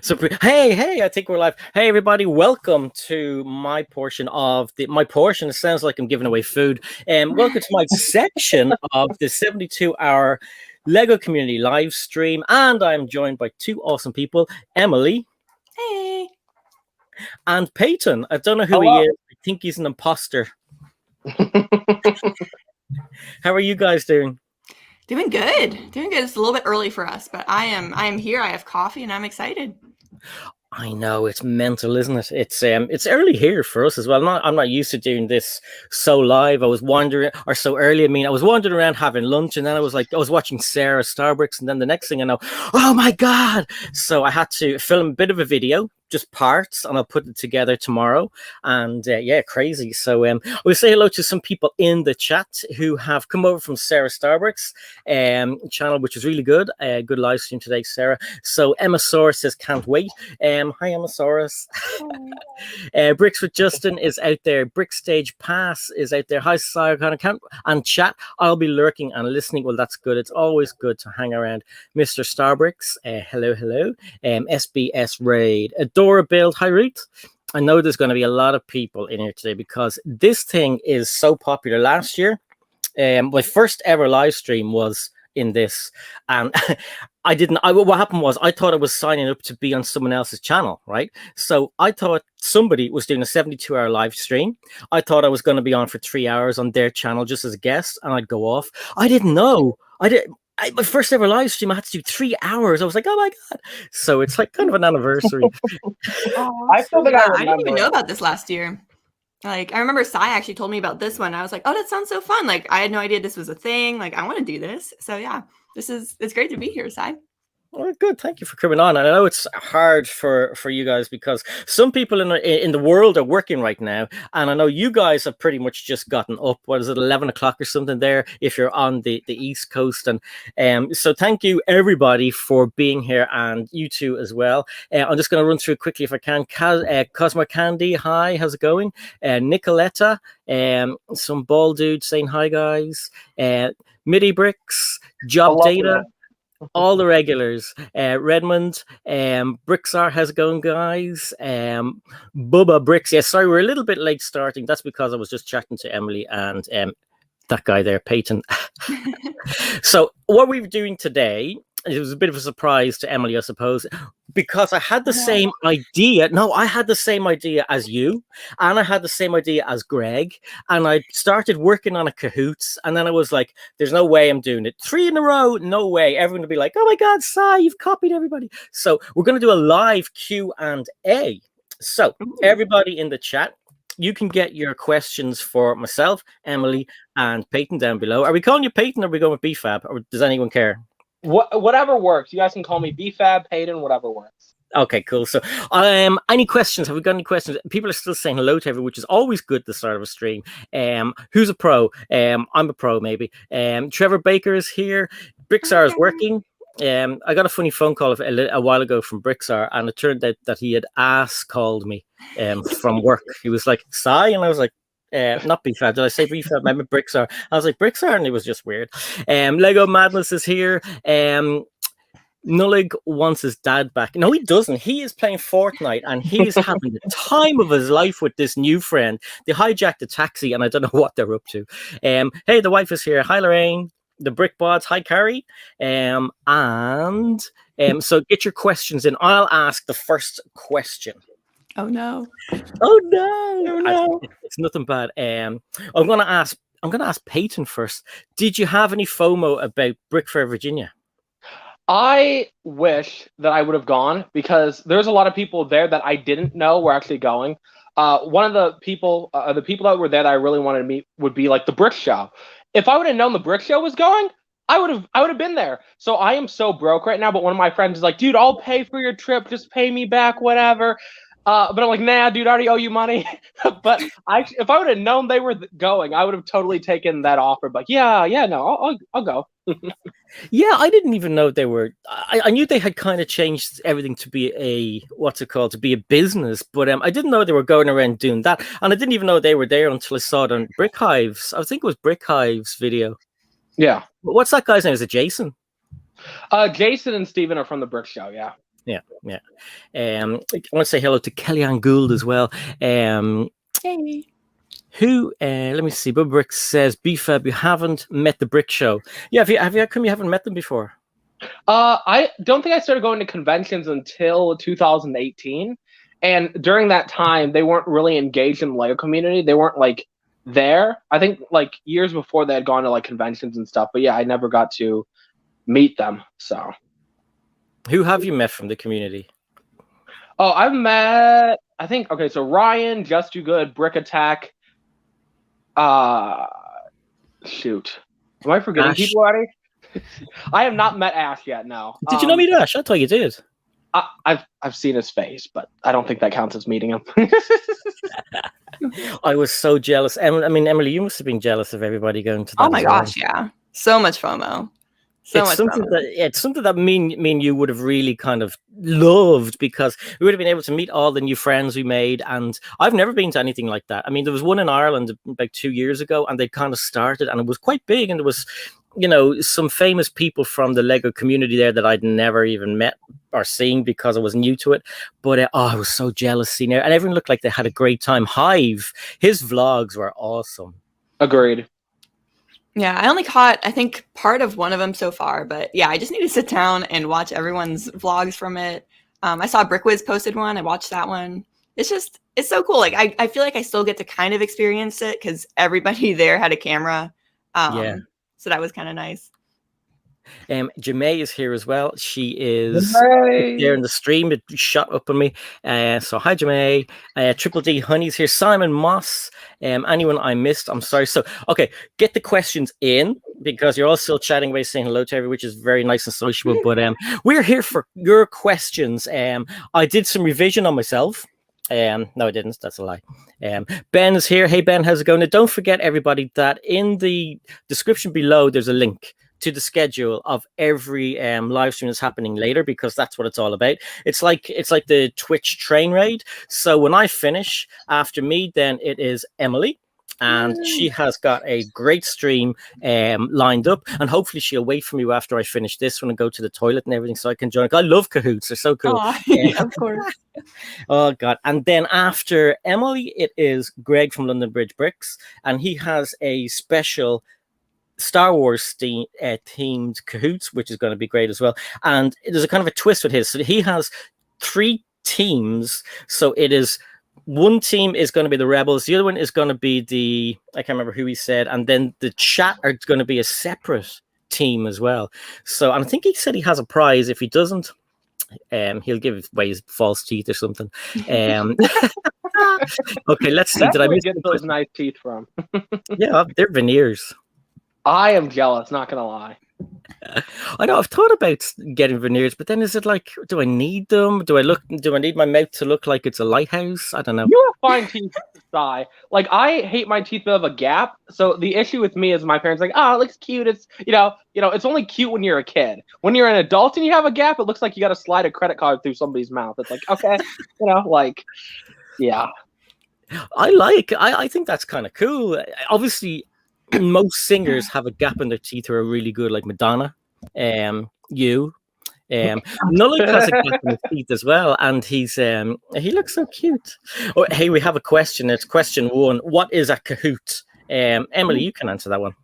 So, hey, I think we're live. Hey, everybody, welcome to my portion of my portion. It sounds like I'm giving away food. Welcome to my section of the 72-hour Lego community live stream. And I'm joined by two awesome people, Emily Hey. and Peyton. I don't know who Hello. he is. I think he's an imposter. How are you guys doing? Doing good. It's a little bit early for us, but I am here. I have coffee and I'm excited. I know, it's mental, isn't it? It's early here for us as well. I'm not used to doing this so live. I was wandering, or so early. I was wandering around having lunch, and then I was watching Sarah Starbucks, and then the next thing I know, oh my god! So I had to film a bit of a video, just parts, and I'll put it together tomorrow. And yeah, crazy. So we'll say hello to some people in the chat who have come over from Sarah Starbucks channel, which is really good. Good live stream today, Sarah. So Emmasaurus says can't wait. Hi Emmasaurus. Bricks with Justin is out there. Brick Stage Pass is out there. Hi Scion and chat. I'll be lurking and listening. Well, that's good. It's always good to hang around Mr. Starbricks. Hello. SBS Raid. Adora Build. Hi Ruth. I know there's going to be a lot of people in here today because this thing is so popular. Last year, my first ever live stream was in this, and what happened was I thought I was signing up to be on someone else's channel, right? So I thought somebody was doing a 72-hour live stream. I thought I was going to be on for 3 hours on their channel just as a guest, and I'd go off. I didn't know. My first ever live stream, I had to do 3 hours. I was like, oh my god! So it's like kind of an anniversary. I didn't even know about this last year. Like, I remember Sai actually told me about this one. I was like, oh, that sounds so fun. Like, I had no idea this was a thing. Like, I want to do this. So yeah, it's great to be here, Sai. Well, good. Thank you for coming on. And I know it's hard for you guys because some people in the world are working right now. And I know you guys have pretty much just gotten up. What is it, 11 o'clock or something there if you're on the East Coast. And so thank you, everybody, for being here, and you too as well. I'm just going to run through quickly if I can. Cosmo Candy, hi, how's it going? Nicoletta, some bald dude saying hi, guys. MIDI Bricks, Job Data. All the regulars, Redmond, Brixar, how's it going, guys? Bubba Bricks, yes, sorry, we're a little bit late starting. That's because I was just chatting to Emily and that guy there, Peyton. So what we're doing today, it was a bit of a surprise to Emily, I suppose, because I had the same idea. No, I had the same idea as you, and I had the same idea as Greg, and I started working on a Kahoots, and then I was like, there's no way I'm doing it. 3 in a row, no way. Everyone would be like, oh my God, Sai, you've copied everybody. So we're going to do a live Q&A. So everybody in the chat, you can get your questions for myself, Emily, and Peyton down below. Are we calling you Peyton, or are we going with BFAB, or does anyone care? Whatever works. You guys can call me BFAB, Peyton, whatever works. Okay, cool. So, any questions? Have we got any questions? People are still saying hello to everyone, which is always good at the start of a stream. Who's a pro? I'm a pro, maybe. Trevor Baker is here. Brixar is working. I got a funny phone call a while ago from Brixar, and it turned out that he had called me from work. He was like, Sai, and I was like, not BFAB. Did I say BFAB? I meant Brixar. I was like, Brixar, and it was just weird. Lego Madness is here. Nullig wants his dad back. No, he doesn't. He is playing Fortnite, and he's having the time of his life with this new friend. They hijacked the taxi, and I don't know what they're up to. Hey, the wife is here. Hi, Lorraine. The Brick Bods. Hi, Carrie. So get your questions in. I'll ask the first question. Oh no! It's nothing bad. I'm gonna ask Peyton first. Did you have any FOMO about Brick Fair, Virginia? I wish that I would have gone because there's a lot of people there that I didn't know were actually going. One of the people that were there that I really wanted to meet would be like the Brick Show. If I would have known the Brick Show was going, I would have been there. So I am so broke right now. But one of my friends is like, dude, I'll pay for your trip. Just pay me back, whatever. But I'm like, nah, dude, I already owe you money. But if I would have known they were going, I would have totally taken that offer. But no, I'll go. Yeah, I didn't even know they were. I knew they had kind of changed everything to be to be a business. But I didn't know they were going around doing that. And I didn't even know they were there until I saw it on Brick Hive's. I think it was Brick Hive's video. Yeah. What's that guy's name? Is it Jason? Jason and Steven are from the Brick Show, yeah. Yeah. I want to say hello to Kellyanne Gould as well. Hey. Who? Let me see. Bubba Brick says, "BFAB, you haven't met the Brick Show." Yeah, have you? How come you haven't met them before? I don't think I started going to conventions until 2018, and during that time, they weren't really engaged in the LEGO community. They weren't like there. I think like years before they had gone to like conventions and stuff. But yeah, I never got to meet them. So, who have you met from the community? Oh, I've met. I think okay. So Ryan, Just Too Good, Brick Attack. Shoot, am I forgetting Ash. people already? I have not met Ash yet. No. Did you not meet Ash? I thought you did. I've seen his face, but I don't think that counts as meeting him. I was so jealous. I mean, Emily, you must have been jealous of everybody going to that. Oh my gosh, yeah. So much FOMO. It's something that me and you would have really kind of loved, because we would have been able to meet all the new friends we made. And I've never been to anything like that. I mean, there was one in Ireland about 2 years ago, and they kind of started, and it was quite big, and there was, some famous people from the LEGO community there that I'd never even met or seen because I was new to it. But I was so jealous seeing it, and everyone looked like they had a great time. Hive, his vlogs were awesome. Agreed. Yeah, I only caught, I think, part of one of them so far, but yeah, I just need to sit down and watch everyone's vlogs from it. I saw Brickwiz posted one. I watched that one. It's so cool. Like, I feel like I still get to kind of experience it because everybody there had a camera. So that was kind of nice. Jamae is here as well. She is there in the stream. It shot up on me. So hi, Jamae. Triple D Honey's here. Simon Moss. Anyone I missed, I'm sorry. So okay, get the questions in, because you're all still chatting away, saying hello to everyone, which is very nice and sociable. But we're here for your questions. I did some revision on myself. No, I didn't. That's a lie. Ben is here. Hey, Ben, how's it going? Now, don't forget, everybody, that in the description below, there's a link to the schedule of every live stream that's happening later, because that's what it's all about. It's like the Twitch train raid. So when I finish, after me, then it is Emily. And she has got a great stream lined up, and hopefully she'll wait for me after I finish this one and go to the toilet and everything, so I can join. I love Kahoots; they're so cool. Of course. Oh God! And then after Emily, it is Greg from London Bridge Bricks, and he has a special Star Wars themed Kahoots, which is going to be great as well. And there's a kind of a twist with his. So he has 3 teams. So it is, one team is going to be the Rebels, the other one is going to be I can't remember who he said, and then the chat are going to be a separate team as well. So I think he said he has a prize. If he doesn't, he'll give away his false teeth or something. Okay, let's see. Did I get those nice teeth from? Yeah, they're veneers. I am jealous, not gonna lie. I know, I've thought about getting veneers, but then is it like, do I need them? Do I need my mouth to look like it's a lighthouse? I don't know. You have fine teeth, Sai. Like, I hate my teeth that have a gap. So the issue with me is my parents like, oh, it looks cute. It's it's only cute when you're a kid. When you're an adult and you have a gap, it looks like you got to slide a credit card through somebody's mouth. It's like, okay, yeah. I think that's kind of cool. Obviously, most singers have a gap in their teeth who are really good, like Madonna, Nullik has a gap in his teeth as well, and he looks so cute. Oh, hey, we have a question. It's question 1. What is a Kahoot? Emily, you can answer that one.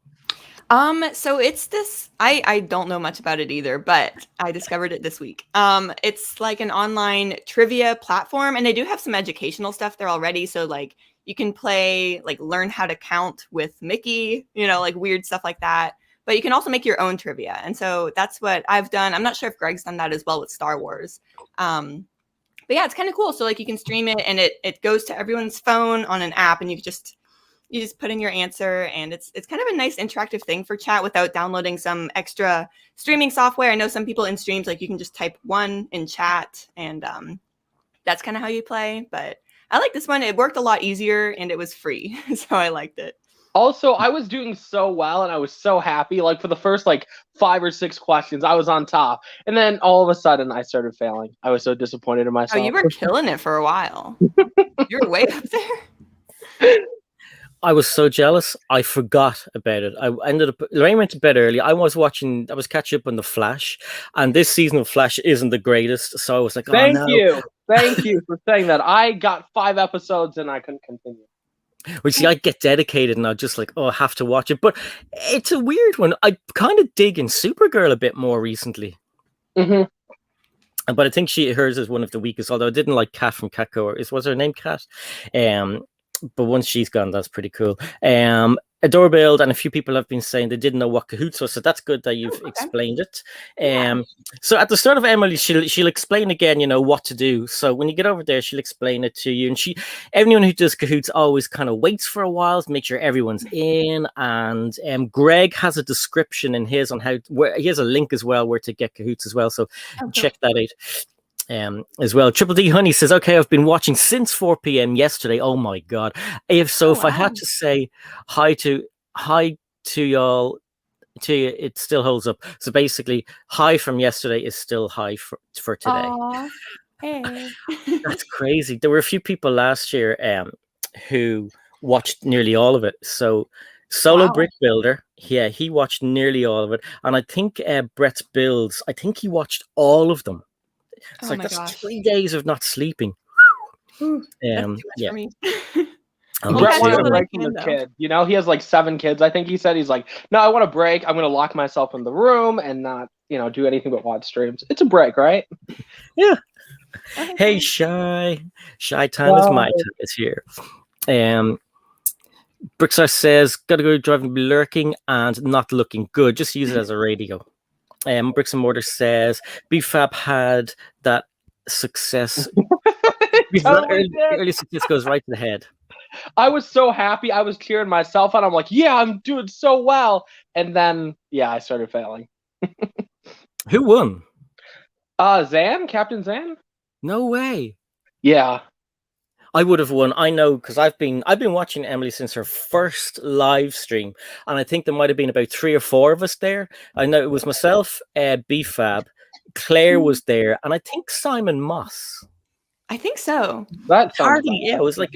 So it's this, I don't know much about it either, but I discovered it this week. It's like an online trivia platform, and they do have some educational stuff there already. So like you can play, like learn how to count with Mickey, like weird stuff like that. But you can also make your own trivia. And so that's what I've done. I'm not sure if Greg's done that as well with Star Wars. But yeah, it's kind of cool. So like you can stream it, and it goes to everyone's phone on an app, and you just put in your answer, and it's kind of a nice interactive thing for chat without downloading some extra streaming software. I know some people in streams, like you can just type 1 in chat, and that's kind of how you play. But I like this one. It worked a lot easier, and it was free, so I liked it. Also, I was doing so well, and I was so happy. Like for the first 5 or 6 questions, I was on top, and then all of a sudden, I started failing. I was so disappointed in myself. Oh, you were killing it for a while. You were way up there. I was so jealous. I forgot about it. I ended up. Lorraine went to bed early. I was catching up on the Flash, and this season of Flash isn't the greatest. So I was like, "Oh no!" Thank you for saying that. I got 5 episodes and I couldn't continue. Which see, I get dedicated and I just like, I have to watch it. But it's a weird one. I kind of dig in Supergirl a bit more recently. Mm-hmm. But I think hers is one of the weakest. Although I didn't like Kat from Catco. Was her name Kat? But once she's gone, that's pretty cool. Adorebuild and a few people have been saying they didn't know what Kahoots was, so that's good that you've explained it. So at the start of Emily, she'll explain again, what to do. So when you get over there, she'll explain it to you. And everyone who does Kahoots always kind of waits for a while to make sure everyone's in. And Greg has a description in his on he has a link as well where to get Kahoots as well. So check that out. As well. Triple D Honey says, okay, I've been watching since 4 p.m. yesterday. Oh my god. If I had to say hi to y'all, to you, it still holds up. So basically, hi from yesterday is still hi for today. Aww. Hey. That's crazy. There were a few people last year who watched nearly all of it. So Solo Brick Builder, he watched nearly all of it. And I think Brett's Builds, I think he watched all of them. It's that's 3 days of not sleeping. That's too much for me. Brett wanted a break from his kid. He has like 7 kids. I think he said he's like, no, I want a break. I'm going to lock myself in the room and not, do anything but watch streams. It's a break, right? Yeah. Hey, Shy time is my time. It's here. Brickstar says, gotta go driving, be lurking and not looking good. Just use it as a radio. Bricks and Mortar says BFAB had that success. Early success goes right to the head. I was so happy. I was cheering myself on. I'm like, yeah, I'm doing so well. And then, I started failing. Who won? Zan, Captain Zan. No way. Yeah. I would have won. I know because I've been watching Emily since her first live stream, and I think there might have been about 3 or 4 of us there. I know it was myself, BFAB, Claire was there, and I think Simon Moss. I think so. That hardly. Yeah,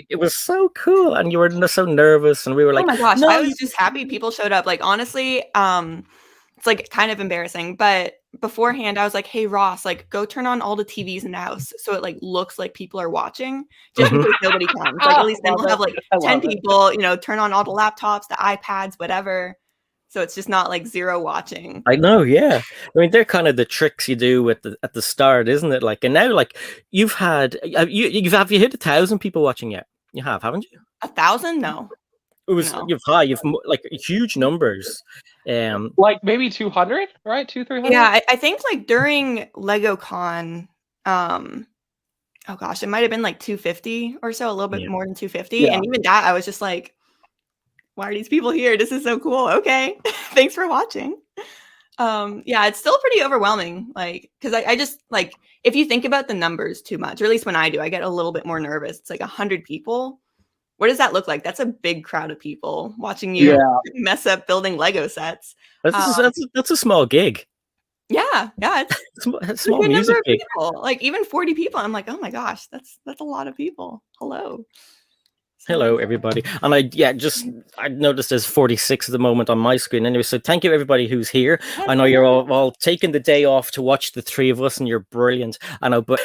it was so cool, and you were so nervous, and we were like, "Oh my gosh!" No, I was just happy people showed up. Like honestly, it's like kind of embarrassing, but beforehand I was like, hey Ross, like go turn on all the TVs in the house so it like looks like people are watching, just in case nobody comes. Like at least then we'll have like 10 people, turn on all the laptops, the iPads, whatever. So it's just not like 0 watching. I know, yeah. I mean, they're kind of the tricks you do at the start, isn't it? Like, and now like you've hit 1,000 people watching yet? You have, haven't you? 1,000? No. It was you've like huge numbers, like maybe 200, right? 200-300. Yeah, I think like during LegoCon, oh gosh, it might have been like 250 or so, a little bit more than 250, and even that I was just like, why are these people here? This is so cool. Okay, thanks for watching. It's still pretty overwhelming, like because I just like if you think about the numbers too much, or at least when I do, I get a little bit more nervous. It's like 100 people. What does that look like? That's a big crowd of people watching you mess up building Lego sets. That's a small gig. Yeah, it's a small music gig. People. Like even 40 people. I'm like, oh my gosh, that's a lot of people. Hello. Hello, everybody. And I noticed there's 46 at the moment on my screen. Anyway, so thank you everybody who's here. I know you're all taking the day off to watch the 3 of us, and you're brilliant. I know, but.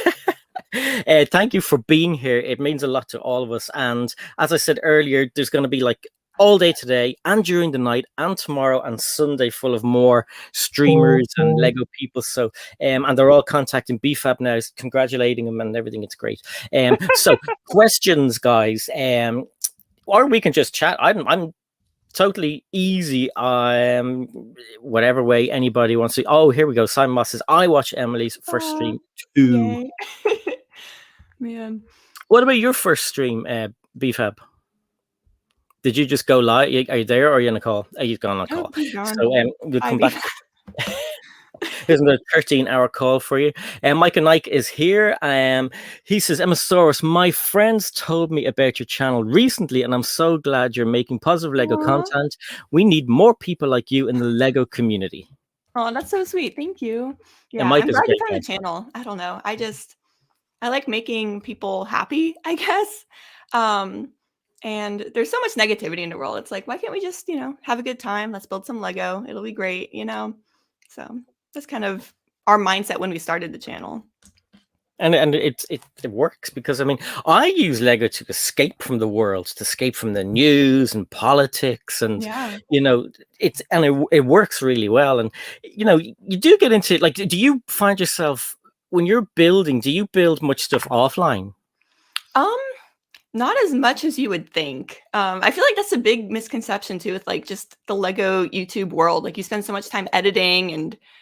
Thank you for being here. It means a lot to all of us. And as I said earlier, there's going to be like all day today and during the night and tomorrow and Sunday full of more streamers and Lego people. So and they're all contacting BFAB now, congratulating them and everything. It's great. So questions, guys. Or we can just chat. I'm totally easy. Whatever way anybody wants to. Oh, here we go. Simon Moss says, I watch Emily's first stream too. Man, what about your first stream, BFAB? Did you just go live? Are you there or are you on a call? He's gone on a call. So we'll come back. Here's another 13-hour call for you. Mike and Nike is here. He says, Emmasaurus, my friends told me about your channel recently, and I'm so glad you're making positive Lego content. We need more people like you in the Lego community. Oh, that's so sweet. Thank you. Yeah, I'm glad you found the channel. I don't know. I like making people happy, I guess. And there's so much negativity in the world. It's like, why can't we just, have a good time? Let's build some Lego. It'll be great, So that's kind of our mindset when we started the channel. And it works because I use Lego to escape from the world, to escape from the news and politics, and it works really well. And you do get into, like, do you find yourself when you're building? Do you build much stuff offline? Not as much as you would think. I feel like that's a big misconception too, with like just the Lego YouTube world. Like you spend so much time editing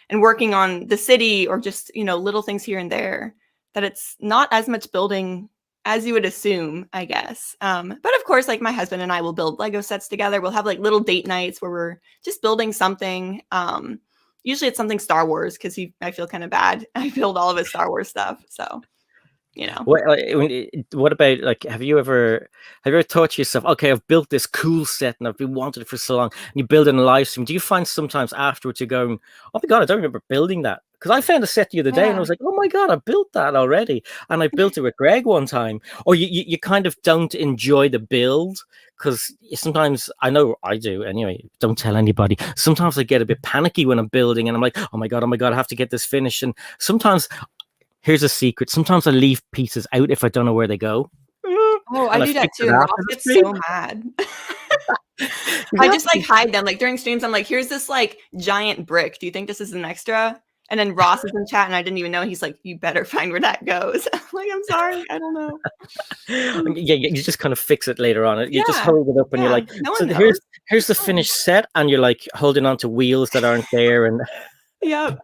and working on the city, or just little things here and there, that it's not as much building as you would assume, I guess. But of course, like my husband and I will build Lego sets together. We'll have like little date nights where we're just building something. Usually it's something Star Wars, because I feel kind of bad. I build all of his Star Wars stuff, so. What about, like, have you ever thought to yourself, okay, I've built this cool set and I've been wanting it for so long, and you build it in a live stream? Do you find sometimes afterwards you're going, oh my God, I don't remember building that? Because I found a set the other day and I was like, oh my God, I built that already. And I built it with Greg one time. Or you kind of don't enjoy the build, because sometimes, I know I do anyway, don't tell anybody. Sometimes I get a bit panicky when I'm building and I'm like, oh my God, I have to get this finished. And sometimes, here's a secret, sometimes I leave pieces out if I don't know where they go. Oh, I do that too. Ross gets so mad. I just like hide them. Like during streams, I'm like, here's this like giant brick. Do you think this is an extra? And then Ross is in chat and I didn't even know. He's like, you better find where that goes. I'm like, I'm sorry, I don't know. Yeah, you just kind of fix it later on. You just hold it up and you're like, so here's the finished set, and you're like holding on to wheels that aren't there. And yep,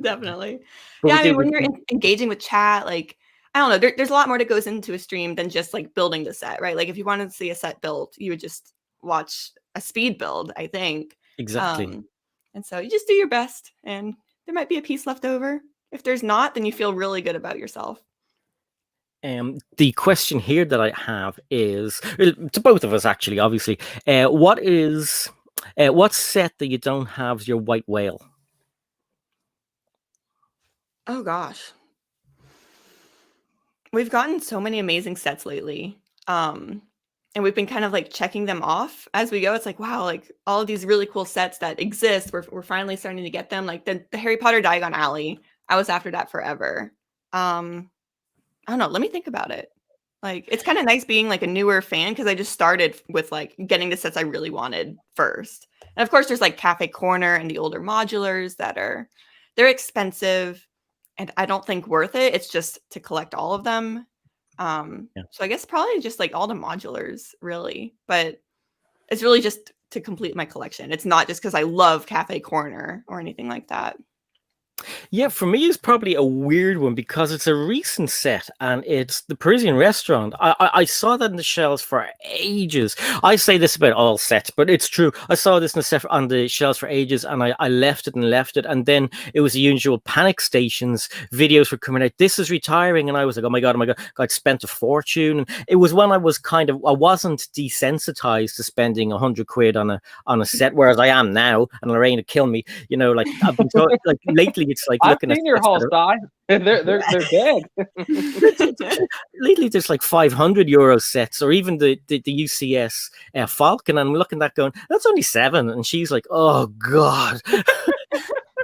definitely. Yeah, I mean, when you're engaging with chat, like, I don't know, there's a lot more that goes into a stream than just like building the set, right? Like if you wanted to see a set built, you would just watch a speed build, I think. Exactly. And so you just do your best, and there might be a piece left over. If there's not, then you feel really good about yourself. The question here that I have is, to both of us actually, obviously, what set that you don't have is your white whale? Oh gosh. We've gotten so many amazing sets lately. And we've been kind of like checking them off as we go. It's like, wow, like all of these really cool sets that exist, we're finally starting to get them. Like the Harry Potter Diagon Alley, I was after that forever. I don't know, let me think about it. Like, it's kind of nice being like a newer fan, because I just started with like getting the sets I really wanted first. And of course, there's like Cafe Corner and the older modulars they're expensive, and I don't think worth it. It's just to collect all of them. So I guess probably just like all the modulars, really. But it's really just to complete my collection. It's not just because I love Cafe Corner or anything like that. Yeah, for me, it's probably a weird one because it's a recent set and it's the Parisian Restaurant. I saw that in the shelves for ages. I say this about all sets, but it's true. I saw this in the set on the shelves for ages, and I left it. And then it was the usual panic stations. Videos were coming out. This is retiring. And I was like, oh my God. I'd spent a fortune. And it was when I wasn't desensitized to spending £100 on a set, whereas I am now, and Lorraine would kill me. Like I've been like lately. It's like I've seen your whole side. They're big. Lately, there's like €500 sets, or even the UCS Falcon. And I'm looking at that going, that's only £7, and she's like, oh God,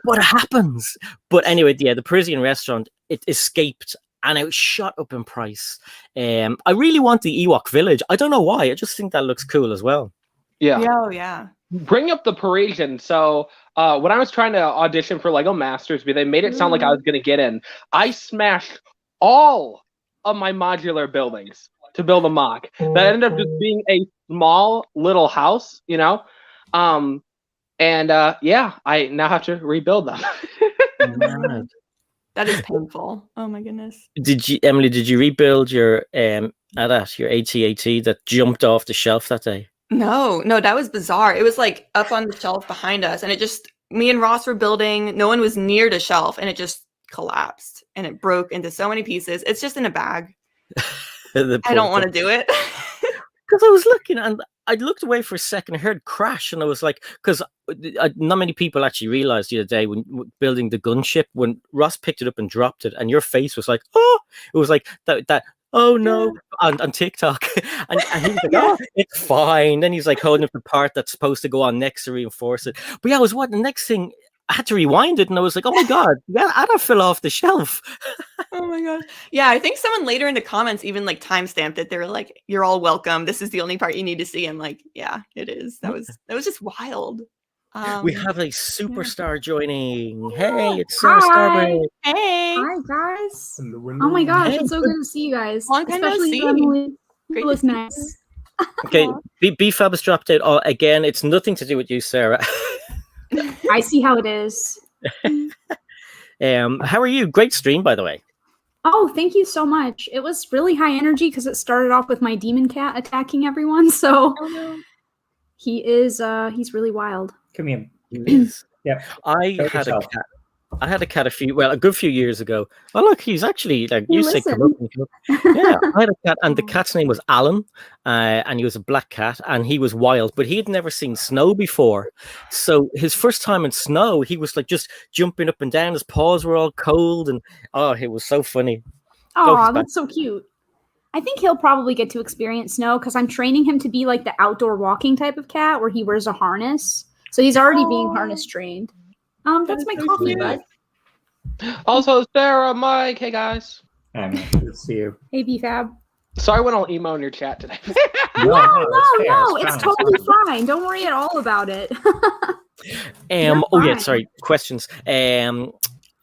what happens? But anyway, yeah, the Parisian Restaurant, it escaped. And it shot up in price. I really want the Ewok Village. I don't know why. I just think that looks cool as well. Yeah. Oh, yeah. Bring up the Parisian. So when I was trying to audition for Lego Masters, they made it sound like I was going to get in. I smashed all of my modular buildings to build a mock. That ended up just being a small little house, yeah, I now have to rebuild them. That is painful. Oh my goodness. Emily, did you rebuild your AT-AT that jumped off the shelf that day? No, that was bizarre. It was like up on the shelf behind us, and me and Ross were building. No one was near the shelf, and it just collapsed, and it broke into so many pieces. It's just in a bag. I don't want to do it. Because I was looking, and I looked away for a second, I heard crash, and I was like, because not many people actually realized the other day when building the gunship, when Ross picked it up and dropped it, and your face was like, oh, it was like that oh no, on TikTok. And he was like, oh, it's fine. Then he's like holding up the part that's supposed to go on next to reinforce it. But yeah, the next thing, I had to rewind it and I was like, oh my God, that fell off the shelf. Oh my gosh. Yeah, I think someone later in the comments even like timestamped it. They were like, you're all welcome. This is the only part you need to see. I'm like, yeah, it is. That was just wild. We have a superstar joining. Hey, it's Sarah Starbury. Hey. Hi, guys. Oh my gosh, it's so good to see you guys. Long time no see. Emily. Great It was nice. Okay, BFAB has dropped out again. It's nothing to do with you, Sarah. I see how it is. How are you? Great stream, by the way. Oh, thank you so much. It was really high energy because it started off with my demon cat attacking everyone. So he's really wild. Come here. Yeah. I had a cat a good few years ago. Oh look, he's actually like you say come up. Yeah, I had a cat and the cat's name was Alan, and he was a black cat and he was wild, but he had never seen snow before. So his first time in snow, he was like just jumping up and down, his paws were all cold and it was so funny. Oh, that's so cute. I think he'll probably get to experience snow because I'm training him to be like the outdoor walking type of cat where he wears a harness. So he's already being harness trained. That's my coffee bud. Also, Sarah, Mike, hey guys. Good to see you. Hey, BFAB. Sorry, I went all emo in your chat today. No, it's totally fine. Don't worry at all about it. Sorry. Questions.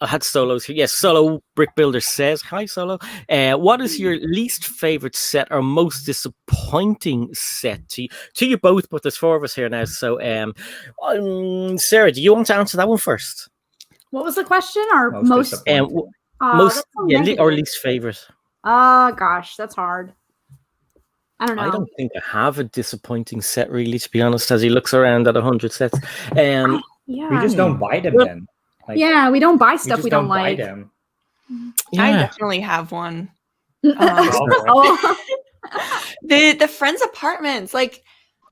I had Solos here. Yes, Solo Brick Builder says, hi, Solo. What is your least favorite set or most disappointing set? To you both, but there's 4 of us here now. So, Sarah, do you want to answer that one first? What was the question? Or most or least favorite? Gosh, that's hard. I don't know. I don't think I have a disappointing set, really, to be honest, as he looks around at 100 sets. We just don't buy them then. We don't buy stuff we don't like. Them. Yeah. I definitely have one. The Friends apartments, like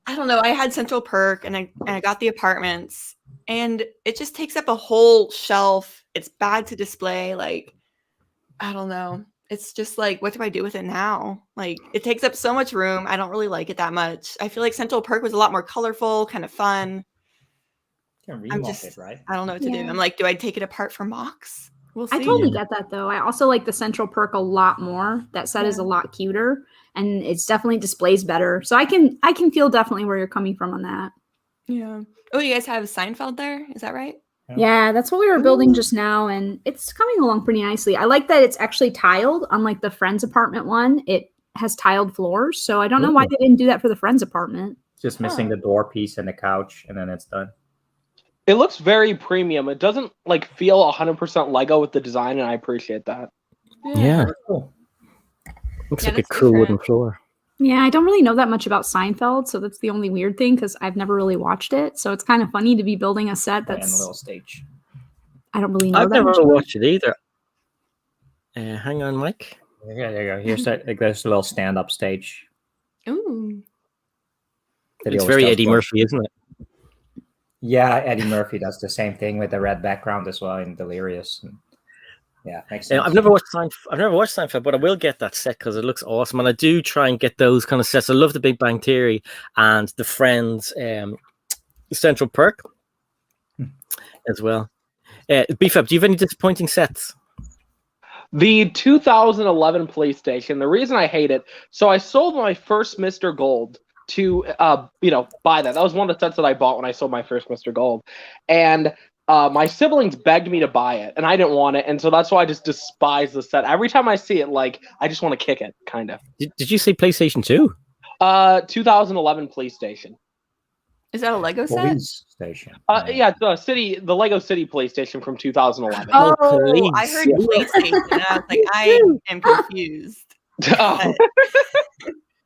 I don't know. I had Central Perk and I got the apartments, and it just takes up a whole shelf. It's bad to display. Like I don't know. It's just like, what do I do with it now? Like it takes up so much room. I don't really like it that much. I feel like Central Perk was a lot more colorful, kind of fun. I don't know what to do. I'm like, do I take it apart for mocks? We'll see. I totally get that though. I also like the Central Perk a lot more. That set is a lot cuter and it's definitely displays better. So I can feel definitely where you're coming from on that. Yeah. Oh, you guys have Seinfeld there? Is that right? Yeah, that's what we were building just now, and it's coming along pretty nicely. I like that it's actually tiled, unlike the Friends apartment one. It has tiled floors, so I don't know why they didn't do that for the Friends apartment. Just missing the door piece and the couch, and then it's done. It looks very premium. It doesn't like feel 100% Lego with the design, and I appreciate that. Yeah. Cool. Looks like a cool wooden floor. Yeah, I don't really know that much about Seinfeld, so that's the only weird thing because I've never really watched it. So it's kind of funny to be building a set that's a little stage. I don't really know. I've never watched it either. Hang on, Mike. Yeah, there you go. Here's there's a little stand-up stage. Ooh. It's very Eddie Murphy, isn't it? Yeah, Eddie Murphy does the same thing with the red background as well in Delirious. And yeah, makes sense. I've never watched Seinfeld, but I will get that set because it looks awesome, and I do try and get those kind of sets. I love the Big Bang Theory and the Friends Central Perk as well. BFAB, do you have any disappointing sets? The 2011 PlayStation. The reason I hate it, so I sold my first Mr. Gold to buy that. That was one of the sets that I bought when I sold my first Mr. Gold, and my siblings begged me to buy it, and I didn't want it, and so that's why I just despise the set. Every time I see it, like I just want to kick it, kind of. Did you say PlayStation 2? 2011 PlayStation. Is that a Lego set? Station. Yeah, the Lego City PlayStation from 2011. Oh, I heard PlayStation. And I was like, I am confused. Oh.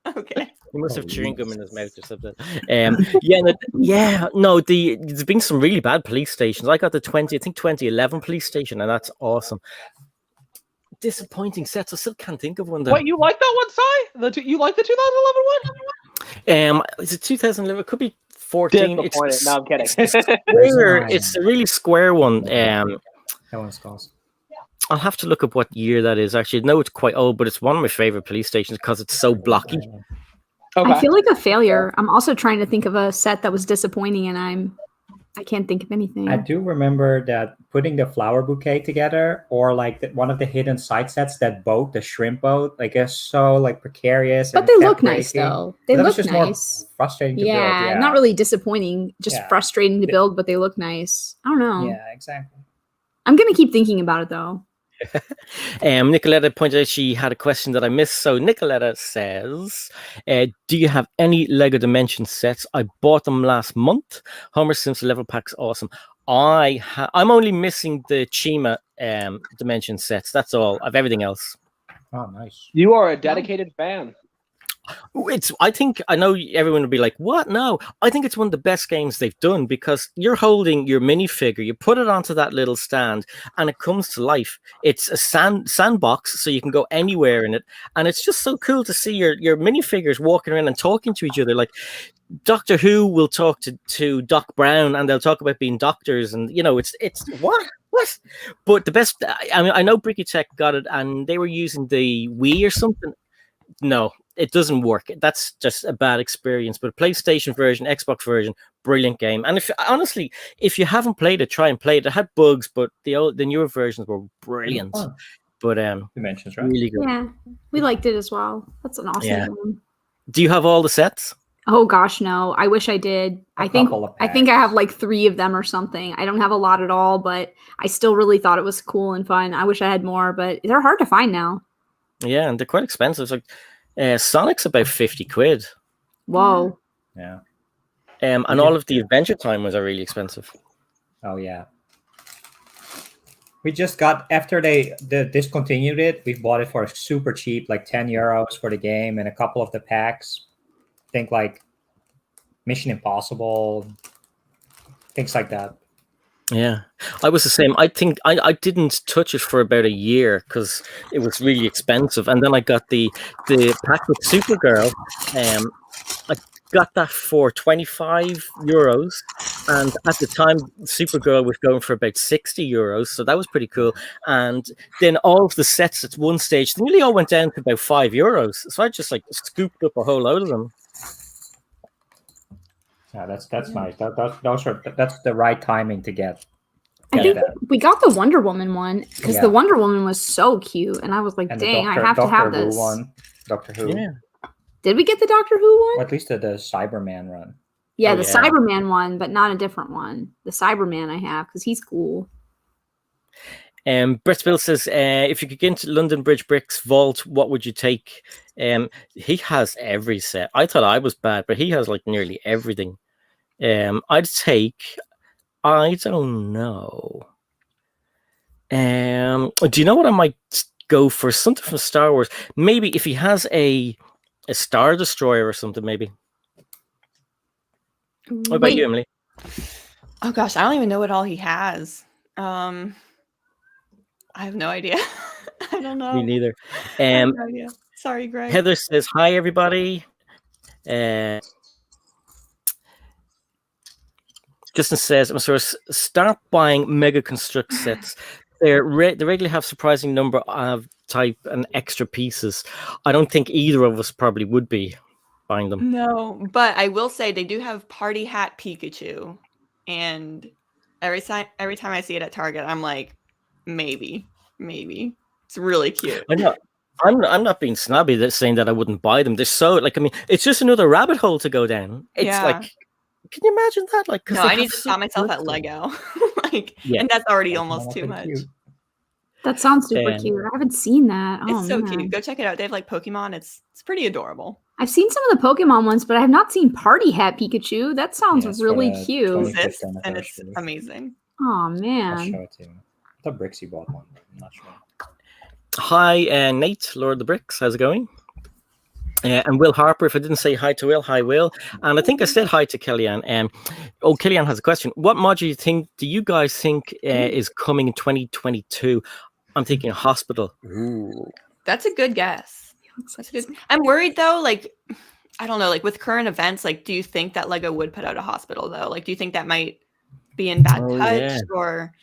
Okay. He must have chewing gum in his mouth or something. There's been some really bad police stations. I got the 2011 police station, and that's awesome. Disappointing sets. I still can't think of one. Wait, you like that one, Si? You like the 2011 one? Is it 2011? It could be 14. No, I'm kidding. It's a really square one. That one's close. I'll have to look up what year that is. Actually, no, it's quite old, but it's one of my favorite police stations because it's so blocky. Okay. I feel like a failure. I'm also trying to think of a set that was disappointing, and I can't think of anything. I do remember that putting the flower bouquet together, or like one of the hidden side sets, that boat, the shrimp boat, like it's so like precarious. But and they kept look nice breaking. though. They That was look just more nice. frustrating to build. Yeah, Yeah, not really disappointing, just Yeah. frustrating to build, but they look nice. I don't know. Yeah, exactly. I'm gonna keep thinking about it though. Nicoletta pointed out she had a question that I missed. So Nicoletta says, do you have any Lego Dimension sets? I bought them last month. Homer Simpson level pack's awesome. I'm only missing the Chima Dimension sets. That's all. I've everything else. Oh, nice. You are a dedicated fan. I know everyone would be like, what? No, I think it's one of the best games they've done because you're holding your minifigure, you put it onto that little stand, and it comes to life. It's a sandbox, so you can go anywhere in it, and it's just so cool to see your minifigures walking around and talking to each other. Like Doctor Who will talk to Doc Brown, and they'll talk about being doctors, and it's what. But the best, I mean, I know Bricky Tech got it, and they were using the Wii or something. No, it doesn't work. That's just a bad experience. But PlayStation version, Xbox version, brilliant game. And if you haven't played it, try and play it. It had bugs, but the newer versions were brilliant. But Dimensions, right? really good. Yeah, we liked it as well. That's an awesome game. Do you have all the sets? Oh gosh, no. I wish I did. I think I have like 3 of them or something. I don't have a lot at all, but I still really thought it was cool and fun. I wish I had more, but they're hard to find now. Yeah, and they're quite expensive. Like Sonic's about 50 quid. Whoa. Yeah. And all of the Adventure Time was really expensive. Oh yeah. We just got, after they discontinued it, we bought it for super cheap, like €10 for the game and a couple of the packs. Think like Mission Impossible, things like that. Yeah, I was the same. I think I didn't touch it for about a year because it was really expensive, and then I got the pack with Supergirl. I got that for €25, and at the time, Supergirl was going for about €60, so that was pretty cool. And then all of the sets at one stage, they nearly all went down to about €5. So I just like scooped up a whole load of them. Yeah, that's nice. That's the right timing to get. I think we got the Wonder Woman one because the Wonder Woman was so cute, and I was like, "Dang, I have to have this." Doctor Who. Yeah. Did we get the Doctor Who one? Or at least the Cyberman run. Yeah, the Cyberman one, but not a different one. The Cyberman I have because he's cool. Brett Bill says, if you could get into London Bridge Bricks Vault, what would you take? He has every set. I thought I was bad, but he has like nearly everything. I'd take, I don't know. Do you know what I might go for? Something from Star Wars. Maybe if he has a Star Destroyer or something, maybe. What about you, Emily? Oh gosh, I don't even know what all he has. I have no idea. I don't know. Me neither. I have no idea. Sorry, Greg. Heather says, hi, everybody. Justin says, Emmasaurus, start buying Mega Construct sets. They regularly have surprising number of type and extra pieces. I don't think either of us probably would be buying them. No, but I will say they do have Party Hat Pikachu. And every time I see it at Target, I'm like, maybe. It's really cute. I know. I'm not being snobby that's saying that I wouldn't buy them. They're so it's just another rabbit hole to go down. It's like, can you imagine that? Like, no, I need to stop myself at Lego. And that's already almost too much. Cute. That sounds super cute. I haven't seen that. It's so cute. Go check it out. They have like Pokemon. It's pretty adorable. I've seen some of the Pokemon ones, but I have not seen Party Hat Pikachu. That sounds really cute. And it's amazing. Oh man. I'll show it to you. I thought Brixie bought one. I'm not sure. Hi, Nate, Lord of the Bricks. How's it going? And Will Harper, if I didn't say hi to Will, hi Will. And I think I said hi to Kellyanne. Kellyanne has a question. What module do you guys think is coming in 2022? I'm thinking hospital. Ooh. That's a good guess. I'm worried though, I don't know, with current events, do you think that Lego would put out a hospital though? Do you think that might be in bad touch or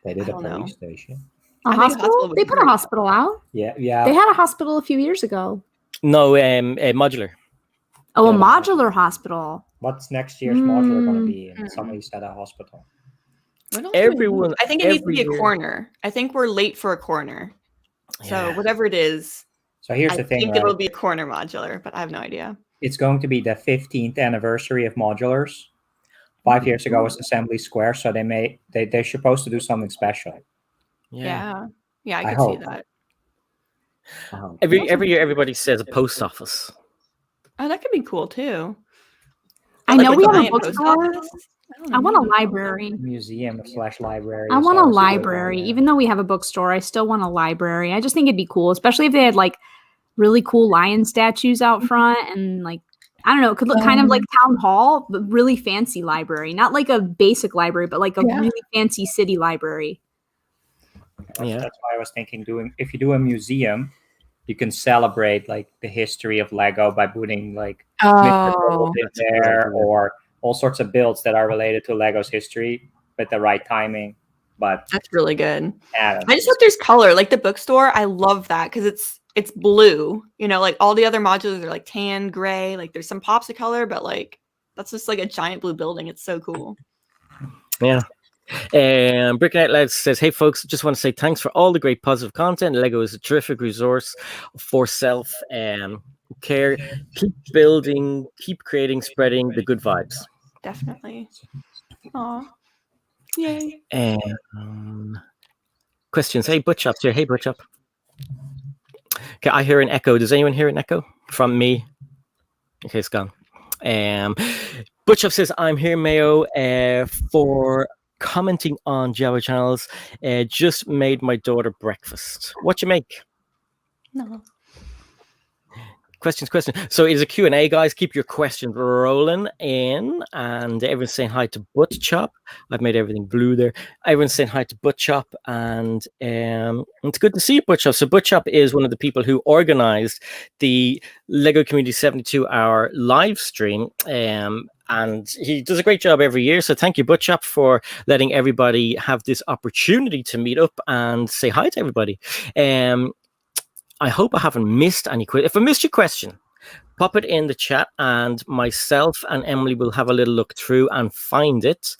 they did a police station? A hospital? They put a hospital out. Yeah. They had a hospital a few years ago. No, a modular. Oh, a modular hospital. What's next year's modular going to be? And somebody said a hospital. Everyone. I think it needs to be a corner. I think we're late for a corner. So whatever it is. So here's the thing. I think it'll be a corner modular, but I have no idea. It's going to be the 15th anniversary of modulars. 5 years ago was Assembly Square, so they're supposed to do something special. Yeah, I can see that. Every year, everybody says a post office. Oh, that could be cool too. I know we have a bookstore. I want a library. Museum/library. I want a library. Even though we have a bookstore, I still want a library. I just think it'd be cool, especially if they had like really cool lion statues out front and like, I don't know, it could look kind of like town hall, but really fancy library. Not like a basic library, but like a really fancy city library. Yeah. That's why I was thinking if you do a museum, you can celebrate like the history of Lego by putting like there or all sorts of builds that are related to Lego's history with the right timing. But that's really good. I just hope there's color. Like the bookstore, I love that because it's blue. You know, like all the other modules are like tan, gray. Like there's some pops of color, but like that's just like a giant blue building. It's so cool. Yeah. Brick Out Loud says, "Hey folks, just want to say thanks for all the great positive content. Lego is a terrific resource for self care. Keep building, keep creating, spreading the good vibes." Definitely. Aw. Yay. Questions. Hey, Butchop's here. Hey, Butchop. Okay, I hear an echo. Does anyone hear an echo from me? Okay, it's gone. Butchop says, "I'm here, Mayo, for commenting on Java channels. Just made my daughter breakfast. What you make?" No. Questions. So it is a Q&A, guys. Keep your questions rolling in. And everyone's saying hi to Butchop. I've made everything blue there. Everyone's saying hi to Butchop. And it's good to see you, Butchop. So Butchop is one of the people who organized the Lego Community 72-hour live stream. And he does a great job every year. So thank you, Butchop, for letting everybody have this opportunity to meet up and say hi to everybody. I hope I haven't missed any questions. If I missed your question, pop it in the chat and myself and Emily will have a little look through and find it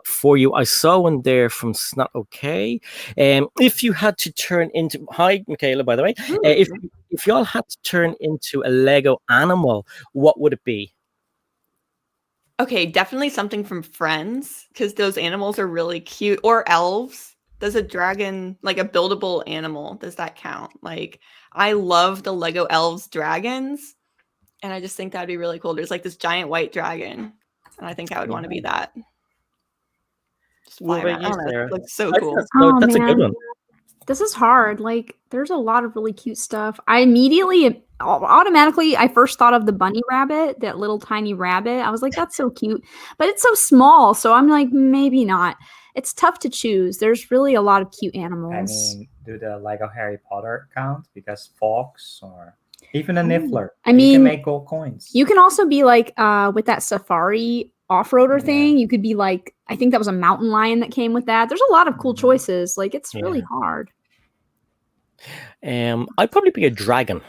for you. I saw one there from Snot OK. If you had to turn into... Hi, Michaela, by the way. If y'all had to turn into a Lego animal, what would it be? Okay, definitely something from Friends, because those animals are really cute. Or elves. Does a dragon, like a buildable animal, does that count? Like, I love the Lego elves dragons, and I just think that'd be really cool. There's like this giant white dragon, and I think I would want to be that. Just fly around. It looks so cool. That's a good one. This is hard. Like, there's a lot of really cute stuff. Automatically, I first thought of the bunny rabbit, that little tiny rabbit. I was like, that's so cute, but it's so small. So I'm like, maybe not. It's tough to choose. There's really a lot of cute animals. I mean, do the Lego Harry Potter count? Because Fox or even a Niffler. I mean, you can make gold coins. You can also be like with that safari off-roader thing. You could be like, I think that was a mountain lion that came with that. There's a lot of cool choices. Like, it's really hard. I'd probably be a dragon.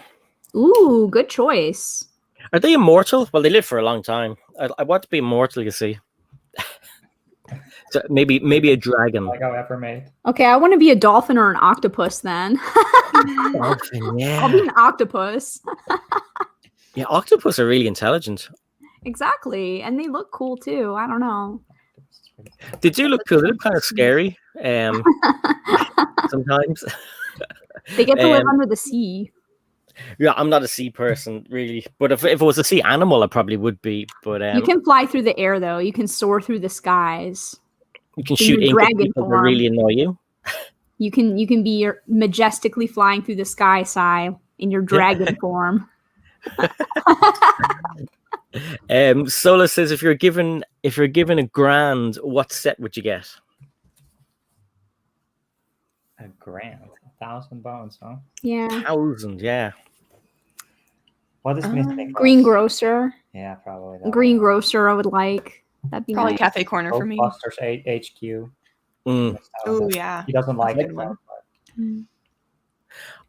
Ooh, good choice. Are they immortal? Well, they live for a long time. I want to be immortal, you see. So maybe a dragon. Like I ever made. Okay, I want to be a dolphin or an octopus then. Dolphin, yeah. I'll be an octopus. Yeah, octopus are really intelligent. Exactly, and they look cool too. I don't know. They do look cool. They look kind of scary. Sometimes. They get to live under the sea. Yeah, I'm not a sea person, really. But if it was a sea animal, I probably would be. But you can fly through the air, though. You can soar through the skies. You can shoot ink at people that really annoy you. You can be majestically flying through the sky, in your dragon form. Sola says, if you're given a grand, what set would you get? A grand, 1,000 bones, huh? Yeah. 1,000, yeah. What is missing? Greengrocer. Yeah, probably. Greengrocer, I would like. That'd be probably nice. Cafe Corner for me. Ghostbusters HQ. Oh yeah. He doesn't like it, but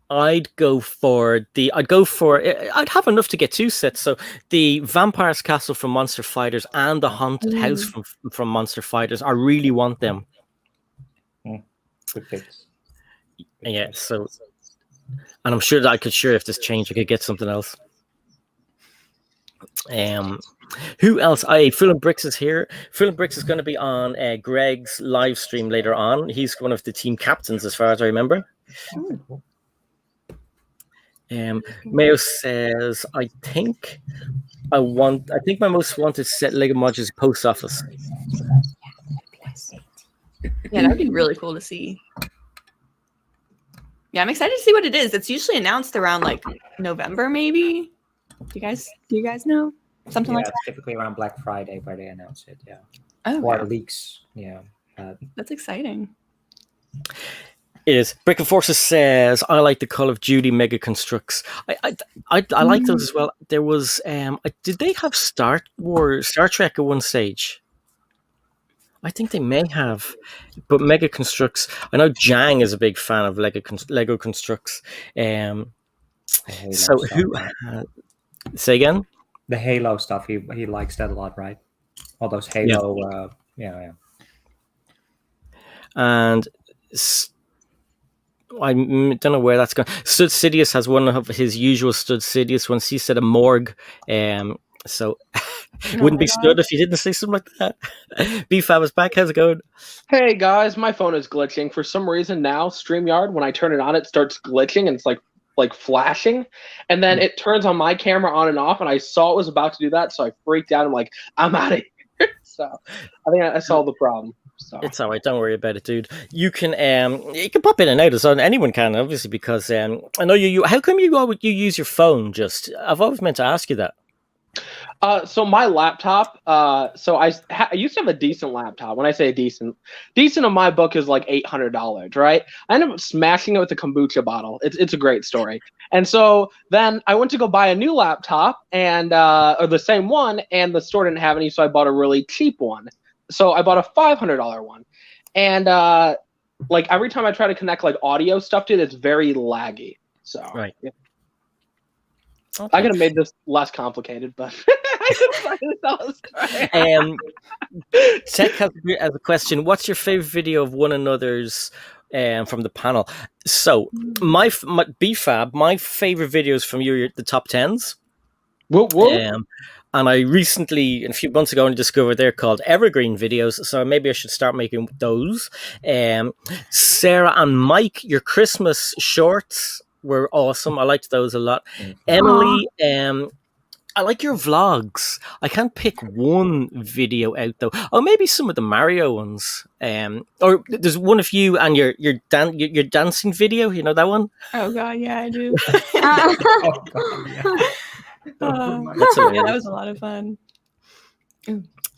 I'd have enough to get 2 sets. So the Vampire's Castle from Monster Fighters and the Haunted House from Monster Fighters. I really want them. Good picks. Yeah, so, and I'm sure that if this changed, I could get something else. Who else? Phil and Bricks is here. Phil and Bricks is going to be on Greg's live stream later on. He's one of the team captains, as far as I remember. Mayo says, I think my most wanted set Lego modules is Post Office. Yeah, that would be really cool to see. Yeah, I'm excited to see what it is. It's usually announced around like November, maybe. Do you guys know? Something like that? It's typically around Black Friday where they announce it, yeah. Oh, or leaks, yeah. That's exciting. It is. Brick of Forces says, I like the Call of Duty Mega Constructs. I like those as well. There was did they have Star Trek at one stage? I think they may have, but Mega Constructs. I know Jang is a big fan of Lego Constructs. So who? Say again. The Halo stuff. He likes that a lot, right? All those Halo. Yeah. And I don't know where that's going. Stud Sidious has one of his usual Stud Sidious ones. He said a morgue. So wouldn't be Stud if you didn't say something like that. BFAB is back. How's it going? Hey guys, my phone is glitching for some reason now. StreamYard, when I turn it on, it starts glitching and it's like flashing, and then it turns on my camera on and off. And I saw it was about to do that, so I freaked out. I'm like, I'm out of here. So I think I solved the problem. So it's all right. Don't worry about it, dude. You can pop in and out as anyone can, obviously, because I know you. How come you use your phone? Just I've always meant to ask you that. So my laptop, so I used to have a decent laptop. When I say decent in my book is like $800, right? I ended up smashing it with a kombucha bottle. It's a great story. And so then I went to go buy a new laptop and or the same one, and the store didn't have any, so I bought a really cheap one. So I bought a $500 one. And like every time I try to connect like audio stuff to it, it's very laggy. So right. Yeah. Okay. I could have made this less complicated, but Tech has a question. What's your favorite video of one another's from the panel? So my BFAB, my favorite videos from you are the top 10s. And I recently, a few months ago, discovered they're called Evergreen videos. So maybe I should start making those. Sarah and Mike, your Christmas shorts were awesome. I liked those a lot. Emily, I like your vlogs. I can't pick one video out though. Oh, maybe some of the Mario ones. Or there's one of you and your dancing video. You know that one? Oh god, yeah, I do. Oh god, yeah. Yeah, that was a lot of fun.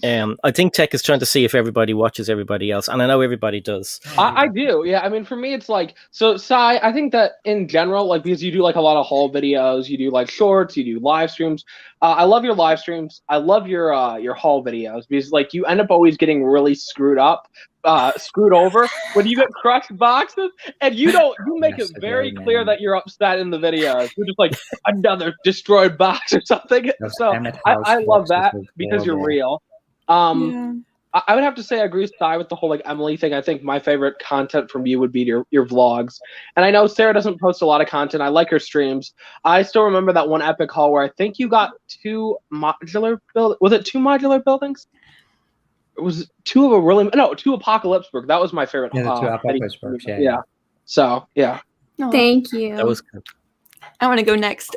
I think Tech is trying to see if everybody watches everybody else, and I know everybody does. I do, yeah. I mean, for me, it's like, so Sai, I think that in general, like, because you do like a lot of haul videos, you do like shorts, you do live streams. I love your live streams. I love your haul videos because like you end up always getting really screwed over when you get crushed boxes, and you make it very clear that you're upset in the videos. You're just like another destroyed box or something. So I love that because you're real. I would have to say I agree with Sai with the whole like Emily thing. I think my favorite content from you would be your vlogs. And I know Sarah doesn't post a lot of content. I like her streams. I still remember that one epic haul where I think you got two modular buildings? It was two Apocalypseburg. That was my favorite. Yeah, the two Apocalypseburgs. Yeah. So yeah. Thank you. That was good. I want to go next.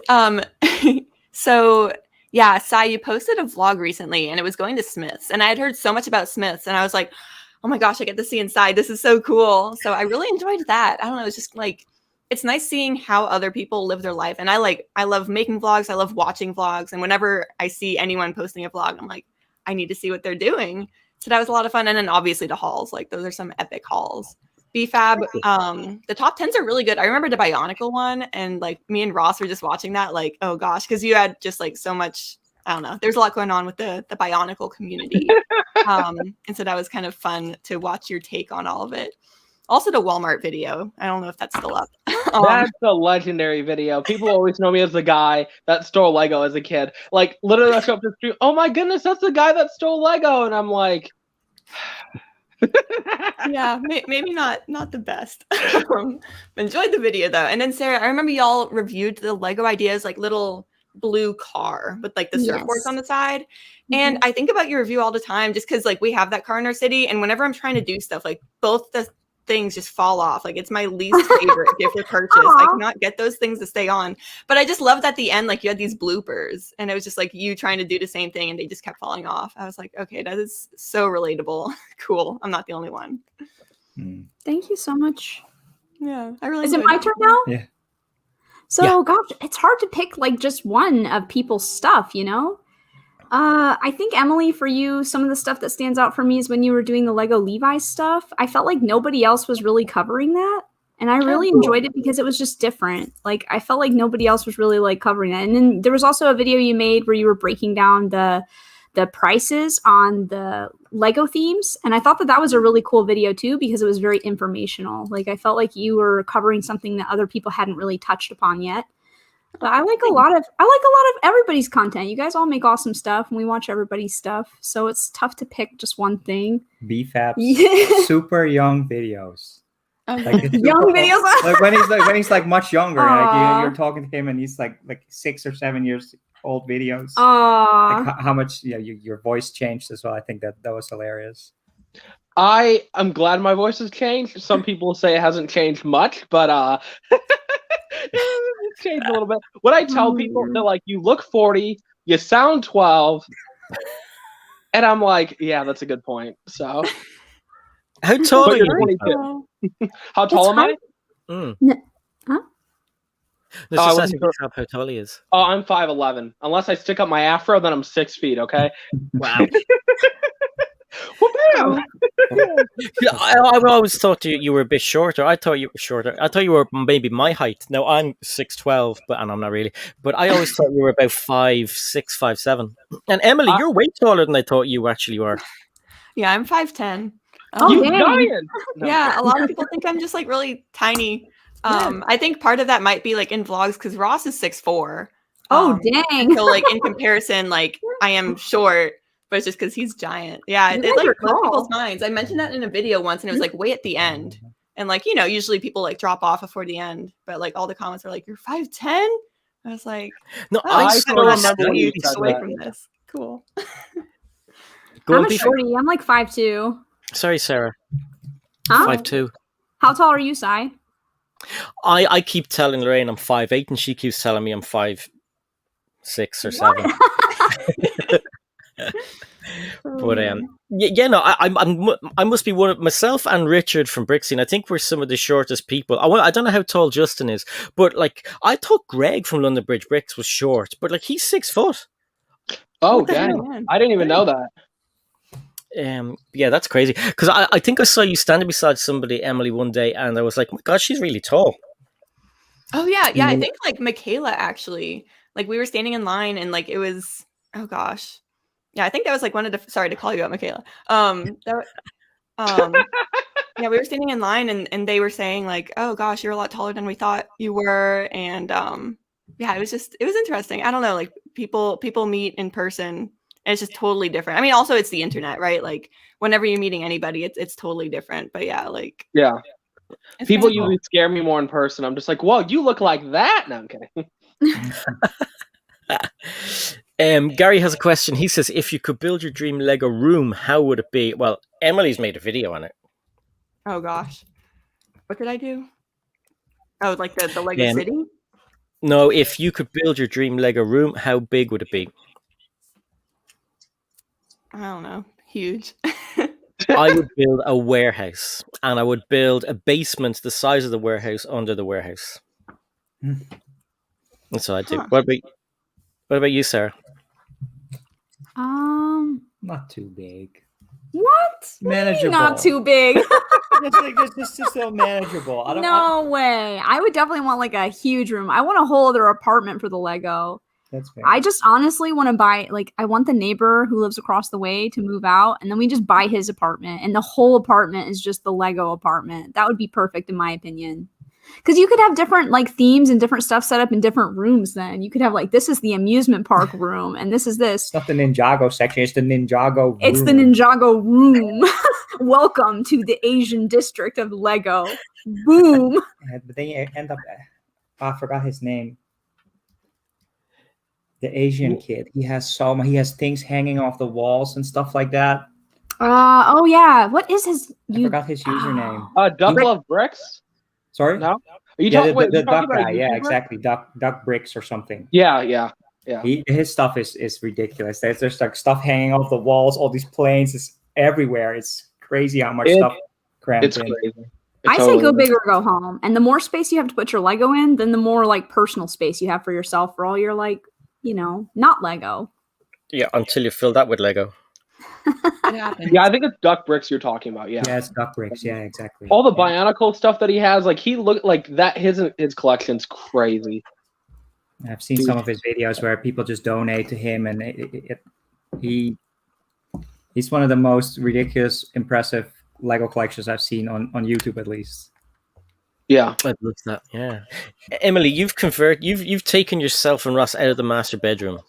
So yeah, Sai, you posted a vlog recently, and it was going to Smith's, and I had heard so much about Smith's, and I was like, oh my gosh, I get to see inside. This is so cool. So I really enjoyed that. I don't know. It's just like, it's nice seeing how other people live their life. And I love making vlogs. I love watching vlogs. And whenever I see anyone posting a vlog, I'm like, I need to see what they're doing. So that was a lot of fun. And then obviously the hauls, like those are some epic hauls. BFAB, the top 10s are really good. I remember the Bionicle one, and like me and Ross were just watching that, like, oh gosh, because you had just like so much, I don't know, there's a lot going on with the Bionicle community. And so that was kind of fun to watch your take on all of it. Also the Walmart video. I don't know if that's still up. That's a legendary video. People always know me as the guy that stole Lego as a kid. Like literally, I show up to the street. Oh my goodness, that's the guy that stole Lego, and I'm like, yeah, maybe not the best. Enjoyed the video though. And then Sarah, I remember y'all reviewed the Lego Ideas like little blue car with like the surfboards on the side. And I think about your review all the time just because like we have that car in our city, and whenever I'm trying to do stuff, like both the things just fall off. Like it's my least favorite gift of purchase. I cannot get those things to stay on. But I just loved at the end, like you had these bloopers and it was just like you trying to do the same thing and they just kept falling off. I was like, okay, that is so relatable. Cool. I'm not the only one. Thank you so much. Yeah, I really Is it my turn now? Yeah. So gosh, it's hard to pick like just one of people's stuff, you know? I think Emily, for you, some of the stuff that stands out for me is when you were doing the Lego Levi's stuff. I felt like nobody else was really covering that. And I really enjoyed it because it was just different. Like I felt like nobody else was really like covering that. And then there was also a video you made where you were breaking down the prices on the Lego themes. And I thought that was a really cool video too, because it was very informational. Like I felt like you were covering something that other people hadn't really touched upon yet. But I like a lot of everybody's content. You guys all make awesome stuff and we watch everybody's stuff. So it's tough to pick just one thing. BFAP's super young videos. Okay. Like Young videos? like when he's like much younger. Like you're talking to him and he's like 6 or 7 years old videos. Like how much your voice changed as well. I think that was hilarious. I am glad my voice has changed. Some people say it hasn't changed much, but it's changed a little bit. When I tell people, they're like, you look 40, you sound 12. And I'm like, yeah, that's a good point. So how tall are you? 22. How tall am I? Huh? How tall he is. Oh, I'm 5'11". Unless I stick up my afro, then I'm 6 feet, okay? Wow. Well, Yeah, I always thought you were a bit shorter. I thought you were shorter. I thought you were maybe my height. No, I'm 6'12", and I'm not really. But I always thought you were about 5'6", 5'7". And Emily, you're way taller than I thought you actually were. Yeah, I'm 5'10". you dang. giant. No. Yeah, a lot of people think I'm just like really tiny. I think part of that might be like in vlogs because Ross is 6'4". Dang. So like in comparison, like I am short, but it's just because he's giant. Yeah, You it guys like are blows tall. people's minds. I mentioned that in a video once, and it was like way at the end, and like usually people like drop off before the end, but like all the comments are like, "You're 5'10". I was like, No, oh, I I still don't remember remember when you you said away that. from this. Cool. I'm a shorty. I'm like 5'2". Sorry, Sarah. Huh? 5'2". How tall are you, Sai? I keep telling Lorraine I'm 5'8", and she keeps telling me I'm 5'6" or 7". But I must be one of myself and Richard from Brixie. I think we're some of the shortest people. I don't know how tall Justin is, but like I thought Greg from London Bridge Bricks was short, but like he's 6 foot. Oh, dang. I didn't even know that. Yeah, that's crazy. Because I think I saw you standing beside somebody, Emily, one day, and I was like, oh my God, she's really tall. Oh yeah. I think like Michaela actually, like we were standing in line and like it was, oh gosh. Yeah, I think that was like one of the, sorry to call you out, Michaela. Yeah, we were standing in line and they were saying like, oh gosh, you're a lot taller than we thought you were. And yeah, it was interesting. I don't know, like people meet in person and it's just totally different. I mean, also it's the internet, right? Like whenever you're meeting anybody, it's totally different. But yeah, like yeah. People cool. usually scare me more in person. I'm just like, whoa, you look like that. No, I'm kidding. Gary has a question. He says, if you could build your dream Lego room, how would it be? Well, Emily's made a video on it. Oh gosh. What did I do? Oh, like the Lego City? No, if you could build your dream Lego room, how big would it be? I don't know. Huge. I would build a warehouse, and I would build a basement the size of the warehouse under the warehouse. That's what I do. Huh. What about you, Sarah? Not too big. What? Manageable. Not too big. Just still manageable. No way. I would definitely want like a huge room. I want a whole other apartment for the Lego. That's fair. I just honestly want to buy, like, I want the neighbor who lives across the way to move out, and then we just buy his apartment, and the whole apartment is just the Lego apartment. That would be perfect in my opinion. Because you could have different like themes and different stuff set up in different rooms. Then you could have like, this is the amusement park room, and this is this. It's not the Ninjago section. It's the Ninjago room. It's the Ninjago room. Welcome to the Asian district of Lego. Boom. But then you end up. I forgot his name. The Asian kid. He has things hanging off the walls and stuff like that. Oh yeah. What is his? I forgot his username. Duck Love Bricks. Sorry. No. Are you talking, the duck about guy? Yeah, exactly. Duck Bricks or something. Yeah. His stuff is ridiculous. There's like stuff hanging off the walls. All these planes is everywhere. It's crazy how much stuff crammed It's in. crazy. I say go big or go home. And the more space you have to put your Lego in, then the more like personal space you have for yourself for all your like, not Lego. Yeah, until you fill that with Lego. Yeah, I think it's Duck Bricks you're talking about. Yeah, it's Duck Bricks. Yeah, exactly. All the Bionicle stuff that he has, like he looked like that. His collection's crazy. I've seen some of his videos where people just donate to him, and he's one of the most ridiculous, impressive Lego collections I've seen on YouTube, at least. Yeah, I'd love that. Yeah, Emily, you've taken yourself and Ross out of the master bedroom,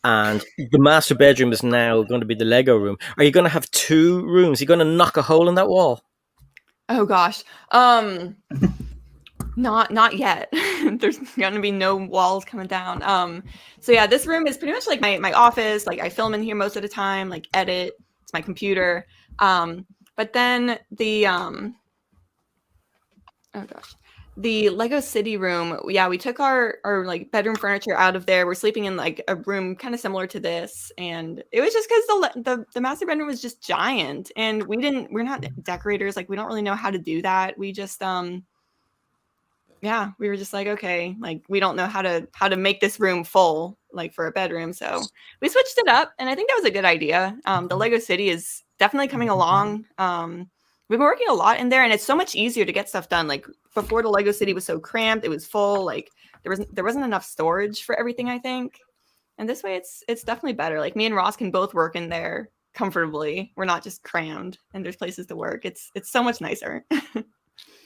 and the master bedroom is now going to be the Lego room. Are you going to have 2 rooms? Are you going to knock a hole in that wall? Oh gosh, not yet. There's going to be no walls coming down. So yeah, this room is pretty much like my office. Like I film in here most of the time. Like edit. It's my computer. But then the Lego City room, we took our like bedroom furniture out of there. We're sleeping in like a room kind of similar to this, and it was just because the master bedroom was just giant, and we're not decorators, like we don't really know how to do that. We just we were just like, okay, like we don't know how to make this room full like for a bedroom, so we switched it up, and I think that was a good idea. The Lego City is definitely coming along. We've been working a lot in there, and it's so much easier to get stuff done. Like before, the Lego City was so cramped; it was full. Like there wasn't enough storage for everything, I think. And this way, it's definitely better. Like me and Ross can both work in there comfortably. We're not just crammed, and there's places to work. It's so much nicer.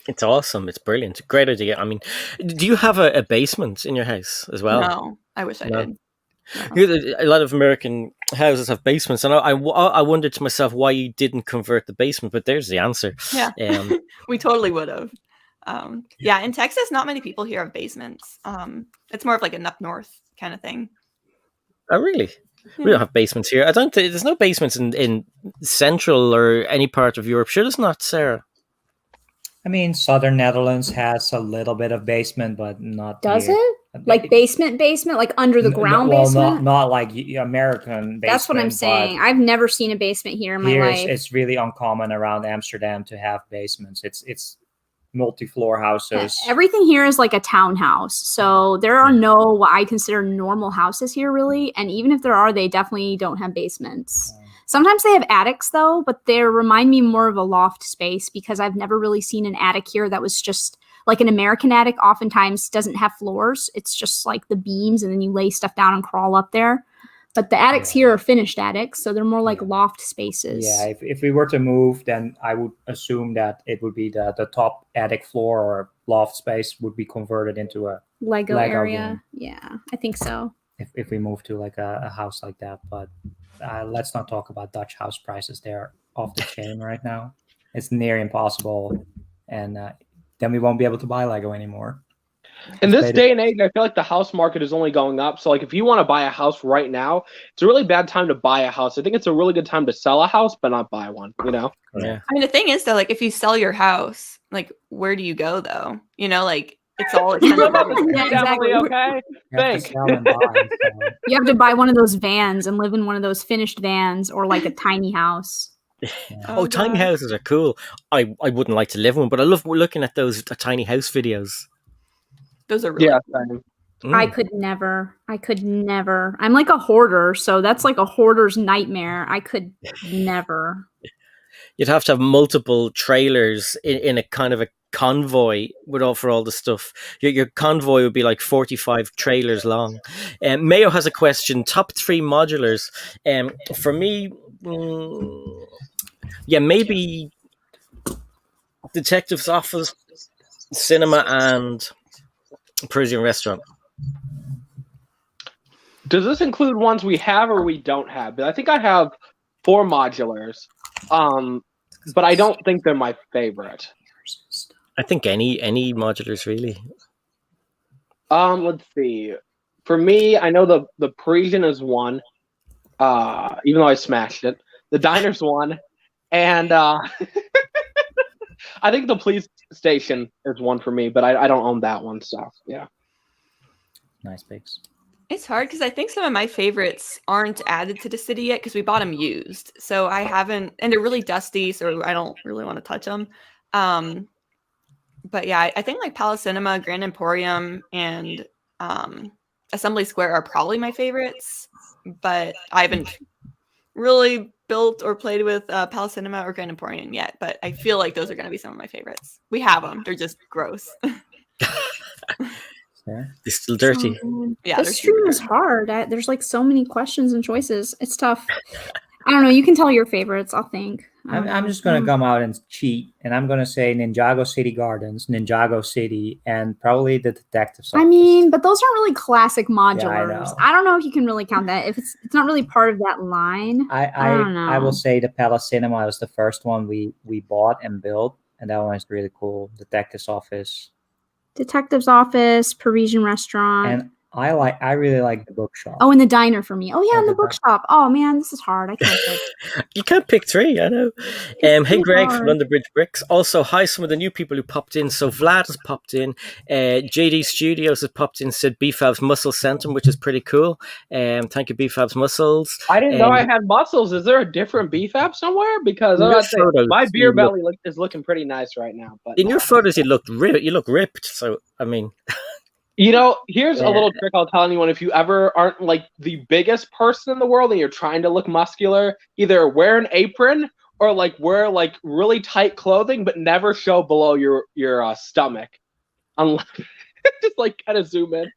It's awesome. It's brilliant. Great idea. I mean, do you have a basement in your house as well? No, I wish I did. A lot of American houses have basements, and I wondered to myself why you didn't convert the basement, but there's the answer. Yeah, we totally would have. In Texas, not many people here have basements. It's more of like an up north kind of thing. Oh, really? Yeah. We don't have basements here. There's no basements in Central or any part of Europe. Sure, there's not, Sarah. I mean, Southern Netherlands has a little bit of basement, but not. Does here. it? Like basement, like under the ground basement? Not like American basement. That's what I'm saying. I've never seen a basement here in my life. It's really uncommon around Amsterdam to have basements. It's multi-floor houses. Yeah, everything here is like a townhouse. So there are no what I consider normal houses here, really. And even if there are, they definitely don't have basements. Sometimes they have attics, though, but they remind me more of a loft space because I've never really seen an attic here that was just like an American attic. Oftentimes doesn't have floors. It's just like the beams, and then you lay stuff down and crawl up there. But the attics here are finished attics, so they're more like loft spaces. Yeah, if we were to move, then I would assume that it would be the top attic floor or loft space would be converted into a Lego area. Room. Yeah, I think so. If we move to like a house like that, but let's not talk about Dutch house prices. They're off the chain right now. It's near impossible, and then we won't be able to buy Lego anymore. In this day and age, I feel like the house market is only going up. So like if you want to buy a house right now, it's a really bad time to buy a house. I think it's a really good time to sell a house, but not buy one, Yeah. I mean, the thing is though, like if you sell your house, like where do you go though? Like it's all expensive. Yeah, exactly. Okay. Thanks. You have to buy one of those vans and live in one of those finished vans or like a tiny house. Yeah. Oh, tiny houses are cool. I wouldn't like to live in one, but I love looking at those tiny house videos. Those are really I could never. I'm like a hoarder, so that's like a hoarder's nightmare. I could never. You'd have to have multiple trailers in a kind of a convoy for all the stuff. Your convoy would be like 45 trailers long. Mayo has a question: top 3 modulars. For me, maybe Detective's Office, Cinema, and Parisian Restaurant. Does this include ones we have or we don't have? But I think I have 4 modulars, but I don't think they're my favorite. I think any modulars really. Let's see. For me, I know the Parisian is one, even though I smashed it. The diner's one, and I think the police station is one for me, but I don't own that one, so yeah. Nice picks. It's hard because I think some of my favorites aren't added to the city yet because we bought them used. So I haven't, and they're really dusty, so I don't really want to touch them. But yeah, I think like Palace Cinema, Grand Emporium, and Assembly Square are probably my favorites. But I haven't really built or played with Palace Cinema or Grand Emporium yet. But I feel like those are going to be some of my favorites. We have them; they're just gross. They're still dirty. Yeah, this stream is hard. There's like so many questions and choices. It's tough. I don't know. You can tell your favorites, I think. I'm just going to come out and cheat, and I'm going to say Ninjago City Gardens, Ninjago City, and probably the Detective's Office. I mean, but those aren't really classic modulars. Yeah, I don't know if you can really count that. If it's not really part of that line. I don't know. I will say the Palace Cinema was the first one we bought and built, and that one is really cool. Detective's Office, Parisian Restaurant. And I really like the bookshop. Oh, and the diner for me. Oh yeah, and the bookshop. Oh man, this is hard. I can't pick. You can't pick 3, I know. Hey Greg from London Bridge Bricks. Also, hi some of the new people who popped in. So Vlad has popped in. JD Studios has popped in. Said BFAB's Muscle Centrum, which is pretty cool. Thank you, BFAB's Muscles. I didn't know I had muscles. Is there a different BFAB somewhere? Because my beer belly is looking pretty nice right now. But in your photos, you look ripped. So I mean. You know, here's a little trick I'll tell anyone. If you ever aren't like the biggest person in the world and you're trying to look muscular, either wear an apron or like wear like really tight clothing, but never show below your stomach. Unless just like kind of zoom in.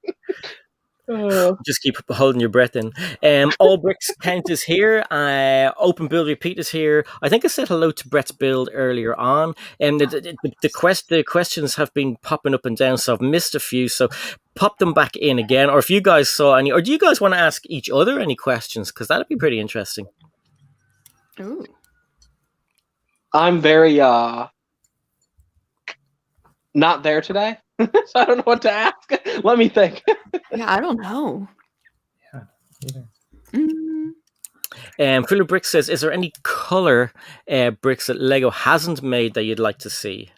Just keep holding your breath in. All Bricks Count is here. Open Build Repeat is here. I think I said hello to Brett's Build earlier on. And the questions have been popping up and down, so I've missed a few. So pop them back in again. Or if you guys saw any, or do you guys want to ask each other any questions? Because that'd be pretty interesting. Ooh. I'm very not there today. So I don't know what to ask. Let me think. Yeah, I don't know. Yeah. Philip Brick says, is there any color bricks that Lego hasn't made that you'd like to see?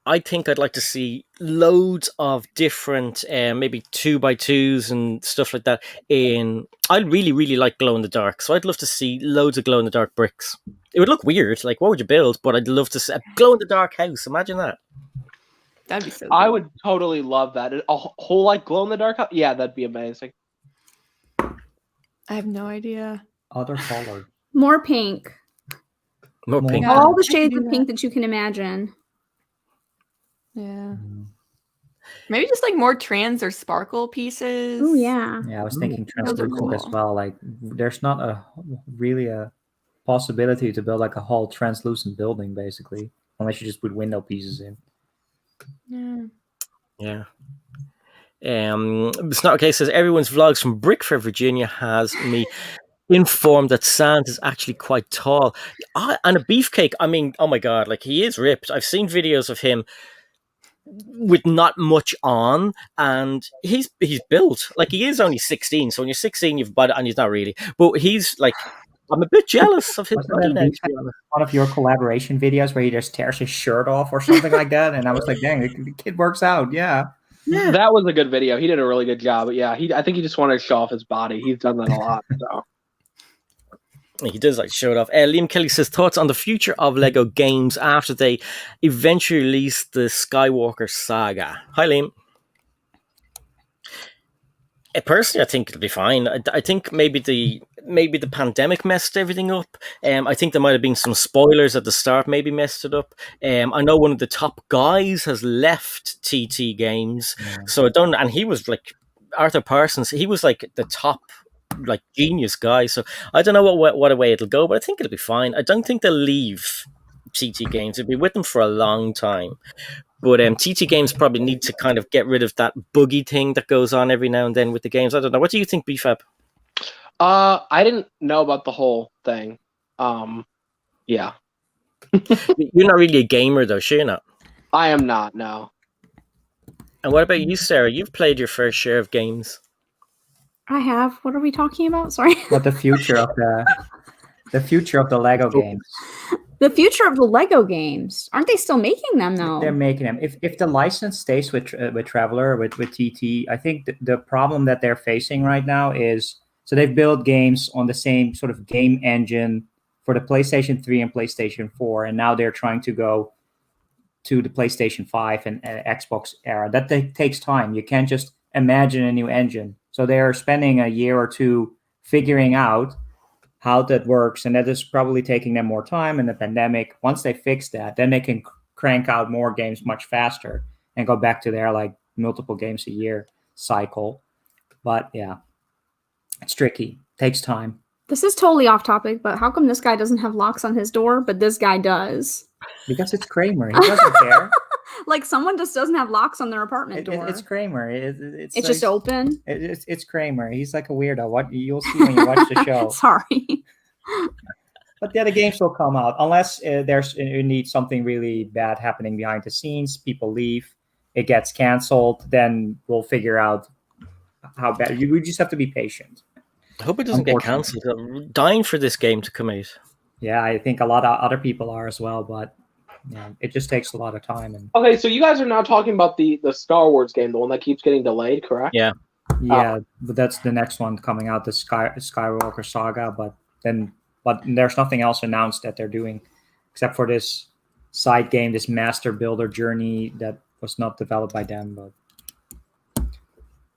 I think I'd like to see loads of different, maybe 2x2s and stuff like that. I really, really like glow in the dark, so I'd love to see loads of glow in the dark bricks. It would look weird, like what would you build? But I'd love to see a glow in the dark house. Imagine that. That'd be so cool. I would totally love that. A whole like glow in the dark house. Yeah, that'd be amazing. I have no idea. Other color. More pink. More pink. Yeah. All the shades of pink that you can imagine. Yeah. Maybe just like more trans or sparkle pieces. Oh yeah. Yeah, I was thinking those are translucent as cool. well. Like, there's not really a possibility to build like a whole translucent building, basically, unless you just put window pieces in. Yeah. It's not okay. Says everyone's vlogs from Brickfair, Virginia has me informed that Sans is actually quite tall. And a beefcake. I mean, oh my god, like he is ripped. I've seen videos of him with not much on, and he's built like he is only 16. So when you're 16, you've bought it, and he's not really. But he's like, I'm a bit jealous of his body now, to be honest. One of your collaboration videos where he just tears his shirt off or something like that, and I was like, dang, the kid works out. Yeah. That was a good video. He did a really good job. But yeah, I think he just wanted to show off his body. He's done that a lot. So. He does like show it off. Liam Kelly says, thoughts on the future of Lego games after they eventually release the Skywalker saga. Hi, Liam. Personally, I think it'll be fine. I think maybe maybe the pandemic messed everything up. I think there might have been some spoilers at the start, maybe messed it up. I know one of the top guys has left TT Games, so I don't. And he was like Arthur Parsons. He was like the top, like genius guy. So I don't know what way it'll go, but I think it'll be fine. I don't think they'll leave TT Games. It'll be with them for a long time. But TT Games probably need to kind of get rid of that buggy thing that goes on every now and then with the games. I don't know. What do you think, BFAB? I didn't know about the whole thing. Yeah. You're not really a gamer, though, sure you're not? I am not, no. And what about you, Sarah? You've played your fair share of games. I have. What are we talking about? Sorry. What the future of the Lego games? The future of the Lego games. Aren't they still making them though? They're making them. If the license stays with Traveler, with TT, I think the problem that they're facing right now is, so they've built games on the same sort of game engine for the PlayStation 3 and PlayStation 4, and now they're trying to go to the PlayStation 5 and Xbox era. That takes time. You can't just imagine a new engine. So they're spending a year or two figuring out how that works, and that is probably taking them more time in the pandemic. Once they fix that, then they can crank out more games much faster and go back to their like multiple games a year cycle. But yeah, it's tricky. Takes time. This is totally off topic, but how come this guy doesn't have locks on his door, but this guy does? Because it's Kramer. He doesn't care. Like someone just doesn't have locks on their apartment door. It's Kramer. It's like, just open. It's Kramer. He's like a weirdo. What you'll see when you watch the show. Sorry. But the other games will come out unless you need something really bad happening behind the scenes. People leave, it gets canceled. Then we'll figure out how bad. We just have to be patient. I hope it doesn't get cancelled. I'm dying for this game to come out. Yeah, I think a lot of other people are as well, but yeah, it just takes a lot of time. Okay, so you guys are now talking about the Star Wars game, the one that keeps getting delayed, correct? Yeah. Yeah, but that's the next one coming out, the Skywalker Saga. But there's nothing else announced that they're doing, except for this side game, this Master Builder Journey that was not developed by them. But I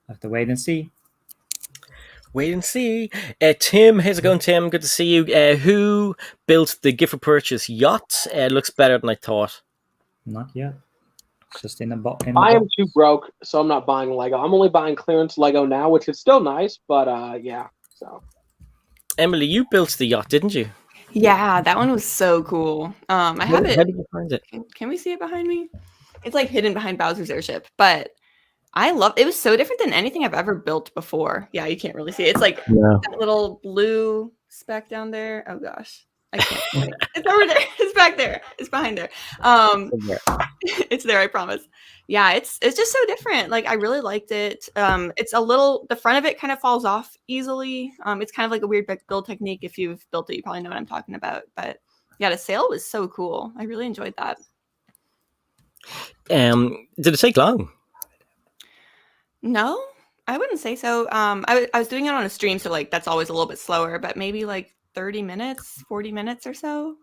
have to wait and see. Wait and see. Tim, how's it going, Tim? Good to see you. Who built the gift for purchase yacht? Looks better than I thought. Not yet. It's just in the box. I am too broke, so I'm not buying Lego. I'm only buying clearance Lego now, which is still nice, but yeah. So, Emily, you built the yacht, didn't you? Yeah, that one was so cool. I have it. How did you find it? Can we see it behind me? It's like hidden behind Bowser's airship, but I love it. Was so different than anything I've ever built before. Yeah, you can't really see it. It's like that little blue speck down there. Oh gosh, I can't. It's over there. It's back there. It's behind there. It's there. I promise. Yeah, it's just so different. Like I really liked it. It's a little. The front of it kind of falls off easily. It's kind of like a weird build technique. If you've built it, you probably know what I'm talking about. But yeah, the sail was so cool. I really enjoyed that. Did it take long? No, I wouldn't say so. I was doing it on a stream, so like that's always a little bit slower, but maybe like 30 minutes, 40 minutes or so.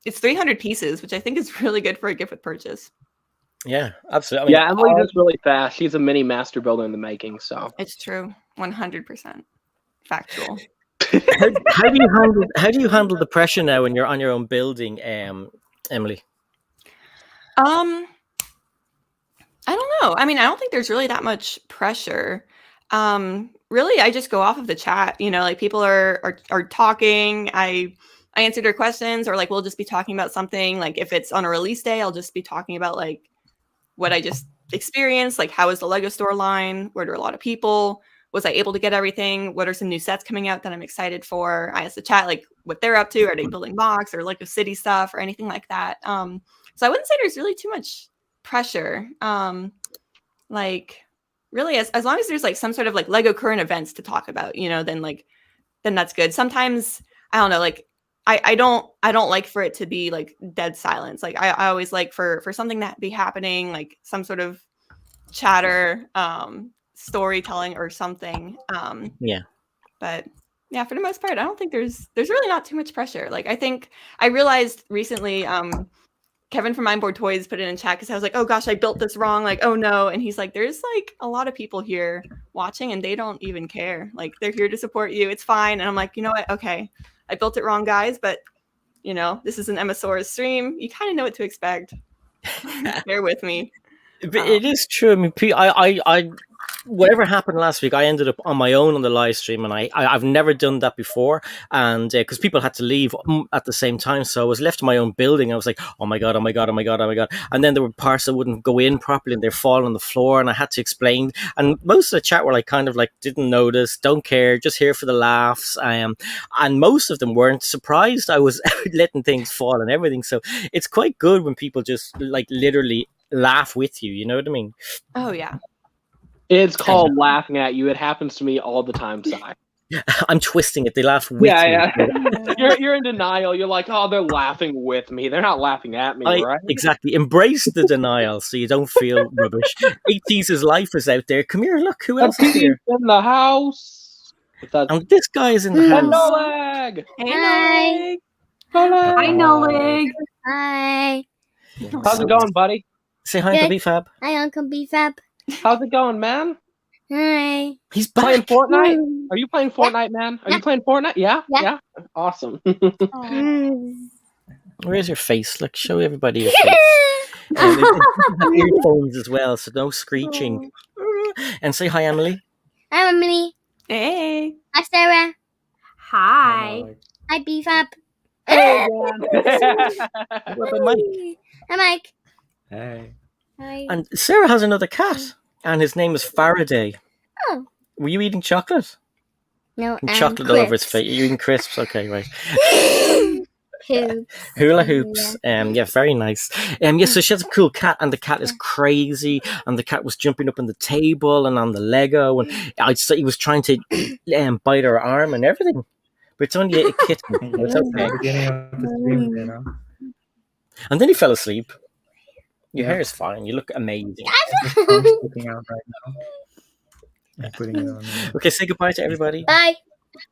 It's 300 pieces, which I think is really good for a gift with purchase. Yeah, absolutely. I mean, Emily's just really fast. She's a mini master builder in the making, so it's true, 100% factual. How do you handle the pressure now when you're on your own building, Emily? I don't know. I mean, I don't think there's really that much pressure. Really, I just go off of the chat. You know, like people are talking. I answer their questions, or like we'll just be talking about something. Like if it's on a release day, I'll just be talking about like what I just experienced. Like how is the Lego store line? Were there a lot of people? Was I able to get everything? What are some new sets coming out that I'm excited for? I asked the chat like what they're up to. Are they building blocks or Lego City stuff or anything like that? So I wouldn't say there's really too much pressure. Like really as long as there's like some sort of like Lego current events to talk about, you know, then that's good. Sometimes I don't know, like I don't like for it to be like dead silence. Like I always like for something that be happening, like some sort of chatter, storytelling or something. Yeah. But yeah, for the most part, I don't think there's really not too much pressure. Like I think I realized recently, Kevin from Mindboard Toys put it in chat because I was like, oh gosh, I built this wrong. Like, oh no. And he's like, there's like a lot of people here watching and they don't even care. Like, they're here to support you. It's fine. And I'm like, you know what? Okay, I built it wrong, guys. But, you know, this is an Emmasaurus stream. You kind of know what to expect. Bear with me. But it is true. I mean, I whatever happened last week, I ended up on my own on the live stream, and I've never done that before, and because people had to leave at the same time, so I was left in my own building. I was like, oh my god, and then there were parts that wouldn't go in properly, and they're falling on the floor, and I had to explain. And most of the chat were like, kind of like, didn't notice, don't care, just here for the laughs. And most of them weren't surprised I was letting things fall and everything. So it's quite good when people just like literally laugh with you. You know what I mean? Oh yeah. It's called laughing at you. It happens to me all the time, Si. I'm twisting it. They laugh with yeah, me. Yeah. You're in denial. You're like, oh, they're laughing with me. They're not laughing at me, right? Exactly. Embrace the denial so you don't feel rubbish. AT's life is out there. Come here, look, who else is here? In the house. And this guy is in the house. No leg. Hey, Hi, No Leg. Hi. How's it going, buddy? Say hi, Uncle B-Fab. Hi, Uncle B-Fab. How's it going, man? Hi. He's back. Playing Fortnite? Are you playing Fortnite, man? Are you playing Fortnite? Yeah? Yeah. Awesome. Where's your face? Look, show everybody your face. And earphones as well, so no screeching. And say hi, Emily. Hi, Emily. Hey. Hi, Sarah. Hi. Hi, B-Fab. Hey, What about Mike? Hi, Mike. Hey. Hi. And Sarah has another cat, and his name is Faraday. Oh. Were you eating chocolate? No, Chocolate all over his face. You're eating crisps? Okay, right. Hoops. Hula hoops. Yeah, very nice. So she has a cool cat, and the cat is crazy, and the cat was jumping up on the table and on the Lego, and I'd say he was trying to bite her arm and everything. But it's only a kitten. It's okay. Beginning of the stream, you know. And then he fell asleep. Your hair is fine. You look amazing. I'm sticking out right now. I'm putting it on. Okay, say goodbye to everybody. Bye.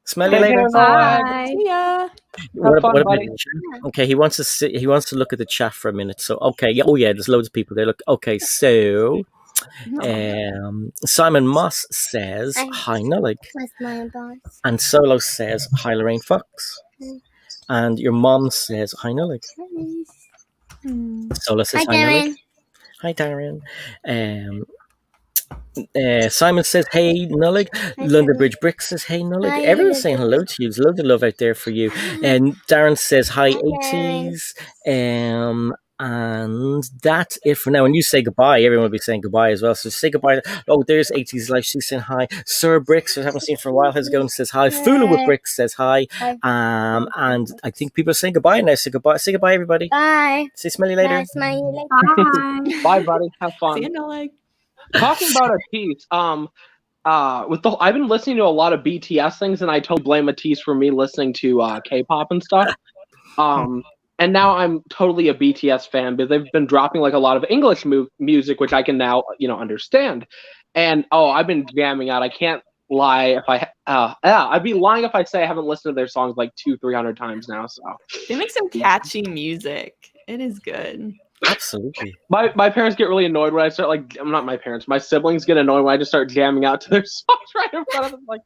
Smell you later. Bye. See ya. What Have fun, about buddy. the chat? Okay, he wants to look at the chat for a minute. So okay, yeah, there's loads of people there. Look, okay, so Simon Moss says hi, Nullig, That's my boss. and Solo says hi, Lorraine Fox, and your mom says hi, Nullig. Solo says Hi, hi, Nullig. Darren. Hi, Darren. Simon says, hey, Nullig. London Bridge Brick says, hey, Nullig. Hi, Everyone's Nullig. saying hello to you. There's loads of love out there for you. And Darren says, hi, Darren. 80s. And that's it for now. And you say goodbye. Everyone will be saying goodbye as well. So say goodbye. Oh, there's 80s Life. She's saying hi. Sir Bricks, I haven't seen for a while. How's it going? Says hi. Fula with Bricks says hi. And I think people are saying goodbye now. Say goodbye. Say goodbye, everybody. Bye. Say smell you later. Bye, smile later. Bye. Bye, buddy. Have See fun. ya, Noleg. Talking about Matisse, I've been listening to a lot of BTS things, and I totally blame Matisse for me listening to K-pop and stuff. And now I'm totally a BTS fan, but they've been dropping like a lot of English music, which I can now understand. And I've been jamming out. I can't lie if I'd be lying if I say I haven't listened to their songs like 200-300 times now. So They make some catchy music. It is good. Absolutely. my parents get really annoyed when I start not my parents. My siblings get annoyed when I just start jamming out to their songs right in front of them. Like,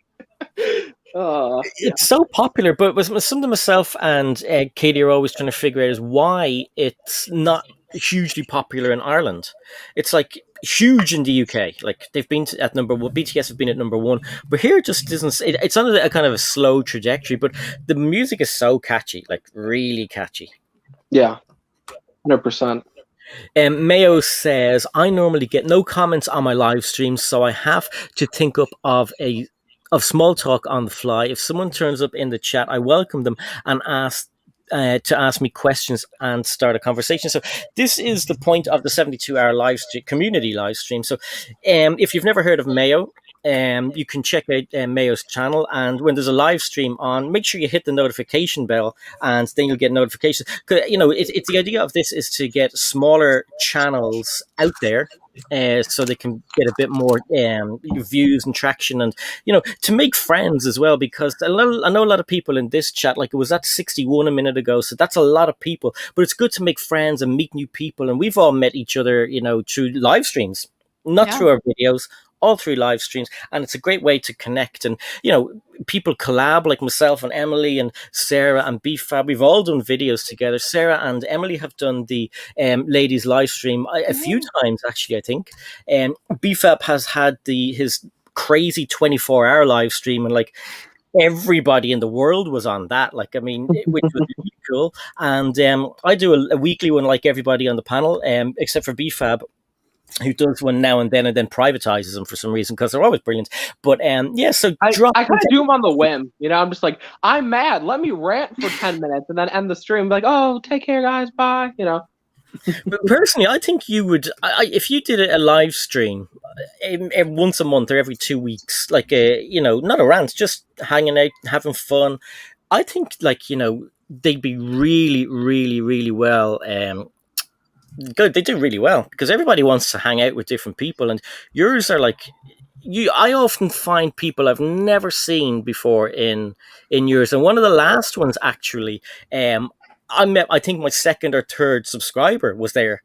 It's so popular, but something myself and Katie are always trying to figure out is why it's not hugely popular in Ireland. It's like huge in the UK. Like they've been at number one. BTS have been at number one, but here it just isn't. It's on a kind of a slow trajectory, but the music is so catchy, like really catchy. yeah, 100%. Mayo says, I normally get no comments on my live stream, so I have to think up of small talk on the fly. If someone turns up in the chat, I welcome them and ask to ask me questions and start a conversation. So this is the point of the 72-hour community live stream. So if you've never heard of Mayo, you can check out Mayo's channel, and when there's a live stream on, make sure you hit the notification bell, and then you'll get notifications. 'Cause, it's the idea of this is to get smaller channels out there. So they can get a bit more views and traction, and to make friends as well. Because I know a lot of people in this chat, like it was at 61 a minute ago, so that's a lot of people. But it's good to make friends and meet new people, and we've all met each other, through live streams, not through our videos, all through live streams, and it's a great way to connect. And people collab, like myself and Emily and Sarah and BFab. We've all done videos together. Sarah and Emily have done the ladies live stream a few times, actually, I think. BFab has had his crazy 24-hour live stream, and like everybody in the world was on that, which was really cool. And I do a weekly one, like everybody on the panel, except for BFab, who does one now and then privatizes them for some reason, because they're always brilliant. But so I kind of do them on the whim. I'm just like, I'm mad, let me rant for 10 minutes and then end the stream, like, oh, take care guys, bye. But personally, I think you would, if you did a live stream once a month or every 2 weeks, like not a rant, just hanging out, having fun, I think they'd be really, really, really well good. They do really well, because everybody wants to hang out with different people, and yours are like I often find people I've never seen before in yours. And one of the last ones, actually, I think my second or third subscriber was there.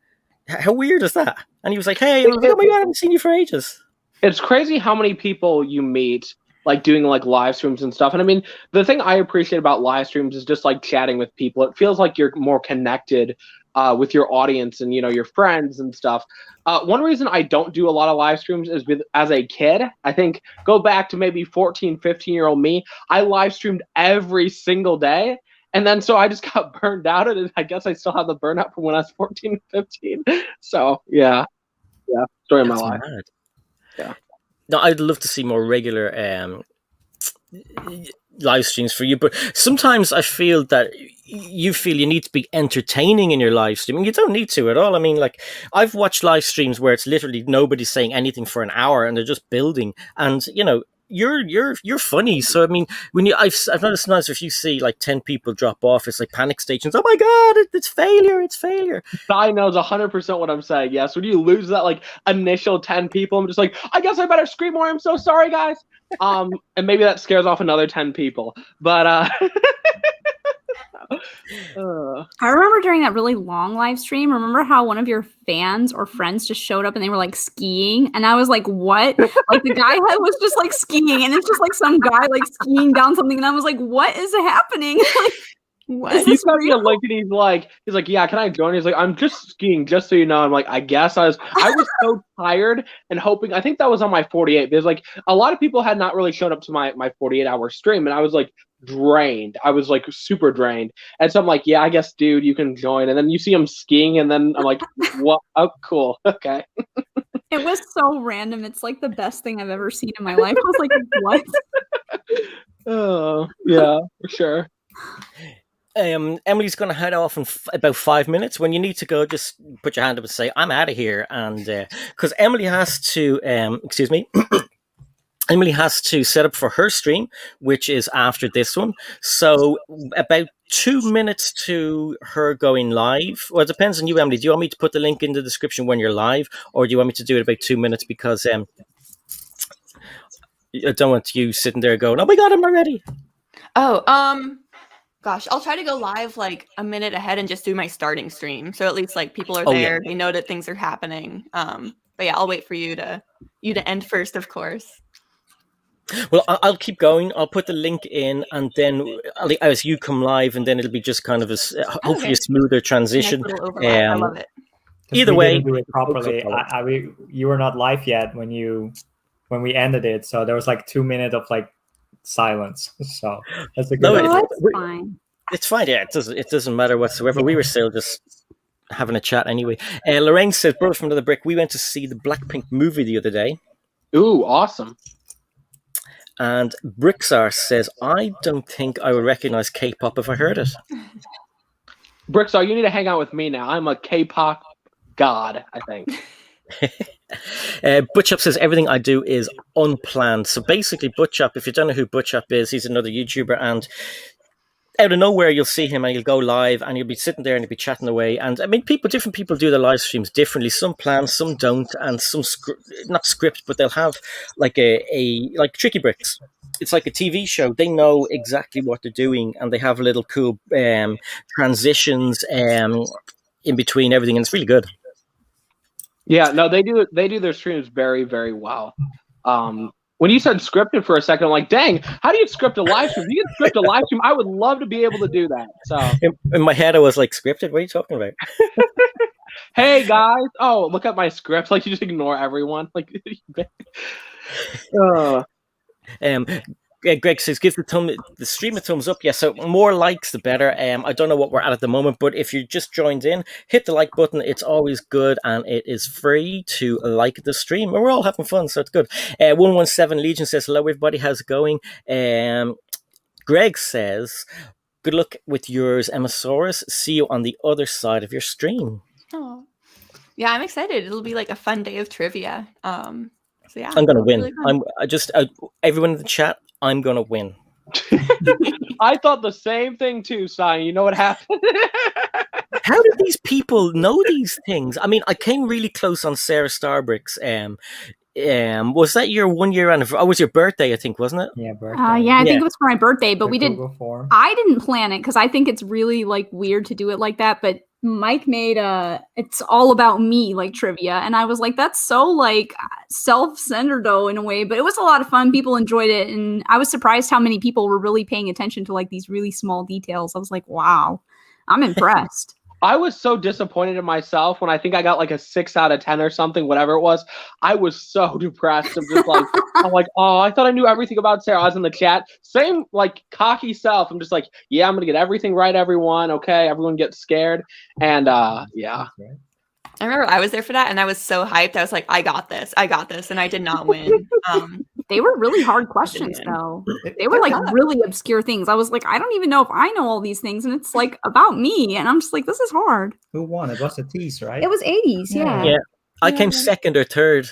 How weird is that? And he was like, hey, I was like, oh my god, I haven't seen you for ages. It's crazy how many people you meet like doing like live streams and stuff. And I mean, the thing I appreciate about live streams is just like chatting with people. It feels like you're more connected with your audience and your friends and stuff. One reason I don't do a lot of live streams is as a kid, I think, go back to maybe 14, 15-year-old me, I live streamed every single day. And then so I just got burned out, and I guess I still have the burnout from when I was 14, 15. So yeah, story of my life. Mad. Yeah. No, I'd love to see more regular live streams for you, but sometimes I feel that you need to be entertaining in your live stream, and you don't need to at all. I mean, like, I've watched live streams where it's literally nobody saying anything for an hour, and they're just building, and you're funny. So I mean, I've noticed sometimes if you see like 10 people drop off, it's like panic stations. Oh my god, it's failure. I knows 100% what I'm saying. Yes, when you lose that like initial 10 people, I'm just like, I guess I better scream more. I'm so sorry, guys. And maybe that scares off another 10 people. But I remember during that really long live stream, remember how one of your fans or friends just showed up and they were like skiing, and I was like, what? Like the guy was just like skiing, and it's just like some guy like skiing down something, and I was like, what is happening? Like, what is he this sent me a real? link, and he's like, yeah, can I join? He's like, I'm just skiing, just so you know. I'm like, I guess I was so tired and hoping. I think that was on my 48. There's like a lot of people had not really shown up to my 48-hour stream, and I was like drained. I was like super drained, and so I'm like, yeah, I guess, dude, you can join. And then you see him skiing, and then I'm like, what? Oh, cool, okay. It was so random. It's like the best thing I've ever seen in my life. I was like, what? Oh yeah, for sure. Emily's going to head off in about 5 minutes. When you need to go, just put your hand up and say, I'm out of here. And because Emily has to, Emily has to set up for her stream, which is after this one. So about 2 minutes to her going live. Well, it depends on you, Emily. Do you want me to put the link in the description when you're live, or do you want me to do it about 2 minutes? Because I don't want you sitting there going, oh my God, I'm not ready. Oh, gosh, I'll try to go live like a minute ahead and just do my starting stream. So at least like people are there. Yeah. They know that things are happening. But yeah, I'll wait for you to end first, of course. Well, I'll keep going. I'll put the link in, and then as you come live, and then it'll be just kind of hopefully a smoother transition. Nice little overlap. I love it. Either way, didn't do it properly. You were not live yet when we ended it, so there was like 2 minutes of like silence. So that's a good. No, it's fine. It's fine. Yeah, it doesn't matter whatsoever. We were still just having a chat anyway. Lorraine says, "Brother from another brick, we went to see the Blackpink movie the other day." Ooh, awesome. And Brixar says, I don't think I would recognize K-pop if I heard it. Brixar, you need to hang out with me now. I'm a K-pop god, I think. Butchop says everything I do is unplanned. So basically, Butchop, if you don't know who Butchop is, he's another YouTuber, and out of nowhere you'll see him and he'll go live and you'll be sitting there and you'll be chatting away. And I mean, different people do their live streams differently. Some plan, some don't, and some not script, but they'll have like like Tricky Bricks. It's like a TV show. They know exactly what they're doing, and they have little cool transitions in between everything, and it's really good. Yeah, no, they do their streams very, very well. When you said scripted for a second, I'm like, dang, how do you script a live stream? If you can script a live stream, I would love to be able to do that. So in my head, I was like, scripted? What are you talking about? Hey guys, oh, look at my script. Like, you just ignore everyone. Like, Greg says, give the stream a thumbs up. Yeah, so more likes, the better. I don't know what we're at the moment, but if you just joined in, hit the like button. It's always good, and it is free to like the stream. And we're all having fun, so it's good. 117 Legion says, hello, everybody. How's it going? Greg says, good luck with yours, Emmasaurus. See you on the other side of your stream. Oh, yeah, I'm excited. It'll be like a fun day of trivia. So yeah, I'm gonna win. Really everyone in the chat, I'm gonna win. I thought the same thing too, Scion. You know what happened? How did these people know these things? I mean, I came really close on Sarah Starbrick's. Was that your 1 year anniversary? Oh, it was your birthday, I think, wasn't it? Yeah, birthday. I think it was for my birthday, but we didn't. Form. I didn't plan it because I think it's really like weird to do it like that. But Mike made it's all about me like trivia, and I was like, that's so like self-centered though in a way. But it was a lot of fun. People enjoyed it, and I was surprised how many people were really paying attention to like these really small details. I was like, wow, I'm impressed. I was so disappointed in myself when I think I got like a 6 out of 10 or something, whatever it was. I was so depressed. I'm like, oh, I thought I knew everything about Sarah. I was in the chat. Same like cocky self. I'm just like, yeah, I'm going to get everything right, everyone. Okay, everyone gets scared. And yeah. I remember I was there for that, and I was so hyped. I was like, I got this, and I did not win. They were really hard questions, though. They were like really obscure things. I was like, I don't even know if I know all these things, and it's like about me, and I'm just like, this is hard. Who won? It was a tease, right? It was 80s, yeah. Yeah, I came second or third.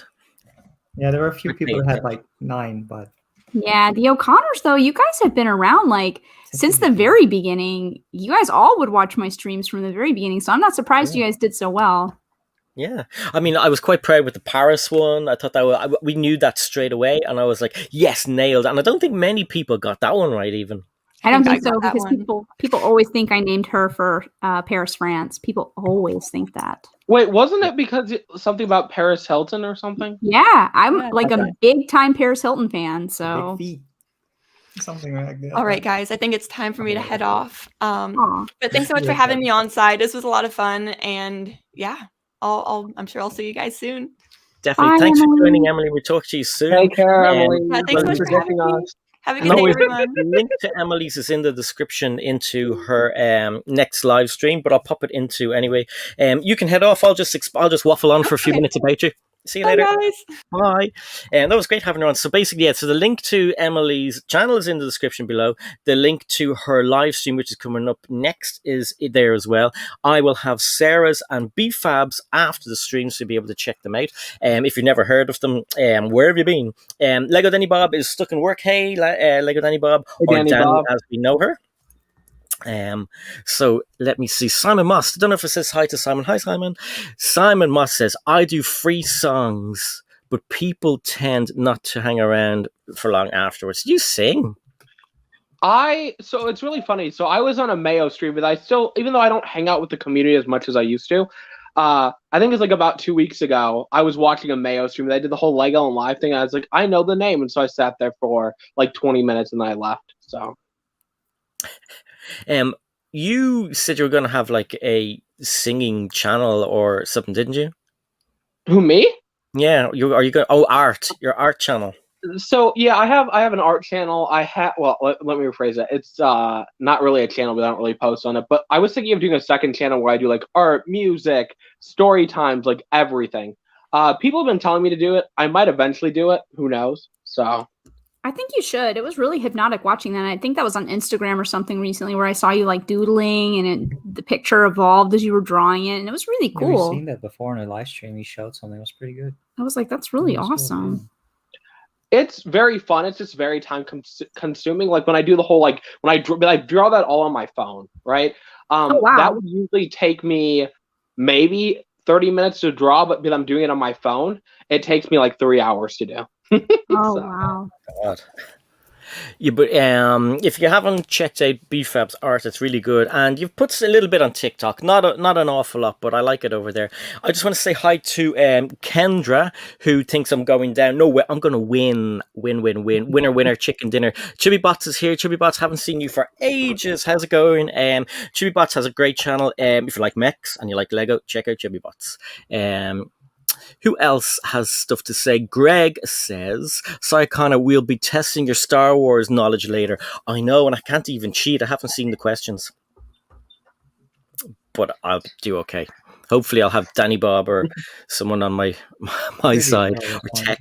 Yeah, there were a few people who had like 9, but yeah, the O'Connors, though, you guys have been around like since the very beginning. You guys all would watch my streams from the very beginning, so I'm not surprised you guys did so well. Yeah, I mean, I was quite proud with the Paris one. I thought that we knew that straight away, and I was like, yes, nailed. And I don't think many people got that one right, even. I don't think so, because people always think I named her for Paris, France. People always think that. Wait, wasn't it because something about Paris Hilton or something? Yeah, I'm a big time Paris Hilton fan. So something like that. All right, guys, I think it's time for me to head off. But thanks so much for having me on side. This was a lot of fun, and yeah. I'm sure I'll see you guys soon. Definitely. Thanks for joining, Emily. We'll talk to you soon. Take care, Emily. Yeah, thanks so much for having me. Have a good day, everyone. The link to Emily's is in the description into her next live stream, but I'll pop it into anyway. You can head off. I'll just waffle on for a few minutes about you. See you later. Guys. Bye. And that was great having her on. So basically, so the link to Emily's channel is in the description below. The link to her live stream, which is coming up next, is there as well. I will have Sarah's and BFab's after the stream, so you'll be able to check them out. If you've never heard of them, where have you been? Lego Danny Bob is stuck in work. Hey, Lego Danny Bob, or Danny Bob, as we know her. So let me see. Simon Moss. I don't know if it says hi to Simon. Hi, Simon. Simon Moss says, I do free songs, but people tend not to hang around for long afterwards. Do you sing? So it's really funny. So I was on a Mayo stream, but I still, even though I don't hang out with the community as much as I used to, I think it's like about 2 weeks ago, I was watching a Mayo stream. They did the whole Lego and Live thing. And I was like, I know the name. And so I sat there for like 20 minutes and then I left. So. You said you were going to have like a singing channel or something, didn't you? Who, me? Yeah. Are you going? Oh, your art channel. So yeah, I have an art channel. Well, let me rephrase it. It's not really a channel, but I don't really post on it. But I was thinking of doing a second channel where I do like art, music, story times, like everything. People have been telling me to do it. I might eventually do it. Who knows? So. I think you should. It was really hypnotic watching that. I think that was on Instagram or something recently where I saw you like doodling and the picture evolved as you were drawing it. And it was really Yeah, we've cool. seen that before in a live stream. He showed something. It was pretty good. I was like, that's really It was cool, awesome. yeah. It's very fun. It's just very time consuming. Like when I do the whole when I draw that all on my phone, right? Oh, wow. That would usually take me maybe 30 minutes to draw, but because I'm doing it on my phone, it takes me like 3 hours to do. Oh, wow. God. Yeah, but if you haven't checked out BFAB's art, it's really good, and you've put a little bit on TikTok, not an awful lot, but I like it over there. I just want to say hi to Kendra, who thinks I'm going down. No way, I'm going to win, winner, chicken dinner. Chibibots is here. Chibibots, haven't seen you for ages. How's it going? Chibibots has a great channel. If you like mechs and you like Lego, check out Chibibots. Who else has stuff to say? Greg says, Sorry, Connor, we'll be testing your Star Wars knowledge later. I know, and I can't even cheat. I haven't seen the questions. But I'll do okay. Hopefully I'll have Danny Bob or someone on my side or tech.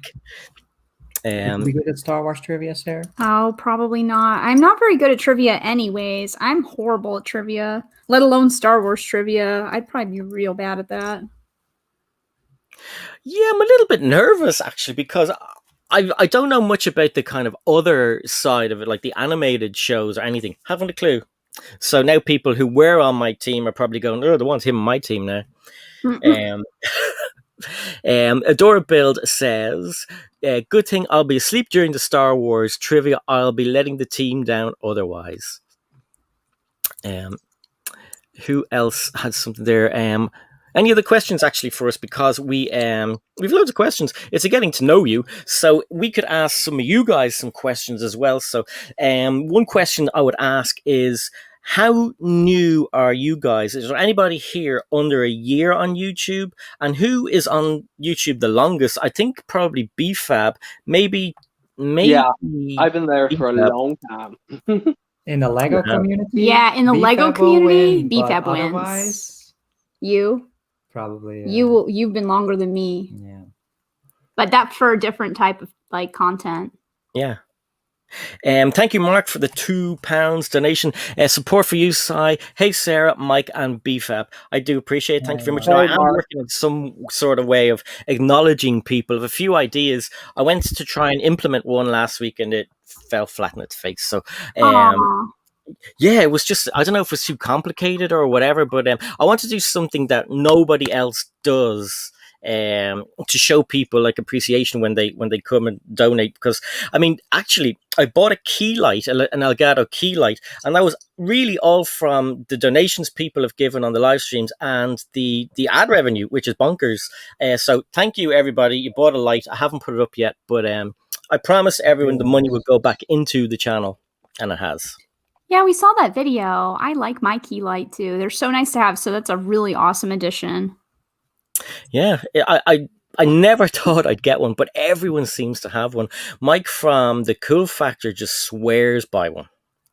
Are we good at Star Wars trivia, Sarah? Oh, probably not. I'm not very good at trivia anyways. I'm horrible at trivia, let alone Star Wars trivia. I'd probably be real bad at that. Yeah, I'm a little bit nervous actually because I don't know much about the kind of other side of it, like the animated shows or anything. Haven't a clue. So now people who were on my team are probably going, "Oh, the one's him on my team now." Adora Build says, "Good thing I'll be asleep during the Star Wars trivia. I'll be letting the team down otherwise." Who else had something there? Any other questions actually for us, because we've loads of questions. It's a getting to know you, so we could ask some of you guys some questions as well. So one question I would ask is, how new are you guys? Is there anybody here under a year on YouTube? And who is on YouTube the longest? I think probably BFAB. Maybe. Yeah, I've been there for a long time. In the Lego community? Yeah, in the Lego community, BFAB wins. Otherwise, you? Probably. You've been longer than me. Yeah. But that for a different type of like content. Yeah. Thank you, Mark, for the £2 donation. Support for you, Sai. Hey, Sarah, Mike, and BFAB. I do appreciate it. Thank you very much. Now, I am working on some sort of way of acknowledging people. I have a few ideas. I went to try and implement one last week, and it fell flat in its face. So, yeah, it was just, I don't know if it was too complicated or whatever, but I want to do something that nobody else does. To show people like appreciation when they come and donate, because I mean, actually, I bought a key light, an Elgato key light, and that was really all from the donations people have given on the live streams and the ad revenue, which is bonkers. So thank you, everybody. You bought a light. I haven't put it up yet, but I promised everyone the money would go back into the channel, and it has. Yeah, we saw that video. I like my key light too. They're so nice to have. So that's a really awesome addition. Yeah, I never thought I'd get one, but everyone seems to have one. Mike from the Cool Factor just swears by one.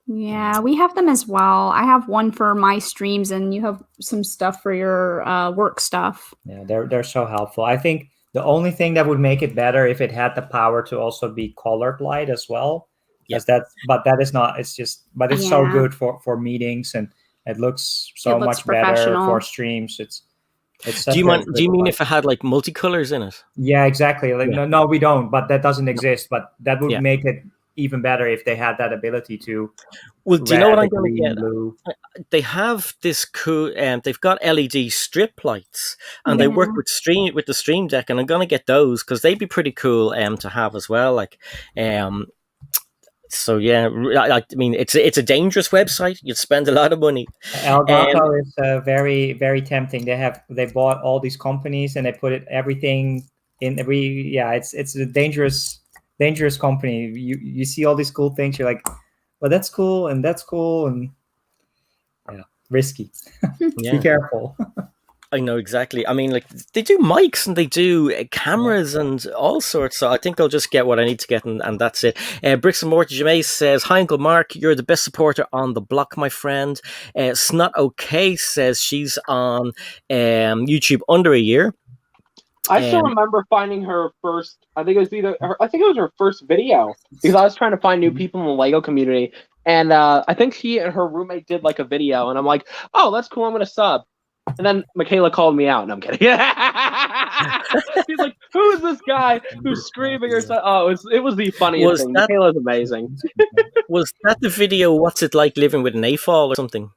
Yeah, we have them as well. I have one for my streams, and you have some stuff for your work stuff. Yeah, they're so helpful. I think the only thing that would make it better if it had the power to also be colored light as well. Yes, but that is not. It's just, but it's so good for meetings, and it looks so much better for streams. Do you mean if it had like multicolors in it? Yeah, exactly. Like, no, we don't. But that doesn't exist. But that would make it even better if they had that ability to. Well, do you know what I'm going to get? Blue. They have this cool, they've got LED strip lights, and they work with the Stream Deck, and I'm going to get those because they'd be pretty cool to have as well. Like, so yeah, I mean, it's a dangerous website. You'd spend a lot of money. Elgato is very, very tempting. They bought all these companies and they put everything in every. Yeah, it's a dangerous company. You see all these cool things. You're like, well, that's cool and risky. Be careful. I know exactly. I mean, like, they do mics and they do cameras and all sorts. So I think I'll just get what I need to get, and that's it. Bricks and Mortar Jamais says, "Hi, Uncle Mark. You're the best supporter on the block, my friend." Snot OK says she's on YouTube under a year. I still remember finding her first. I think it was her first video because I was trying to find new people in the Lego community, and I think she and her roommate did like a video, and I'm like, oh, that's cool. I'm gonna sub. And then Michaela called me out, and I'm kidding. She's like, "Who is this guy who's screaming or something?" Oh, it was the funniest thing. Michaela's amazing. Was that the video? What's it like living with an AFOL or something?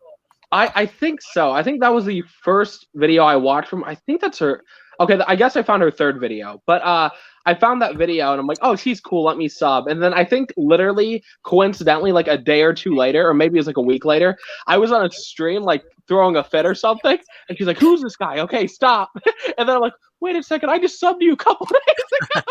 I think so. I think that was the first video I watched from. I think that's her. Okay, I guess I found her third video, but I found that video and I'm like, oh, she's cool. Let me sub. And then I think literally coincidentally, like a day or two later, or maybe it was like a week later, I was on a stream like throwing a fit or something, and she's like, "Who's this guy? Okay, stop." And then I'm like, "Wait a second, I just subbed you a couple days ago."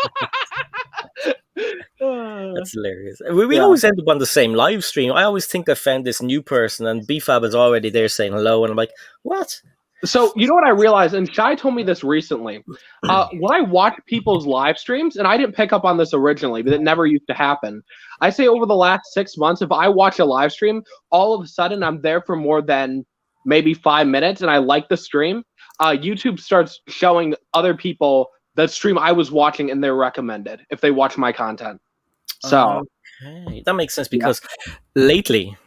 That's hilarious. We always end up on the same live stream. I always think I found this new person, and BFAB is already there saying hello, and I'm like, "What?" So, you know what I realized, and Shai told me this recently, when I watch people's live streams, and I didn't pick up on this originally, but it never used to happen. I say over the last 6 months, if I watch a live stream, all of a sudden I'm there for more than maybe 5 minutes, and I like the stream, YouTube starts showing other people the stream I was watching, and they're recommended if they watch my content. So, okay. That makes sense because lately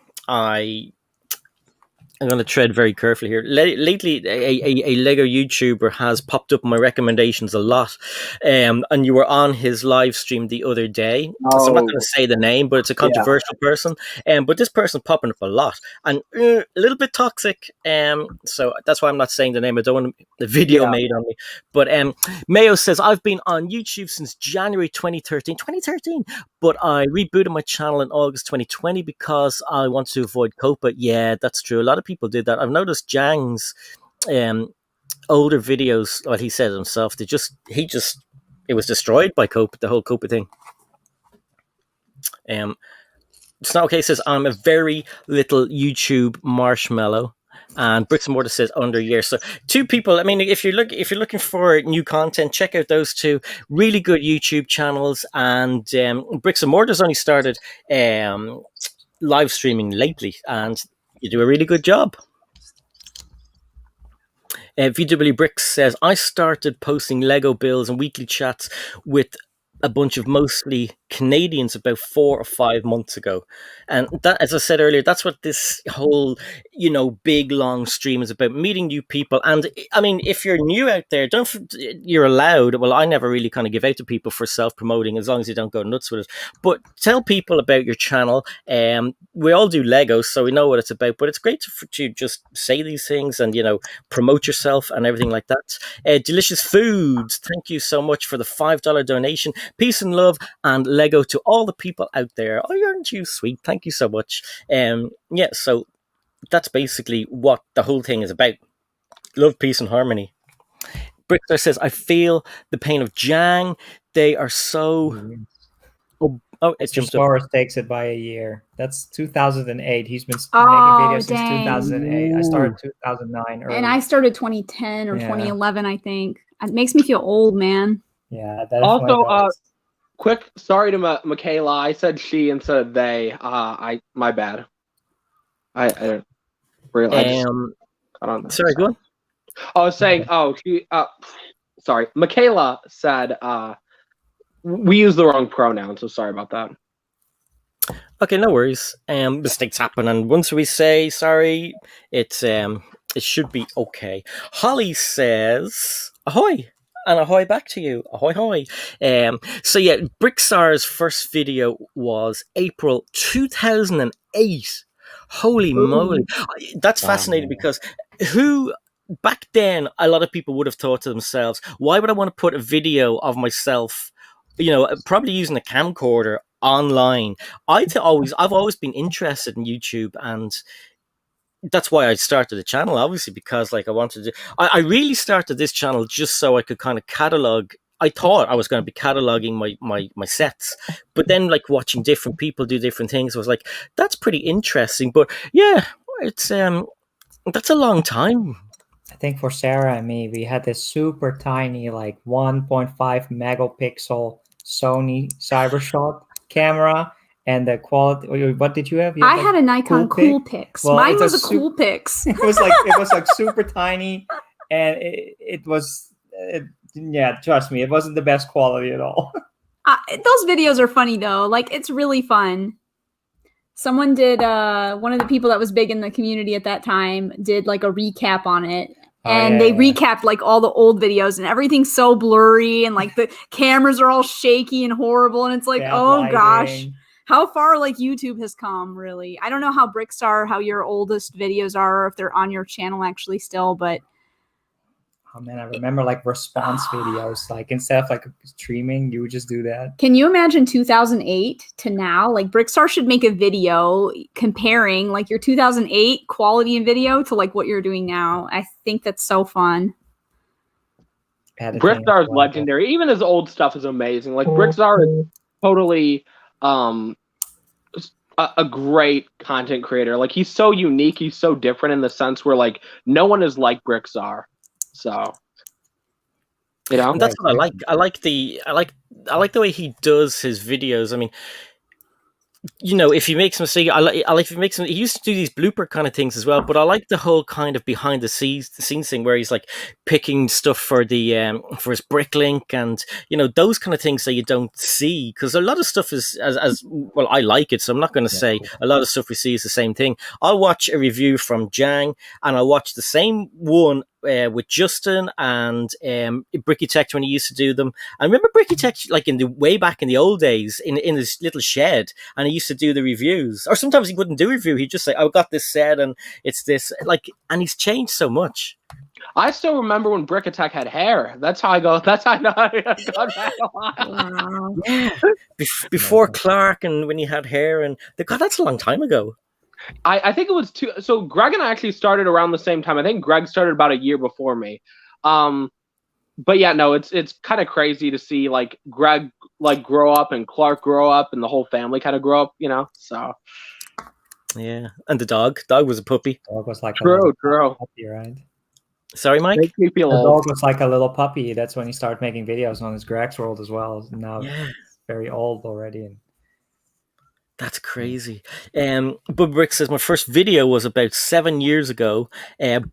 I'm going to tread very carefully here. Lately, a Lego YouTuber has popped up in my recommendations a lot. And you were on his live stream the other day. So I'm not going to say the name, but it's a controversial person. But this person popping up a lot. And a little bit toxic. So that's why I'm not saying the name. I don't want the video made on me. But Mayo says, I've been on YouTube since January 2013. 2013! But I rebooted my channel in August 2020 because I want to avoid Copa. Yeah, that's true. A lot of people did that. I've noticed Jang's older videos, what he said himself, it was destroyed by Copa, the whole Copa thing. It's not okay. Says I'm a very little YouTube marshmallow. And Bricks and Mortar says under a year. So two people. I mean, if you're looking for new content, check out those two really good YouTube channels. And Bricks and Mortar's only started live streaming lately, and you do a really good job. VW Bricks says I started posting Lego builds and weekly chats with a bunch of mostly Canadians about 4 or 5 months ago. And that, as I said earlier, that's what this whole, big, long stream is about, meeting new people. And I mean, if you're new out there, you're allowed. Well, I never really kind of give out to people for self-promoting as long as you don't go nuts with it. But tell people about your channel. We all do Legos, so we know what it's about. But it's great to just say these things and, promote yourself and everything like that. Delicious Foods, thank you so much for the $5 donation. Peace and love and Lego to all the people out there. Oh, aren't you sweet? Thank you so much. So that's basically what the whole thing is about. Love, peace, and harmony. Brickler says, I feel the pain of Jang. They are so... it's just Emmasaurus takes it by a year. That's 2008. He's been making videos since 2008. I started 2009. And I started 2010 or 2011, I think. It makes me feel old, man. Yeah. That also, quick sorry to Michaela. I said she instead of they. My bad. I didn't realize. Sorry, go on. I was saying. She. Sorry, Michaela said. We use the wrong pronoun, so sorry about that. Okay, no worries. Mistakes happen, and once we say sorry, it should be okay. Holly says, ahoy! And ahoy back to you. Ahoy, hoy. Brickstar's first video was April 2008. Holy moly. That's fascinating because back then, a lot of people would have thought to themselves, why would I want to put a video of myself, probably using a camcorder online? I've always been interested in YouTube, and that's why I started the channel, obviously, because I really started this channel just so I could kind of catalog. I thought I was going to be cataloging my sets, but then watching different people do different things, I was like, that's pretty interesting. But yeah, it's that's a long time. I think for Sarah and me, we had this super tiny 1.5 megapixel Sony CyberShot camera. And the quality. What did you have? I had a Nikon Coolpix. Well, mine was a Coolpix. It was super tiny, and it was Yeah, trust me, it wasn't the best quality at all. Those videos are funny though. Like, it's really fun. Someone did, one of the people that was big in the community at that time did like a recap on it. And they recapped like all the old videos, and everything's so blurry, and like the cameras are all shaky and horrible. And it's like, oh gosh, how far like YouTube has come, really. I don't know how Brickstar, how your oldest videos are, or if they're on your channel actually still, but oh man, I remember like response videos. Like instead of like streaming, you would just do that. Can you imagine 2008 to now? Like Brickstar should make a video comparing like your 2008 quality in video to like what you're doing now. I think that's so fun. Brickstar is legendary. Even his old stuff is amazing. Like Brickstar is totally a great content creator. Like he's so unique. He's so different in the sense where like no one is like Brickstar. So, you know, and that's what I like. I like the way he does his videos. I mean, you know, if he makes a mistake, I like if he makes he used to do these blooper kind of things as well. But I like the whole kind of behind the scenes thing where he's like picking stuff for the for his bricklink, and you know those kind of things that you don't see, because a lot of stuff is as well. I like it, so I'm not going to say a lot of stuff we see is the same thing. I'll watch a review from Jang, and I'll watch the same one with Justin and Bricky Tech when he used to do them. I remember Bricky Tech like in the way back in the old days in his little shed, and he used to do the reviews. Or sometimes he wouldn't do a review; he'd just say, "I've got this set, and it's this." Like, and he's changed so much. I still remember when Brick Attack had hair. That's how I go. That's how I know I got back a lot. Wow. Yeah, before Clark, and when he had hair, and God, that's a long time ago. I think it was two. So Greg and I actually started around the same time. I think Greg started about a year before me. But yeah, no, it's kind of crazy to see like Greg like grow up and Clark grow up and the whole family kind of grow up, you know. So yeah, and the dog was a puppy. The dog was like true. Puppy, right? Sorry, Mike. Makes me feel the old. dog was like a little puppy. That's when he started making videos on his Greg's World as well. Now it's very old already. And that's crazy. But Rick says, my first video was about 7 years ago,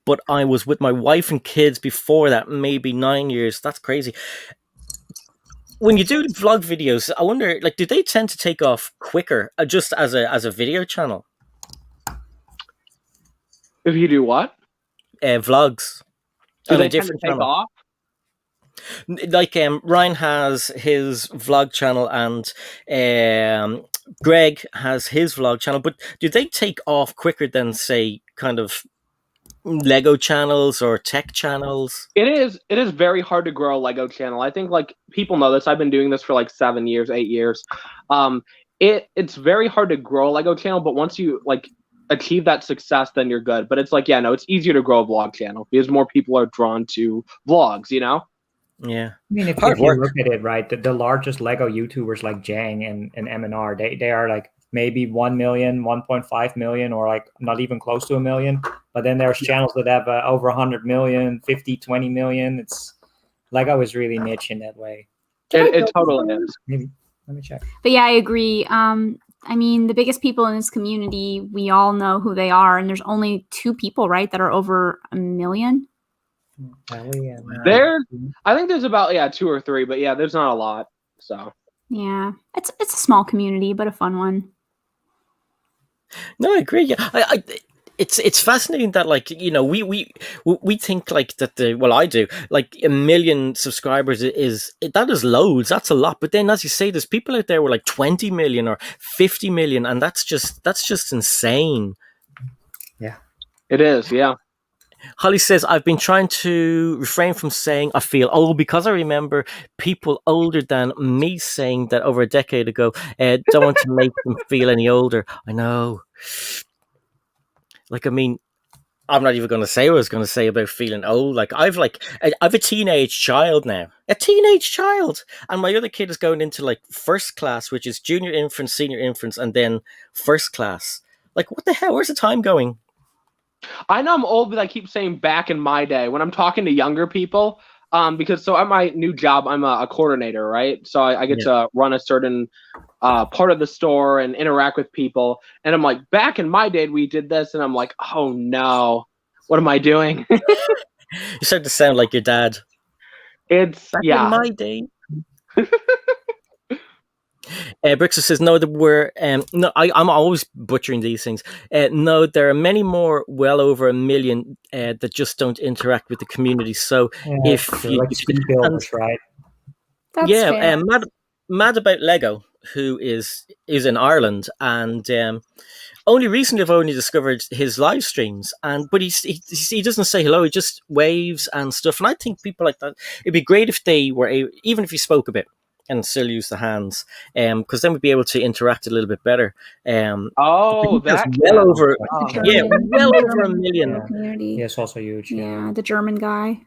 but I was with my wife and kids before that, maybe 9 years. That's crazy. When you do the vlog videos, I wonder, like, do they tend to take off quicker just as a video channel? If you do what? Vlogs. Do they tend to take off? Like Ryan has his vlog channel and Greg has his vlog channel, but do they take off quicker than say kind of Lego channels or tech channels? It is very hard to grow a Lego channel. I think like people know this. I've been doing this for like 7 years, 8 years. It's very hard to grow a Lego channel, but once you like achieve that success, then you're good. But it's like, yeah, no, it's easier to grow a vlog channel because more people are drawn to vlogs, you know? Yeah. I mean, if you look at it, right, the largest Lego YouTubers like Jang and MNR, they are like maybe 1 million, 1.5 million, or like not even close to a million. But then there's channels that have over 100 million, 50, 20 million. It's Lego is really niche in that way. It totally is. Maybe. Let me check. But yeah, I agree. I mean, the biggest people in this community, we all know who they are, and there's only 2 people, right, that are over 1 million. I think there's about 2 or 3, but yeah, there's not a lot. So yeah, it's a small community, but a fun one. No, I agree. Yeah, it's fascinating that like you know we think like that I do like 1 million subscribers that is loads, that's a lot, but then as you say there's people out there with like 20 million or 50 million, and that's just insane. Yeah, it is. Yeah. Holly says, I've been trying to refrain from saying I feel old because I remember people older than me saying that over a decade ago. Don't want to make them feel any older. I know. Like, I mean, I'm not even going to say what I was going to say about feeling old. Like, I've a teenage child now. A teenage child! And my other kid is going into, like, first class, which is junior infants, senior infants, and then first class. Like, what the hell? Where's the time going? I know I'm old, but I keep saying back in my day when I'm talking to younger people, because so at my new job, I'm a coordinator, right? So I get to run a certain part of the store and interact with people. And I'm like, back in my day, we did this. And I'm like, oh no, what am I doing? You start to sound like your dad. It's back in my day. Brixer says, no, there were, no, I'm always butchering these things. No, there are many more, well over 1 million, that just don't interact with the community. So if you like speed builders, right? That's fair. Mad about Lego, who is in Ireland, and only recently I've only discovered his live streams, but he doesn't say hello. He just waves and stuff. And I think people like that, it'd be great if they were even if he spoke a bit and still use the hands, because then we'd be able to interact a little bit better. That well over well over 1 million. Community. Yeah, it's also huge. Yeah, the German guy.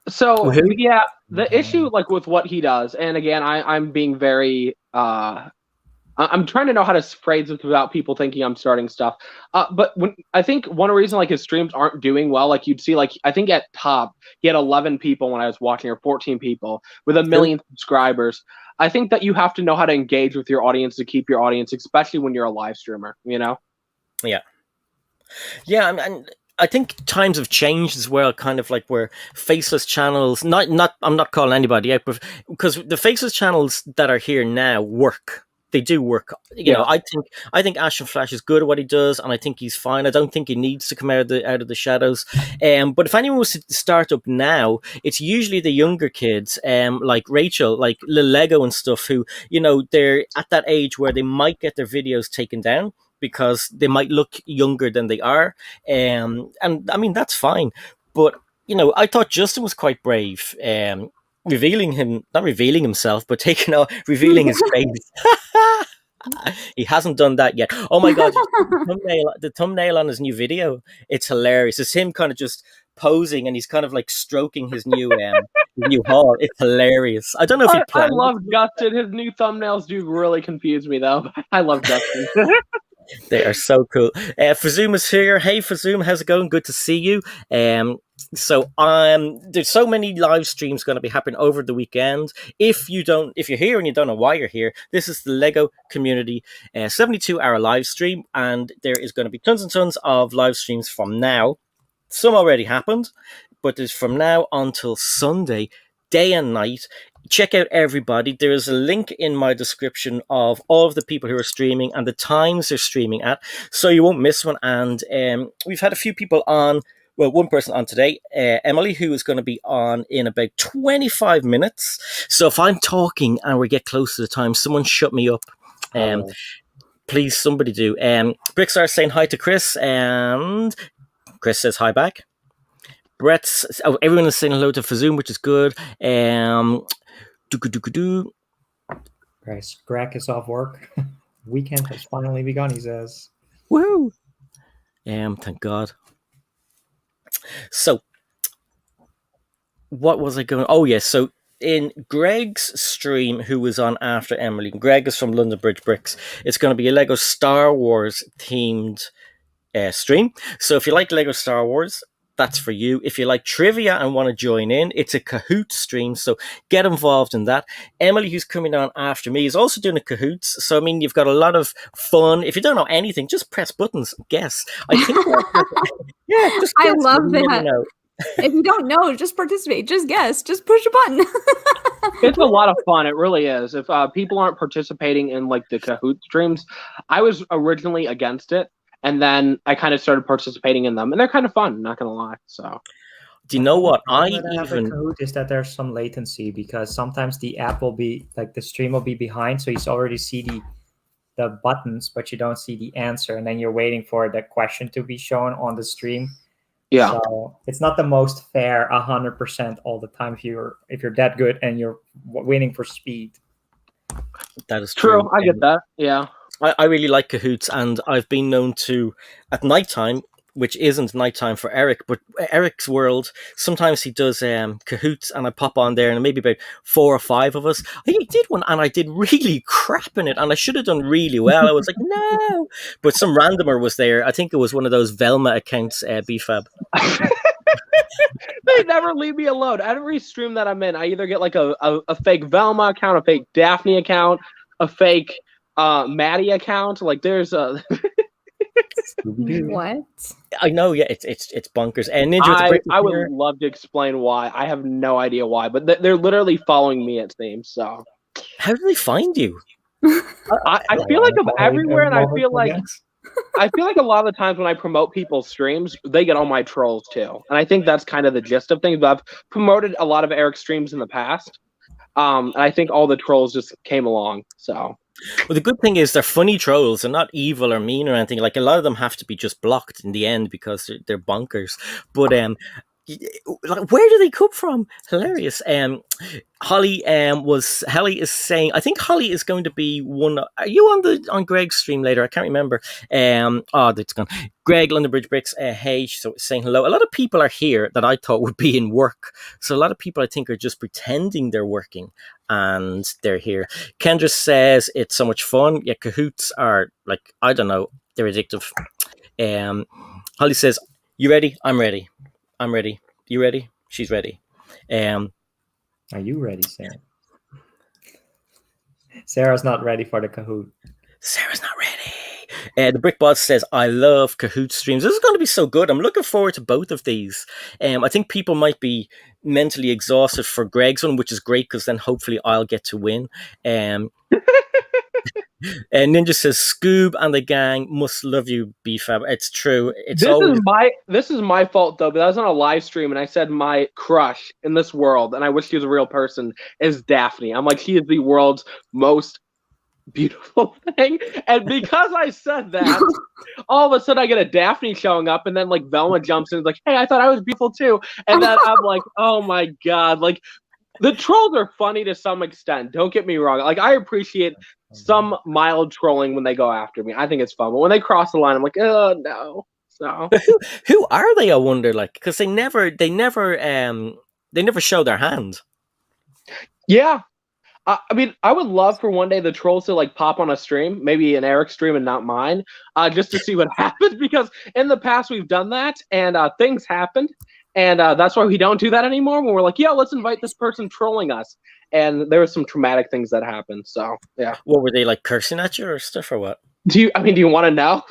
So yeah, the issue like with what he does, and again, I'm being very I'm trying to know how to phrase it without people thinking I'm starting stuff. But I think one reason like his streams aren't doing well, like you'd see, like I think at top he had 11 people when I was watching, or 14 people with 1 million subscribers. I think that you have to know how to engage with your audience to keep your audience, especially when you're a live streamer. You know? Yeah. And I think times have changed as well, kind of like where faceless channels, I'm not calling anybody out, but because the faceless channels that are here now work. They do work. You know, I think Ash and Flash is good at what he does, and I think he's fine. I don't think he needs to come out of the shadows. But if anyone was to start up now, it's usually the younger kids, like Rachel, like Lil Lego and stuff, who, you know, they're at that age where they might get their videos taken down because they might look younger than they are. And I mean, that's fine. But, you know, I thought Justin was quite brave. Not revealing himself, but revealing his face. He hasn't done that yet. Oh my God, the thumbnail on his new video, it's hilarious. It's him kind of just posing, and he's kind of like stroking his new haul. It's hilarious. I don't know if he planned. I love Justin. His new thumbnails do really confuse me though. I love Justin. They are so cool. Fazoom is here. Hey Fazoom, how's it going? Good to see you. So there's so many live streams going to be happening over the weekend. If you're here and you don't know why you're here, this is the Lego Community 72-hour live stream, and there is going to be tons and tons of live streams from now. Some already happened, but there's from now until Sunday, day and night. Check out everybody. There is a link in my description of all of the people who are streaming and the times they're streaming at, so you won't miss one. And we've had a few people on. Well, one person on today, Emily, who is going to be on in about 25 minutes. So if I'm talking and we get close to the time, someone shut me up. Please, somebody do. Brixar saying hi to Chris, and Chris says hi back. Everyone is saying hello to Fazoom, which is good. Guys, Greg is off work. Weekend has finally begun, he says. Woohoo! Thank God. So, what was I going? Oh yes, so in Greg's stream, who was on after Emily, Greg is from London Bridge Bricks. It's going to be a Lego Star Wars themed stream. So if you like Lego Star Wars, that's for you. If you like trivia and want to join in, it's a Kahoot stream, so get involved in that. Emily, who's coming on after me, is also doing a Kahoots. So, I mean, you've got a lot of fun. If you don't know anything, just press buttons. Guess. I think yeah, just guess. I love that. If you don't know, just participate. Just guess. Just push a button. It's a lot of fun. It really is. If people aren't participating in like the Kahoot streams, I was originally against it. And then I kind of started participating in them, and they're kind of fun. Not gonna lie. So, do you know what Kahoot is that there's some latency, because sometimes the app will be like the stream will be behind, so you already see the buttons, but you don't see the answer, and then you're waiting for the question to be shown on the stream. Yeah. So it's not the most fair 100% all the time if you're that good and you're winning for speed. That is true. I get that. Yeah. I really like Kahoots, and I've been known to, at nighttime, which isn't nighttime for Eric, but Eric's world, sometimes he does Kahoots, and I pop on there, and maybe about 4 or 5 of us. He did one, and I did really crap in it, and I should have done really well. I was like, no! But some randomer was there. I think it was one of those Velma accounts, BFAB. They never leave me alone. Every stream that I'm in, I either get like a fake Velma account, a fake Daphne account, a fake Maddie account. Like there's a What? I know, yeah, it's bonkers. And Ninja, I would love to explain why. I have no idea why, but they're literally following me, it seems. So how do they find you? I feel like I'm everywhere, and I feel like a lot of the times when I promote people's streams, they get all my trolls too, and I think that's kind of the gist of things. But I've promoted a lot of Eric's streams in the past, and I think all the trolls just came along. So. Well, the good thing is they're funny trolls. They're not evil or mean or anything. Like a lot of them have to be just blocked in the end because they're bonkers. But like, where do they come from? Hilarious. Holly is saying, I think Holly is going to be one. Are you on Greg's stream later? I can't remember. It's gone. Greg London Bridge Bricks. Hey, so saying hello. A lot of people are here that I thought would be in work. So a lot of people I think are just pretending they're working and they're here. Kendra says it's so much fun. Yeah, Kahoots are like, I don't know, they're addictive. Holly says, you ready? I'm ready. I'm ready. You ready? She's ready. Are you ready, Sarah? Sarah's not ready for the Kahoot. Sarah's not ready. The Brick Boss says, I love Kahoot streams. This is going to be so good. I'm looking forward to both of these. I think people might be mentally exhausted for Greg's one, which is great because then hopefully I'll get to win. And Ninja says, Scoob and the gang must love you, BFAB. It's true. This is my fault though, but I was on a live stream and I said my crush in this world, and I wish she was a real person, is Daphne. I'm like, she is the world's most beautiful thing. And because I said that, all of a sudden I get a Daphne showing up, and then like Velma jumps in and is like, hey, I thought I was beautiful too. And then I'm like, oh my God, like the trolls are funny to some extent. Don't get me wrong. Like I appreciate some mild trolling when they go after me. I think it's fun. But when they cross the line, I'm like, oh no. So who are they? I wonder, like, because they never show their hand. Yeah. I mean, I would love for one day the trolls to like pop on a stream, maybe an Eric stream and not mine, just to see what happens. Because in the past we've done that, and things happened, and that's why we don't do that anymore. When we're like, yeah, let's invite this person trolling us, and there were some traumatic things that happened. So yeah. What were they like, cursing at you or stuff, or what? Do you want to know?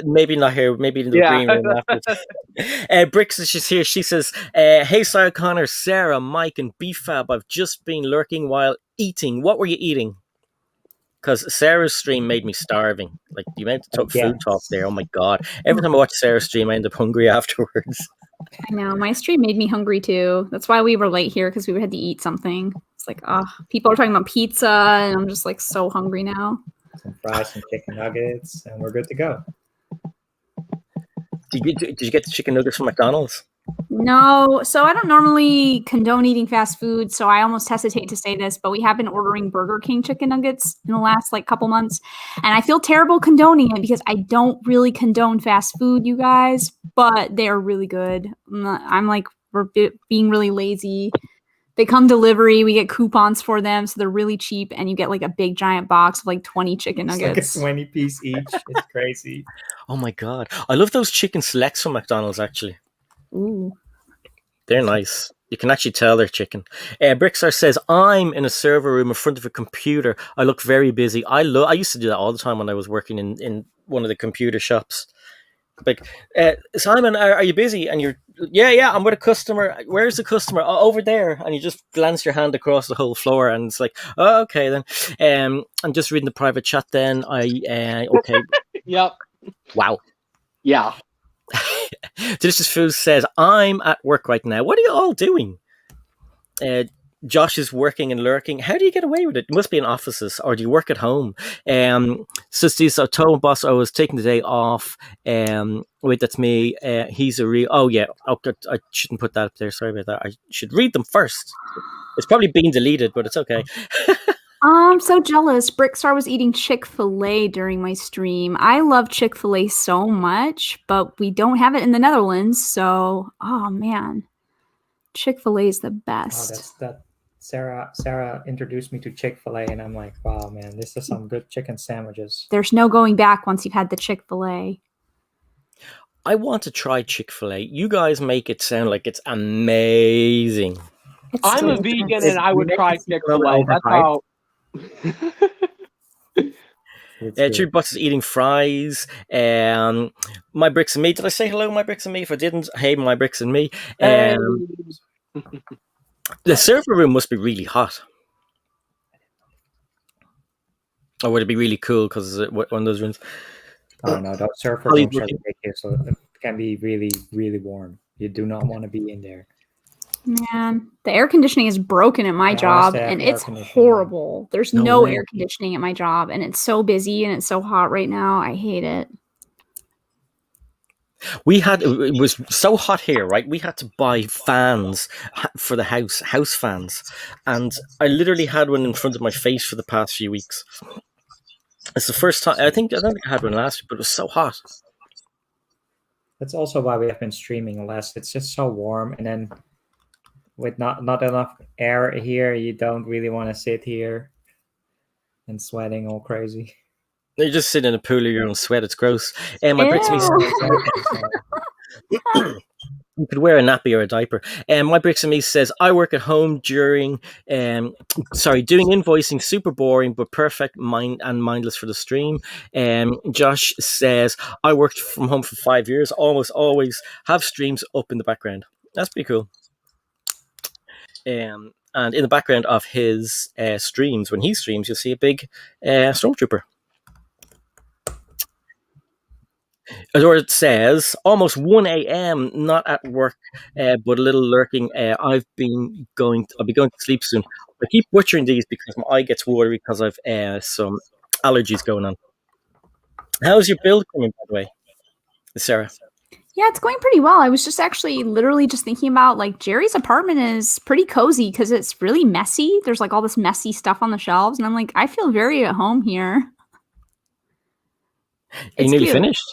Maybe not here. Maybe in the green room after. Bricks is just here. She says, hey, Sarah Connor, Sarah, Mike, and BFAB. I've just been lurking while eating. What were you eating? Because Sarah's stream made me starving. Like, you meant to talk food talk there. Oh my God. Every time I watch Sarah's stream, I end up hungry afterwards. I know. My stream made me hungry too. That's why we were late here, because we had to eat something. It's like, people are talking about pizza, and I'm just like so hungry now. Some fries, some chicken nuggets, and we're good to go. Did you get the chicken nuggets from McDonald's? No. So I don't normally condone eating fast food, so I almost hesitate to say this, but we have been ordering Burger King chicken nuggets in the last couple months, and I feel terrible condoning it because I don't really condone fast food, you guys, but they're really good. I'm like, we're being really lazy. They come delivery. We get coupons for them, so they're really cheap, and you get like a big giant box of like 20 chicken nuggets. It's like a 20-piece each. It's crazy. Oh my God. I love those chicken selects from McDonald's, actually. Ooh. They're nice. You can actually tell they're chicken. Brickstar says, I'm in a server room in front of a computer. I look very busy. I used to do that all the time when I was working in one of the computer shops. Like, Simon, are you busy? And you're, yeah, I'm with a customer. Where's the customer? Oh, over there. And you just glance your hand across the whole floor, and it's like, oh, okay then. I'm just reading the private chat then. Okay. Yep. Wow. Yeah. Delicious Food says, I'm at work right now. What are you all doing? Josh is working and lurking. How do you get away with it? You must be in offices, or do you work at home? Sisters, I told boss I was taking the day off. Wait, that's me. He's a real. Oh yeah. Okay, I shouldn't put that up there. Sorry about that. I should read them first. It's probably been deleted, but it's okay. I'm so jealous. Brickstar was eating Chick-fil-A during my stream. I love Chick-fil-A so much, but we don't have it in the Netherlands. So, oh man, Chick-fil-A is the best. Sarah introduced me to Chick-fil-A, and I'm like, wow, man, this is some good chicken sandwiches. There's no going back once you've had the Chick-fil-A. I want to try Chick-fil-A. You guys make it sound like it's amazing. I'm a vegan, and I would try Chick-fil-A. That's how. It's Box is eating fries. My Bricks and Me. Did I say hello, My Bricks and Me? If I didn't, hey, My Bricks and Me. The server room must be really hot. Or would it be really cool because it's one of those rooms? Oh no, those server rooms are ridiculous. So it can be really, really warm. You do not want to be in there. Man, the air conditioning is broken at my job, and it's horrible. There's no air conditioning at my job, and it's so busy and it's so hot right now. I hate it. It was so hot here, right? We had to buy fans for the house fans, and I literally had one in front of my face for the past few weeks. It's the first time. I don't think I had one last week, but it was so hot. That's also why we have been streaming less. It's just so warm, and then with not enough air here, you don't really want to sit here and sweating all crazy. You just sit in a pool of your own sweat. It's gross. My Bricks and Me. You could wear a nappy or a diaper. My Bricks and Me says, I work at home doing invoicing, super boring, but perfect mindless for the stream. Josh says, I worked from home for 5 years, almost always have streams up in the background. That's pretty cool. And in the background of his streams, when he streams, you'll see a big stormtrooper. Or it says, almost 1 a.m., not at work, but a little lurking. I'll be going to sleep soon. I keep butchering these because my eye gets watery because I've some allergies going on. How's your build coming, by the way, Sarah? Yeah, it's going pretty well. I was just actually literally just thinking about, like, Jerry's apartment is pretty cozy because it's really messy. There's like all this messy stuff on the shelves, and I'm like, I feel very at home here. Are you nearly finished?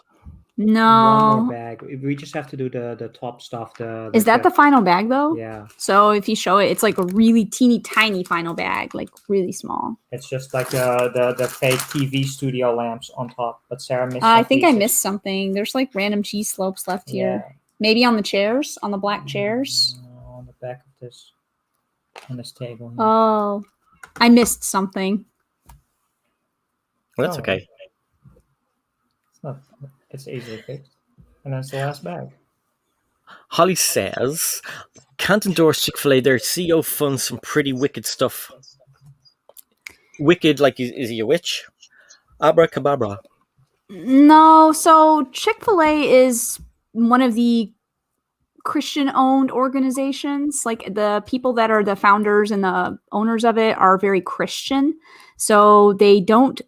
No. One more bag. We just have to do the top stuff. Is that the final bag though? Yeah. So if you show it, it's like a really teeny tiny final bag, like really small. It's just like the fake TV studio lamps on top. But Sarah missed. I think I missed something. There's like random cheese slopes left here. Yeah. Maybe on the chairs, on the black chairs. On the back of this, on this table. Here. Oh, I missed something. Well, that's okay. It's not. It's easily fixed. And that's the last bag. Holly says, can't endorse Chick-fil-A. Their CEO funds some pretty wicked stuff. Wicked, like, is he a witch? Abracadabra. No, so Chick-fil-A is one of the Christian-owned organizations. Like, the people that are the founders and the owners of it are very Christian. So they don't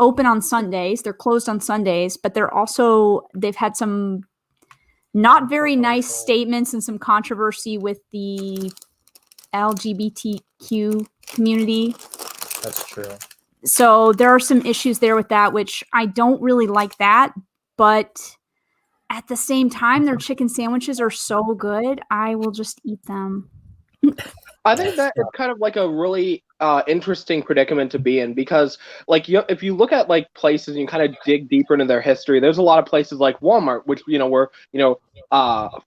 open on Sundays. They're closed on Sundays, but they've had some not very nice statements and some controversy with the LGBTQ community. That's true. So there are some issues there with that, which I don't really like that. But at the same time, their chicken sandwiches are so good, I will just eat them. I think that it's kind of like a really interesting predicament to be in because, like, if you look at like places and you kind of dig deeper into their history, there's a lot of places like Walmart, which were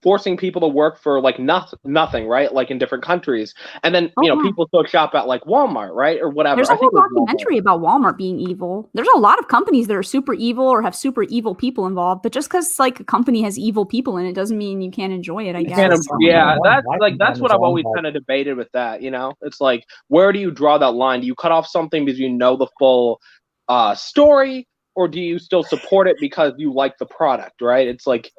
forcing people to work for like nothing, right? Like in different countries, and then people still shop at like Walmart, right, or whatever. There's a whole documentary about Walmart being evil. There's a lot of companies that are super evil or have super evil people involved, but just because like a company has evil people in it doesn't mean you can't enjoy it. I guess. That's what I've always kind of debated with that. It's like, where do you draw that line? Do you cut off something because you know the full story, or do you still support it because you like the product, right? It's like,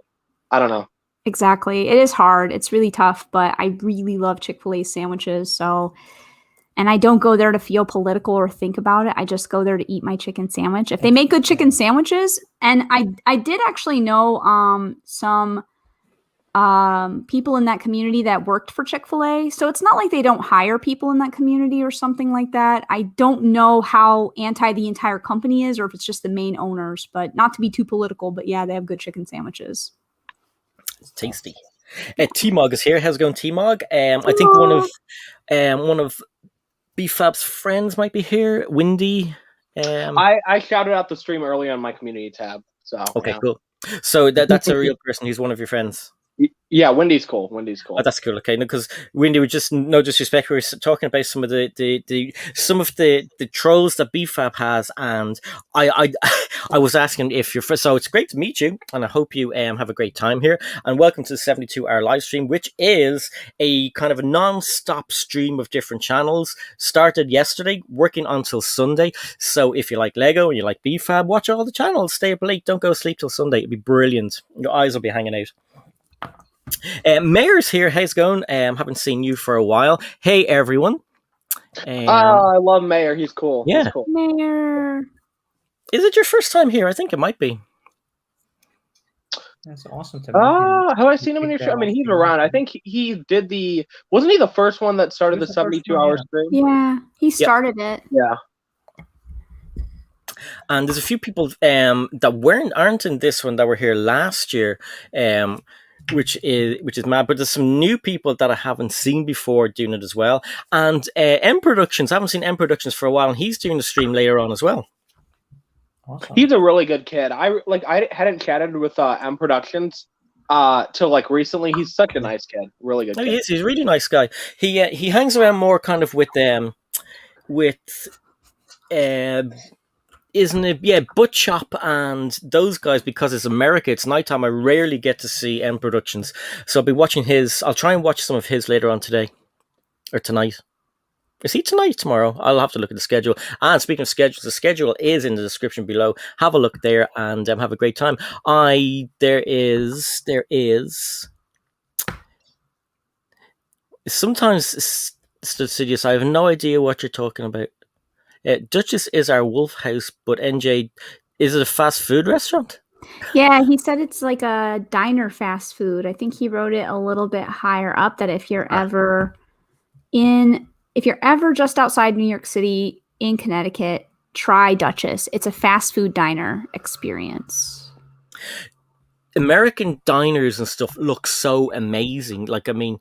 I don't know. Exactly. It is hard. It's really tough, but I really love Chick-fil-A sandwiches. And I don't go there to feel political or think about it. I just go there to eat my chicken sandwich. If they make good chicken sandwiches, and I did actually know some people in that community that worked for Chick-fil-A. So it's not like they don't hire people in that community or something like that. I don't know how anti the entire company is or if it's just the main owners, but not to be too political, but yeah, they have good chicken sandwiches. It's tasty. T-Mog is here. How's it going, T-Mog? I think one of BFAB's friends might be here. Windy. I shouted out the stream early on my community tab. So okay, cool. So that's a real person who's one of your friends. Yeah, Wendy's cool. Wendy's cool. Oh, that's cool. Okay, because Wendy, we just no disrespect. We were talking about some of the trolls that BFAB has, and I I was asking if you're first. So it's great to meet you, and I hope you have a great time here. And welcome to the 72-hour live stream, which is a kind of a non-stop stream of different channels. Started yesterday, working until Sunday. So if you like Lego and you like BFAB, watch all the channels. Stay up late. Don't go to sleep till Sunday. It'll be brilliant. Your eyes will be hanging out. Mayor's here. How's it going? Haven't seen you for a while. Hey, everyone. I love Mayor. He's cool. Yeah. He's cool. Mayor. Is it your first time here? I think it might be. That's awesome to meet him. Have I seen him in your show? I mean, he's around. I think he did the... Wasn't he the first one that started the 72-hour stream? Yeah, he started it. Yeah. And there's a few people that aren't in this one that were here last year, which is mad. But there's some new people that I haven't seen before doing it as well. And M Productions, I haven't seen M Productions for a while, and he's doing the stream later on as well. Awesome. He's a really good kid. I hadn't chatted with M Productions till like recently. He's such a nice kid. Really good kid. He is. He's a really nice guy. He hangs around more kind of with isn't it? Yeah, Butt Chop and those guys, because it's America, it's nighttime. I rarely get to see M Productions. So I'll be watching his. I'll try and watch some of his later on today or tonight. Is he tonight, tomorrow? I'll have to look at the schedule. And speaking of schedules, the schedule is in the description below. Have a look there and have a great time. There is. Sometimes, Studious, I have no idea what you're talking about. Duchess is our wolf house, but NJ, is it a fast food restaurant? Yeah, he said it's like a diner fast food. I think he wrote it a little bit higher up that if you're ever just outside New York City in Connecticut, try Duchess. It's a fast food diner experience. American diners and stuff look so amazing. Like, I mean,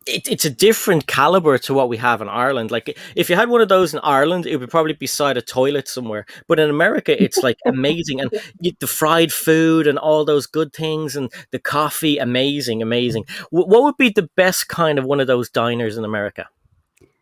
it's a different caliber to what we have in Ireland. Like, if you had one of those in Ireland, it would probably be beside a toilet somewhere. But in America, it's like amazing. And the fried food and all those good things and the coffee, amazing. What would be the best kind of one of those diners in America?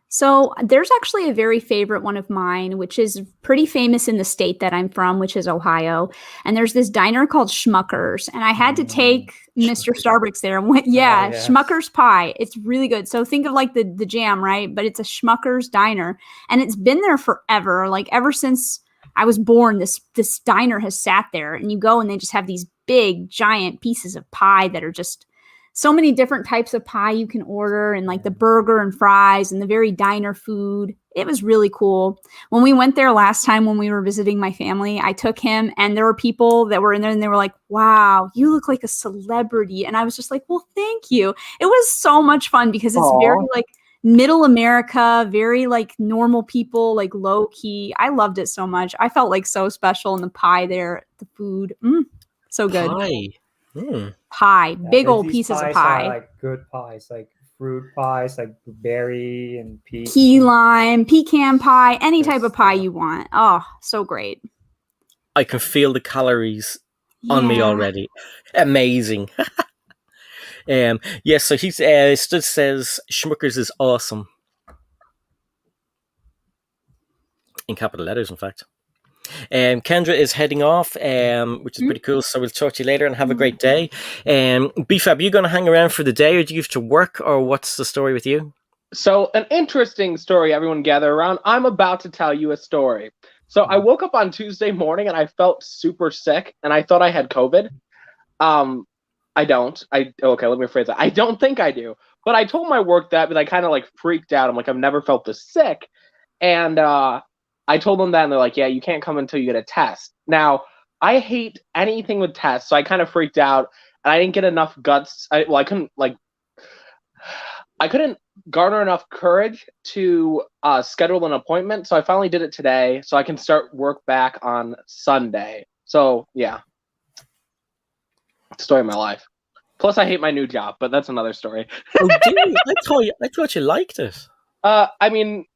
So there's actually a very favorite one of mine, which is pretty famous in the state that I'm from, which is Ohio. And there's this diner called Schmucker's. And I had to take Mr. Starbucks there and went, Schmucker's pie. It's really good. So think of like the jam, right? But it's a Schmucker's diner. And it's been there forever. Like ever since I was born, this diner has sat there. And you go and they just have these big, giant pieces of pie that are just so many different types of pie you can order, and like the burger and fries and the very diner food. It was really cool. When we went there last time when we were visiting my family, I took him and there were people that were in there and they were like, wow, you look like a celebrity. And I was just like, well, thank you. It was so much fun because it's very like middle America, very like normal people, like low key. I loved it so much. I felt like so special, and the pie there, the food, so good. Pie, big old pieces of pie. Are like good pies, like fruit pies, like berry and peach. Key lime, pecan pie, any type of pie you want. Oh, so great. I can feel the calories on me already. Amazing. So he Stud says Schmucker's is awesome. In capital letters, in fact. Kendra is heading off, which is pretty cool. So we'll talk to you later and have a great day. BFAB, you going to hang around for the day, or do you have to work, or what's the story with you? So an interesting story, everyone gather around. I'm about to tell you a story. So I woke up on Tuesday morning and I felt super sick and I thought I had COVID. I don't. Okay, let me rephrase that. I don't think I do. But I told my work that, but I kind of like freaked out. I'm like, I've never felt this sick. And I told them that, and they're like, yeah, you can't come until you get a test. Now, I hate anything with tests, so I kind of freaked out, and I didn't get enough guts. I couldn't garner enough courage to schedule an appointment, so I finally did it today, so I can start work back on Sunday. So, yeah. Story of my life. Plus, I hate my new job, but that's another story. Oh, dude, I thought you liked it. I mean,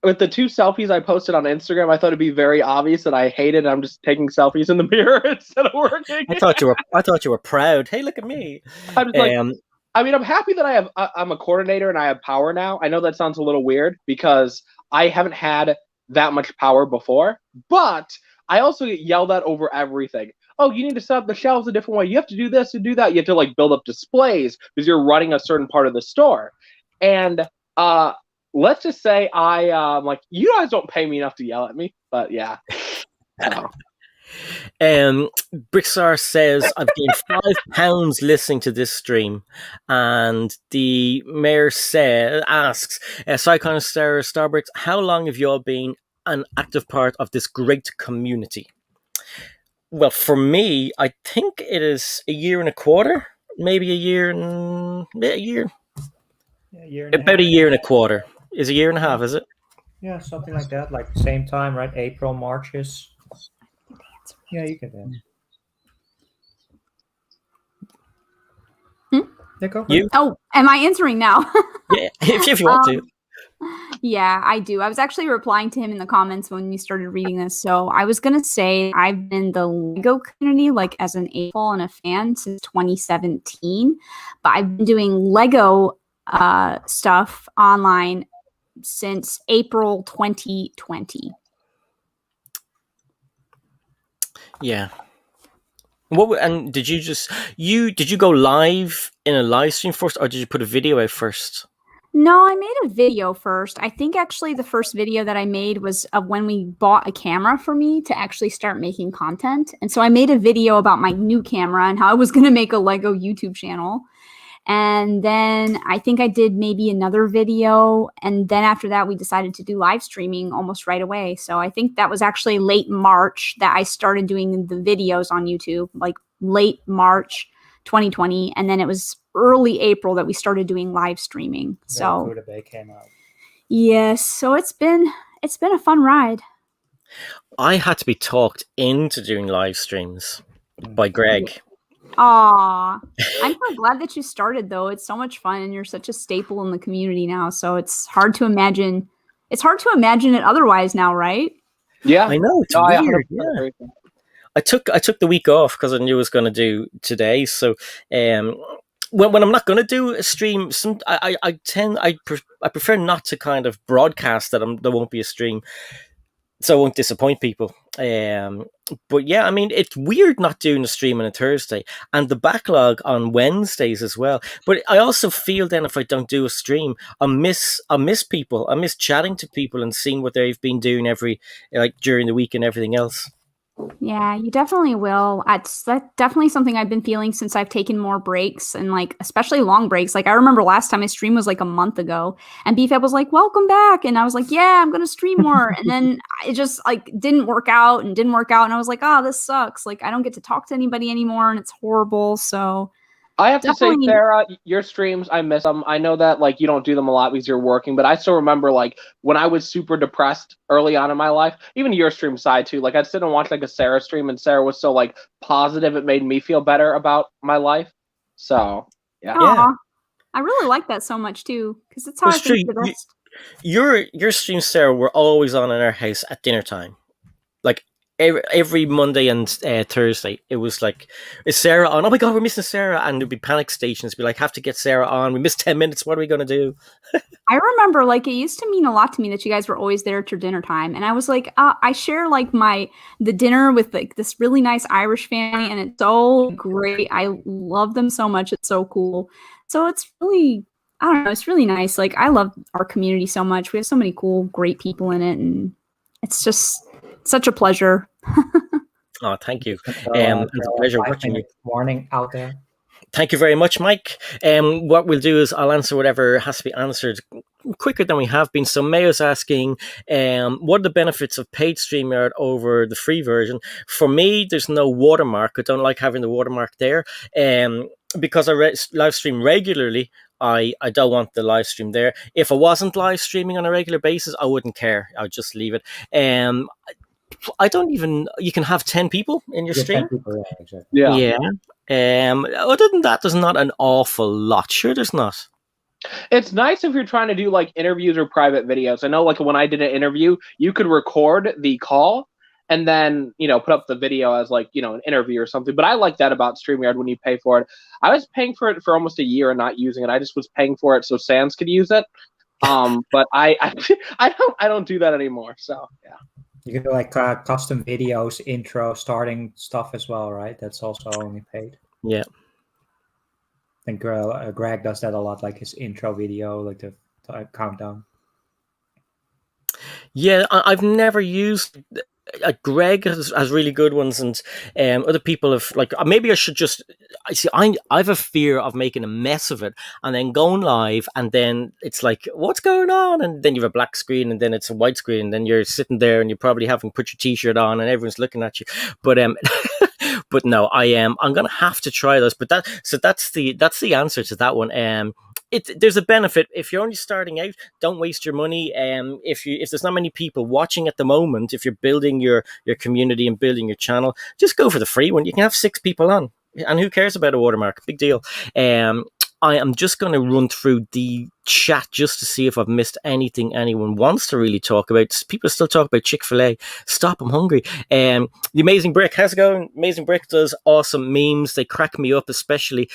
with the 2 selfies I posted on Instagram, I thought it'd be very obvious that I hated. I'm just taking selfies in the mirror instead of working. I thought you were proud. Hey, look at me. I'm just like, I mean, I'm happy that I'm a coordinator and I have power now. I know that sounds a little weird because I haven't had that much power before, but I also get yelled at over everything. Oh, you need to set up the shelves a different way. You have to do this and do that. You have to like build up displays because you're running a certain part of the store. And let's just say I'm like, you guys don't pay me enough to yell at me, but yeah. Brixar says, I've gained 5 pounds listening to this stream. And the mayor asks, Scion Starbricks, how long have you all been an active part of this great community? Well, for me, I think it is a year and a quarter, maybe a year. Yeah, a year About a year and a quarter. Is a year and a half, is it? Yeah, something like that. Like same time, right? April, March-ish. Yeah, you can dance. Yeah, go for it. Oh, am I answering now? Yeah, if you want to. Yeah, I do. I was actually replying to him in the comments when we started reading this. So I was going to say I've been in the Lego community, like as an AFOL and a fan since 2017. But I've been doing Lego stuff online since April 2020. Yeah. And did you go live in a live stream first, or did you put a video out first? No, I made a video first. I think actually the first video that I made was of when we bought a camera for me to actually start making content. And so I made a video about my new camera and how I was going to make a Lego YouTube channel. And then I think I did maybe another video. And then after that, we decided to do live streaming almost right away. So I think that was actually late March that I started doing the videos on YouTube, like late March 2020. And then it was early April that we started doing live streaming. So Buddha Bay came out. Yes. So it's been a fun ride. I had to be talked into doing live streams by Greg. Aw, I'm so glad that you started though. It's so much fun and you're such a staple in the community now. So it's hard to imagine. It's hard to imagine it otherwise now, right? Yeah, I know. It's weird. Yeah. I took the week off because I knew I was going to do today. So when I'm not going to do a stream, I prefer not to kind of broadcast that there won't be a stream, so I won't disappoint people. But yeah, I mean, it's weird not doing a stream on a Thursday and the backlog on Wednesdays as well. But I also feel then if I don't do a stream, I miss people. I miss chatting to people and seeing what they've been doing during the week and everything else. Yeah, you definitely will. That's definitely something I've been feeling since I've taken more breaks and like especially long breaks. Like I remember last time I streamed was like a month ago and BFAB was like, welcome back. And I was like, yeah, I'm going to stream more. And then it just like didn't work out. And I was like, oh, this sucks. Like I don't get to talk to anybody anymore and it's horrible. So I have to say, Sarah, your streams, I miss them. I know that like you don't do them a lot because you're working, but I still remember like when I was super depressed early on in my life, even your stream side too. Like I'd sit and watch like a Sarah stream and Sarah was so like positive. It made me feel better about my life. So yeah. Aww. Yeah. I really like that so much too because it's how I think the best. Your streams, Sarah, were always on in our house at dinner time. Like every Monday and Thursday, it was like, is Sarah on? Oh my God, we're missing Sarah. And there'd be panic stations. Be like, have to get Sarah on. We missed 10 minutes. What are we going to do? I remember like it used to mean a lot to me that you guys were always there at your dinner time. And I was like, I share like the dinner with like this really nice Irish family. And it's so great. I love them so much. It's so cool. So it's really, I don't know. It's really nice. Like I love our community so much. We have so many cool, great people in it. And it's just such a pleasure. Oh, thank you. It's a pleasure watching you. Morning out there. Thank you very much, Mike. What we'll do is I'll answer whatever has to be answered quicker than we have been. So Mayo's asking, what are the benefits of paid StreamYard over the free version? For me, there's no watermark. I don't like having the watermark there. Because I live stream regularly, I don't want the live stream there. If I wasn't live streaming on a regular basis, I wouldn't care. I would just leave it. You can have 10 people in your stream. 10 people, yeah, exactly. Yeah. Other than that, there's not an awful lot. Sure, there's not. It's nice if you're trying to do like interviews or private videos. I know like when I did an interview, you could record the call and then, put up the video as like, an interview or something. But I like that about StreamYard when you pay for it. I was paying for it for almost a year and not using it. I just was paying for it so Sans could use it. But I don't do that anymore. So yeah. You can do like custom videos, intro, starting stuff as well, right? That's also only paid. Yeah. I think Greg does that a lot, like his intro video, like the countdown. Yeah, I've never used. Greg has really good ones, and other people have like. Maybe I should just. I have a fear of making a mess of it and then going live, and then it's like, what's going on? And then you have a black screen, and then it's a white screen, and then you're sitting there, and you probably haven't put your t-shirt on, and everyone's looking at you. But but no, I'm gonna have to try those. But that's the answer to that one. There's a benefit if you're only starting out. Don't waste your money. If there's not many people watching at the moment, if you're building your community and building your channel, just go for the free one. You can have 6 people on, and who cares about a watermark? Big deal. I am just going to run through the chat just to see if I've missed anything anyone wants to really talk about. People still talk about Chick-fil-A. Stop, I'm hungry. The Amazing Brick, how's it going? Amazing Brick does awesome memes. They crack me up, especially.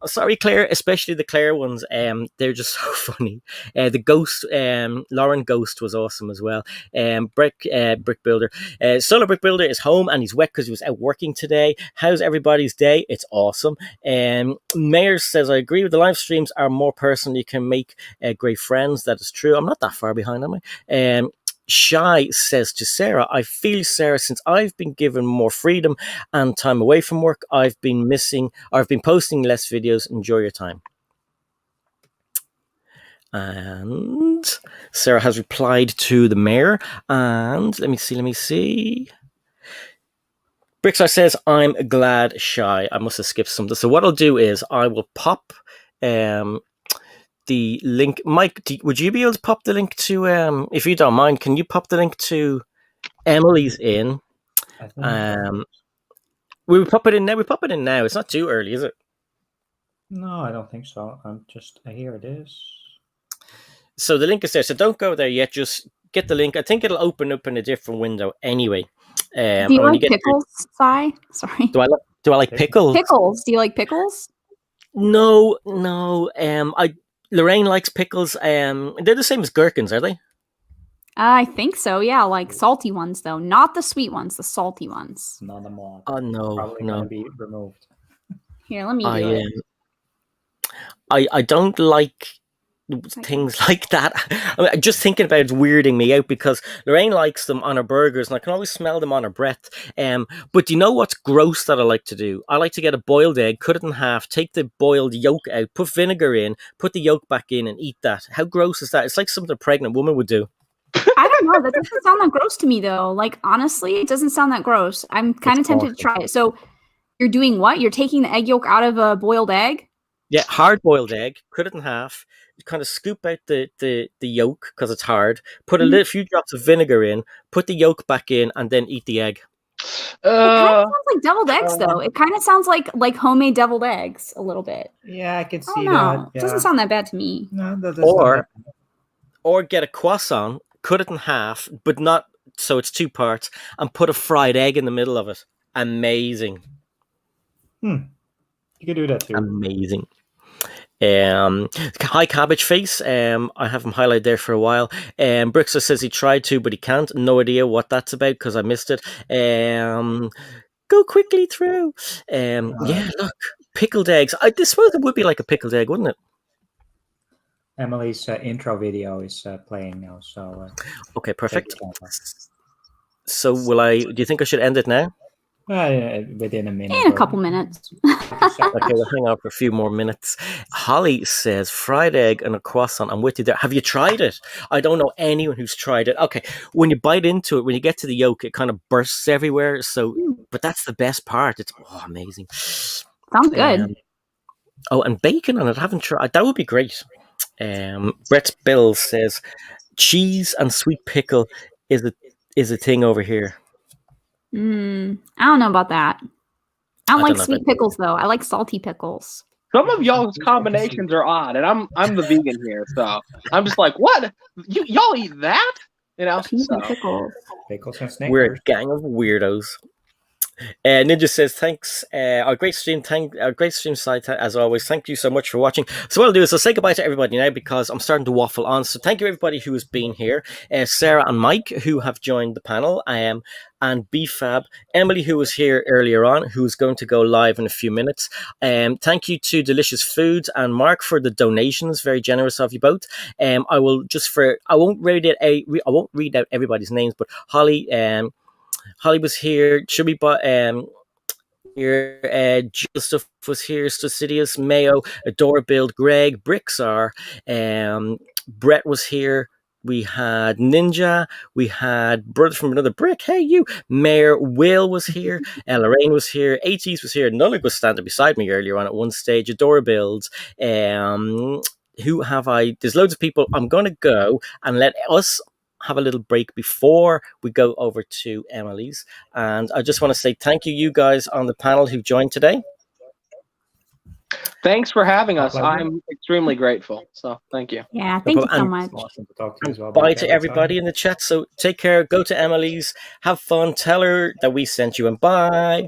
Sorry, Claire, especially the Claire ones. They're just so funny. The Ghost, Lauren Ghost was awesome as well. Brick Builder. Solo Brick Builder is home and he's wet because he was out working today. How's everybody's day? It's awesome. Mayor says, I agree with the live streams are more personal. You can make great friends. That is true. I'm not that far behind, am I? Shy says to Sarah, I feel, Sarah, since I've been given more freedom and time away from work, I've been posting less videos. Enjoy your time. And Sarah has replied to the mayor. And let me see. Brickstar says, I'm glad, Shy. I must have skipped something. So what I'll do is I will pop the link. Mike, would you be able to pop the link to if you don't mind, can you pop the link to Emily's in? We pop it in now. It's not too early, is it? No, I don't think so. Here it is. So the link is there, so don't go there yet, just get the link. I think it'll open up in a different window anyway. Do you like pickles, Sai? Sorry. Do I like pickles? Pickles. Do you like pickles? No. Lorraine likes pickles. They're the same as gherkins, are they? I think so. Yeah, like salty ones though, not the sweet ones, the salty ones. None of them. Oh no, probably gonna be removed. Here, let me do it. I don't like things like that. Just thinking about it's weirding me out because Lorraine likes them on her burgers and I can always smell them on her breath. But do you know what's gross that I like to do? I like to get a boiled egg, cut it in half, take the boiled yolk out, put vinegar in, put the yolk back in and eat that. How gross is that? It's like something a pregnant woman would do. I don't know. That doesn't sound that gross to me though. Like honestly, it doesn't sound that gross. I'm kind of tempted to try it. So you're doing what? You're taking the egg yolk out of a boiled egg? Yeah, hard-boiled egg, cut it in half, kind of scoop out the yolk because it's hard, put a few drops of vinegar in, put the yolk back in, and then eat the egg. It kind of sounds like deviled eggs, though. It kind of sounds like homemade deviled eggs a little bit. Yeah, I can see that. Yeah. It doesn't sound that bad to me. No, that doesn't. Or get a croissant, cut it in half, but not so it's 2 parts, and put a fried egg in the middle of it. Amazing. You could do that too. Amazing. Hi Cabbage Face. I have him highlighted there for a while. Brickster says he tried to, but he can't. No idea what that's about because I missed it. Go quickly through. Yeah, look, pickled eggs. I suppose it would be like a pickled egg, wouldn't it? Emily's intro video is playing now, so okay, perfect. So do you think I should end it now? Within a minute. In a couple minutes. Okay, we'll hang out for a few more minutes. Holly says, fried egg and a croissant. I'm with you there. Have you tried it? I don't know anyone who's tried it. Okay, when you bite into it, when you get to the yolk, it kind of bursts everywhere. So, but that's the best part. It's amazing. Sounds good. And bacon on it. I haven't tried. That would be great. Brett's Bill says, cheese and sweet pickle is a thing over here. I don't know about that. I don't like sweet pickles though. I like salty pickles. Some of y'all's combinations are odd, and I'm the vegan here, so I'm just like, what? Y'all eat that? You know? Cheese and So. pickles. Pickles and Snickers. We're a gang of weirdos. Ninja says thanks. Our great stream, side as always. Thank you so much for watching. So what I'll do is I'll say goodbye to everybody now because I'm starting to waffle on. So thank you everybody who has been here. Sarah and Mike who have joined the panel. And BFAB, Emily who was here earlier on, who's going to go live in a few minutes. Thank you to Delicious Foods and Mark for the donations. Very generous of you both. I won't read out everybody's names, but Holly was here. Should be here. Jill Stuff was here. Stucidius, Mayo, Adora Build, Greg, Brixar, Brett was here. We had Ninja. We had Brother from Another Brick. Hey, you. Mayor Will was here. Lorraine was here. ATs was here. Nullig was standing beside me earlier on at one stage. Adora Builds. Who have I? There's loads of people. I'm going to go and let us have a little break before we go over to Emily's. And I just want to say thank you guys on the panel who joined today. Thanks for having us. I'm extremely grateful. So thank you. Yeah, thank you so much. Awesome to talk to you as well. Bye to everybody in the chat. So take care. Go to Emily's. Have fun. Tell her that we sent you, and bye.